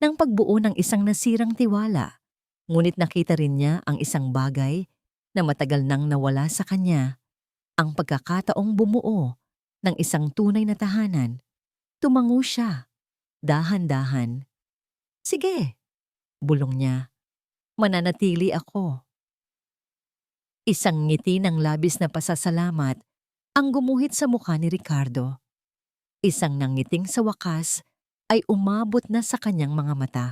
ng pagbuo ng isang nasirang tiwala. Ngunit nakita rin niya ang isang bagay na matagal nang nawala sa kanya. Ang pagkakataong bumuo ng isang tunay na tahanan. Tumango siya. Dahan-dahan. Sige, bulong niya. Mananatili ako. Isang ngiti ng labis na pasasalamat ang gumuhit sa mukha ni Ricardo. Isang nangiting sa wakas ay umabot na sa kanyang mga mata.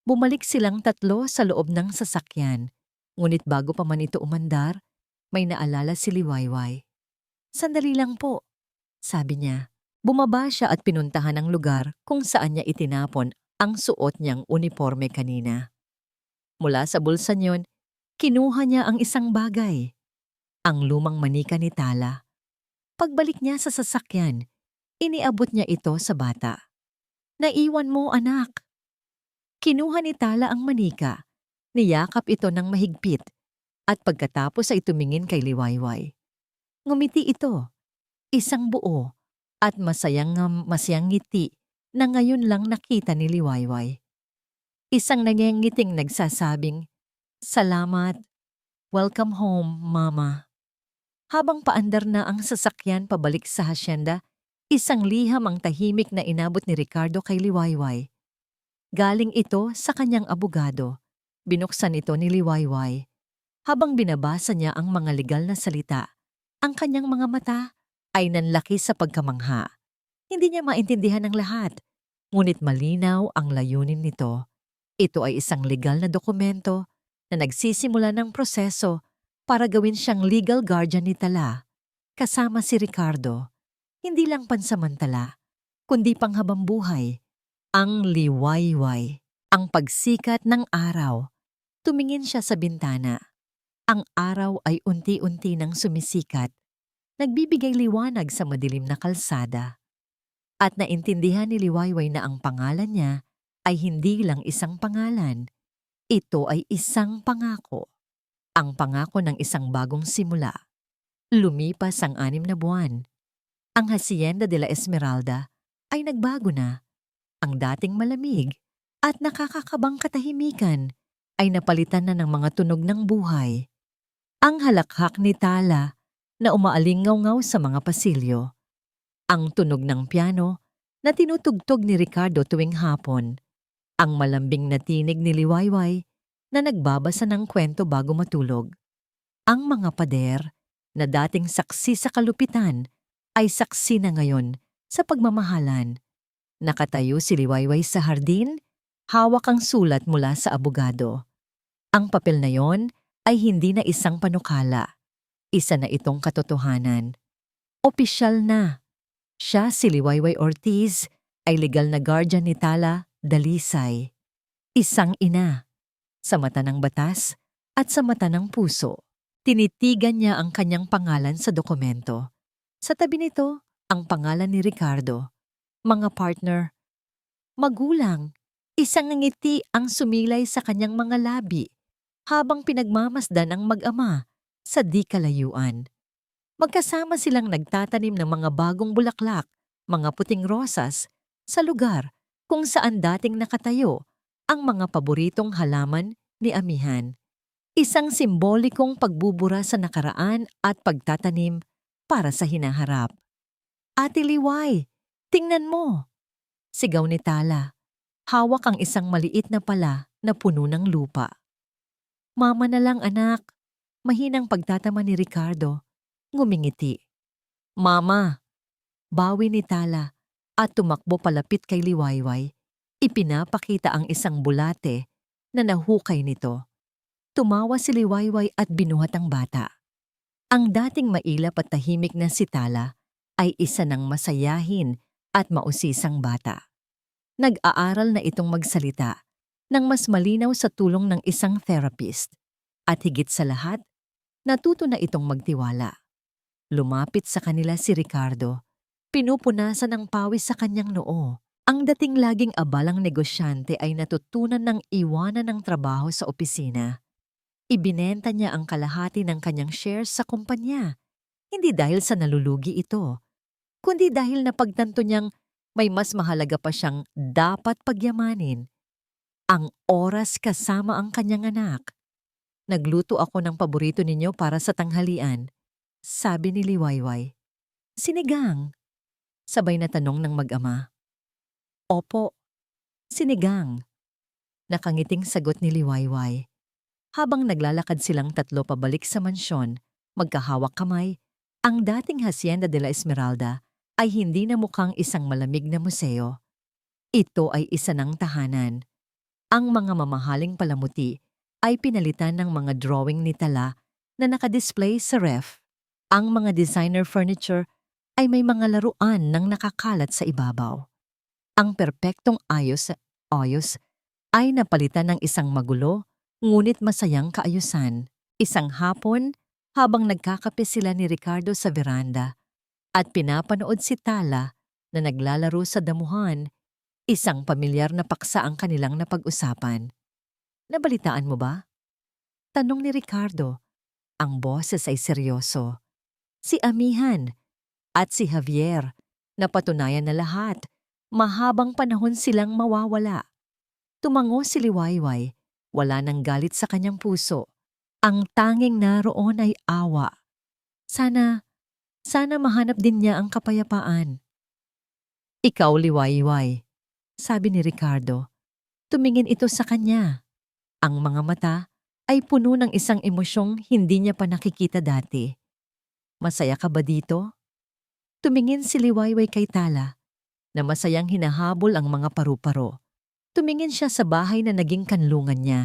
Bumalik silang tatlo sa loob ng sasakyan, ngunit bago pa man ito umandar, may naalala si Liwayway. Sandali lang po, sabi niya. Bumaba siya at pinuntahan ang lugar kung saan niya itinapon ang suot niyang uniforme kanina. Mula sa bulsa niyon, kinuha niya ang isang bagay, ang lumang manika ni Tala. Pagbalik niya sa sasakyan, iniabot niya ito sa bata. Naiwan mo, anak. Kinuha ni Tala ang manika, niyakap ito ng mahigpit, at pagkatapos ay tumingin kay Liwayway. Ngumiti ito, isang buo at masayang ngiti na ngayon lang nakita ni Liwayway. Isang nangingiting nagsasabing, "Salamat, welcome home, Mama." Habang paandar na ang sasakyan pabalik sa hasyenda, isang liham ang tahimik na inabot ni Ricardo kay Liwayway. Galing ito sa kanyang abogado. Binuksan ito ni Liwayway. Habang binabasa niya ang mga legal na salita, ang kanyang mga mata ay nanlaki sa pagkamangha. Hindi niya maintindihan ang lahat, ngunit malinaw ang layunin nito. Ito ay isang legal na dokumento na nagsisimula ng proseso para gawin siyang legal guardian ni Tala, kasama si Ricardo. Hindi lang pansamantala, kundi panghabambuhay. Ang Liwayway, ang pagsikat ng araw. Tumingin siya sa bintana. Ang araw ay unti-unti nang sumisikat, nagbibigay liwanag sa madilim na kalsada. At naintindihan ni Liwayway na ang pangalan niya ay hindi lang isang pangalan. Ito ay isang pangako. Ang pangako ng isang bagong simula. Lumipas ang 6 na buwan. Ang Hacienda de la Esmeralda ay nagbago na. Ang dating malamig at nakakakabang katahimikan ay napalitan na ng mga tunog ng buhay. Ang halakhak ni Tala na umaalingaw-ngaw sa mga pasilyo. Ang tunog ng piano na tinutugtog ni Ricardo tuwing hapon. Ang malambing na tinig ni Liwayway na nagbabasa ng kwento bago matulog. Ang mga pader na dating saksi sa kalupitan ay saksi na ngayon sa pagmamahalan. Nakatayo si Liwayway sa hardin, hawak ang sulat mula sa abogado. Ang papel na yon ay hindi na isang panukala. Isa na itong katotohanan. Opisyal na. Siya, si Liwayway Ortiz, ay legal na guardian ni Tala Dalisay. Isang ina. Sa mata ng batas at sa mata ng puso. Tinitigan niya ang kanyang pangalan sa dokumento. Sa tabi nito, ang pangalan ni Ricardo. Mga partner. Magulang. Isang ngiti ang sumilay sa kanyang mga labi habang pinagmamasdan ang mag-ama sa di kalayuan. Magkasama silang nagtatanim ng mga bagong bulaklak, mga puting rosas, sa lugar kung saan dating nakatayo ang mga paboritong halaman ni Amihan. Isang simbolikong pagbubura sa nakaraan at pagtatanim para sa hinaharap. Ate Liway, tingnan mo! Sigaw ni Tala. Hawak ang isang maliit na pala na puno ng lupa. Mama na lang, anak. Mahinang pagtatama ni Ricardo. Ngumingiti. Mama! Bawi ni Tala at tumakbo palapit kay Liwayway. Ipinapakita ang isang bulate na nahukay nito. Tumawa si Liwayway at binuhat ang bata. Ang dating mailap at tahimik na si Tala ay isa ng masayahin at mausisang bata. Nag-aaral na itong magsalita ng mas malinaw sa tulong ng isang therapist. At higit sa lahat, natuto na itong magtiwala. Lumapit sa kanila si Ricardo. Pinupunasan ng pawis sa kanyang noo. Ang dating laging abalang negosyante ay natutunan ng iwanan ng trabaho sa opisina. Ibinenta niya ang kalahati ng kanyang shares sa kumpanya. Hindi dahil sa nalulugi ito, kundi dahil napagtanto niyang may mas mahalaga pa siyang dapat pagyamanin. Ang oras kasama ang kanyang anak. Nagluto ako ng paborito ninyo para sa tanghalian, sabi ni Liwayway. Sinigang? Sabay na tanong ng mag-ama. Opo, sinigang. Nakangiting sagot ni Liwayway. Habang naglalakad silang tatlo pabalik sa mansyon, magkahawak kamay, ang dating Hacienda de la Esmeralda ay hindi na mukhang isang malamig na museo. Ito ay isa ng tahanan. Ang mga mamahaling palamuti ay pinalitan ng mga drawing ni Tala na nakadisplay sa ref. Ang mga designer furniture ay may mga laruan ng nakakalat sa ibabaw. Ang perpektong ayos ay napalitan ng isang magulo ngunit masayang kaayusan. Isang hapon, habang nagkakape sila ni Ricardo sa veranda at pinapanood si Tala na naglalaro sa damuhan, isang pamilyar na paksa ang kanilang napag-usapan. Nabalitaan mo ba? Tanong ni Ricardo. Ang boses ay seryoso. Si Amihan at si Javier, napatunayan na lahat, mahabang panahon silang mawawala. Tumango si Liwayway, wala nang galit sa kanyang puso. Ang tanging naroon ay awa. Sana mahanap din niya ang kapayapaan. Ikaw, Liwayway, sabi ni Ricardo. Tumingin ito sa kanya. Ang mga mata ay puno ng isang emosyong hindi niya pa nakikita dati. Masaya ka ba dito? Tumingin si Liwayway kay Tala, na masayang hinahabol ang mga paru-paro. Tumingin siya sa bahay na naging kanlungan niya,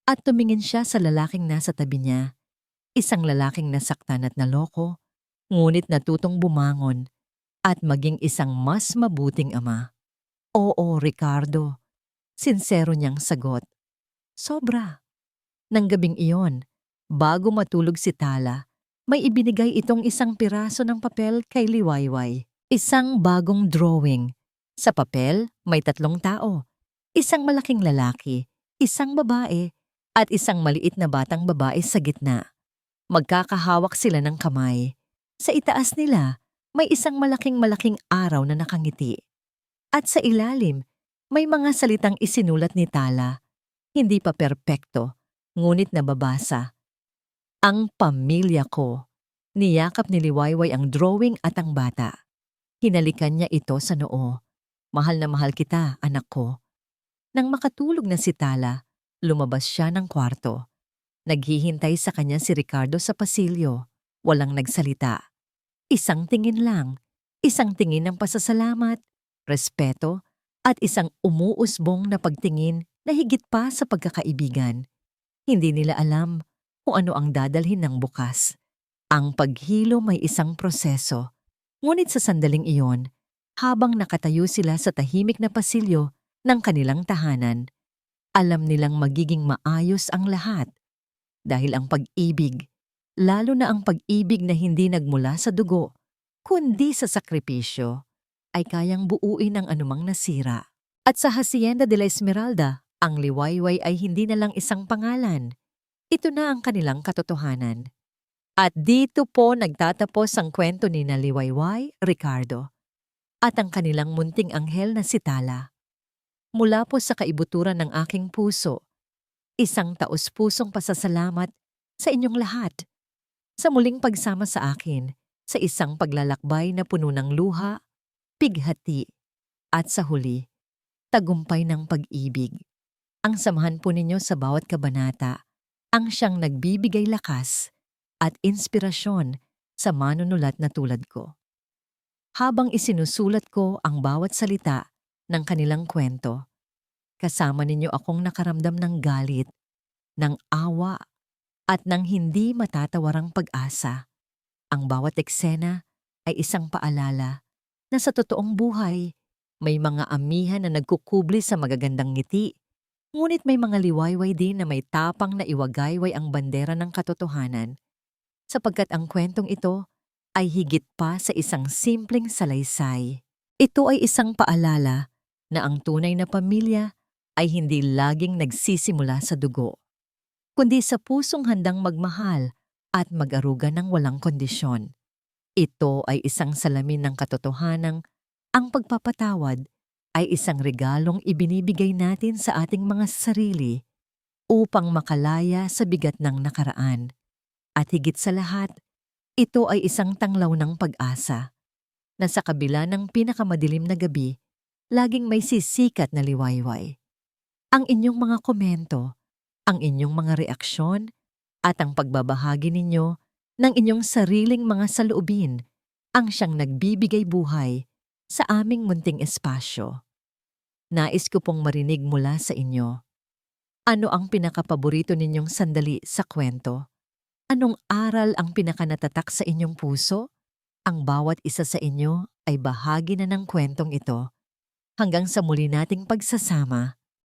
at tumingin siya sa lalaking nasa tabi niya. Isang lalaking nasaktan at naloko, ngunit natutong bumangon at maging isang mas mabuting ama. Oo, Ricardo. Sinsero niyang sagot. Sobra. Nang gabing iyon, bago matulog si Tala, may ibinigay itong isang piraso ng papel kay Liwayway. Isang bagong drawing. Sa papel, may 3 tao. Isang malaking lalaki, isang babae, at isang maliit na batang babae sa gitna. Magkakahawak sila ng kamay. Sa itaas nila, may isang malaking araw na nakangiti. At sa ilalim, may mga salitang isinulat ni Tala. Hindi pa perpekto, ngunit nababasa. Ang pamilya ko. Niyakap ni Liwayway ang drawing at ang bata. Hinalikan niya ito sa noo. Mahal na mahal kita, anak ko. Nang makatulog na si Tala, lumabas siya ng kwarto. Naghihintay sa kanya si Ricardo sa pasilyo. Walang nagsalita. Isang tingin lang. Isang tingin ng pasasalamat, respeto, at isang umuusbong na pagtingin na higit pa sa pagkakaibigan. Hindi nila alam kung ano ang dadalhin ng bukas. Ang paghilo may isang proseso. Ngunit sa sandaling iyon, habang nakatayo sila sa tahimik na pasilyo ng kanilang tahanan, alam nilang magiging maayos ang lahat. Dahil ang pag-ibig, lalo na ang pag-ibig na hindi nagmula sa dugo, kundi sa sakripisyo, ay kayang buuin ang anumang nasira. At sa Hacienda de la Esmeralda, ang Liwayway ay hindi na lang isang pangalan. Ito na ang kanilang katotohanan. At dito po nagtatapos ang kwento ni na Liwayway, Ricardo, at ang kanilang munting anghel na si Tala. Mula po sa kaibuturan ng aking puso, isang taos-pusong pasasalamat sa inyong lahat sa muling pagsama sa akin sa isang paglalakbay na puno ng luha, pighati, at sa huli, tagumpay ng pag-ibig. Ang samahan po ninyo sa bawat kabanata ang siyang nagbibigay lakas at inspirasyon sa manunulat na tulad ko. Habang isinusulat ko ang bawat salita ng kanilang kwento, kasama ninyo akong nakaramdam ng galit, ng awa, at ng hindi matatawarang pag-asa. Ang bawat eksena ay isang paalala na sa totoong buhay, may mga amihan na nagkukubli sa magagandang ngiti, ngunit may mga liwayway din na may tapang na iwagayway ang bandera ng katotohanan, sapagkat ang kwentong ito ay higit pa sa isang simpleng salaysay. Ito ay isang paalala na ang tunay na pamilya ay hindi laging nagsisimula sa dugo, kundi sa pusong handang magmahal at mag-aruga ng walang kondisyon. Ito ay isang salamin ng katotohanang ang pagpapatawad ay isang regalong ibinibigay natin sa ating mga sarili upang makalaya sa bigat ng nakaraan. At higit sa lahat, ito ay isang tanglaw ng pag-asa na sa kabila ng pinakamadilim na gabi, laging may sisikat na liwayway. Ang inyong mga komento, ang inyong mga reaksyon, at ang pagbabahagi ninyo ng inyong sariling mga saloobin ang siyang nagbibigay buhay sa aming munting espasyo. Nais ko pong marinig mula sa inyo. Ano ang pinakapaborito ninyong sandali sa kwento? Anong aral ang pinakanatatak sa inyong puso? Ang bawat isa sa inyo ay bahagi na ng kwentong ito. Hanggang sa muli nating pagsasama,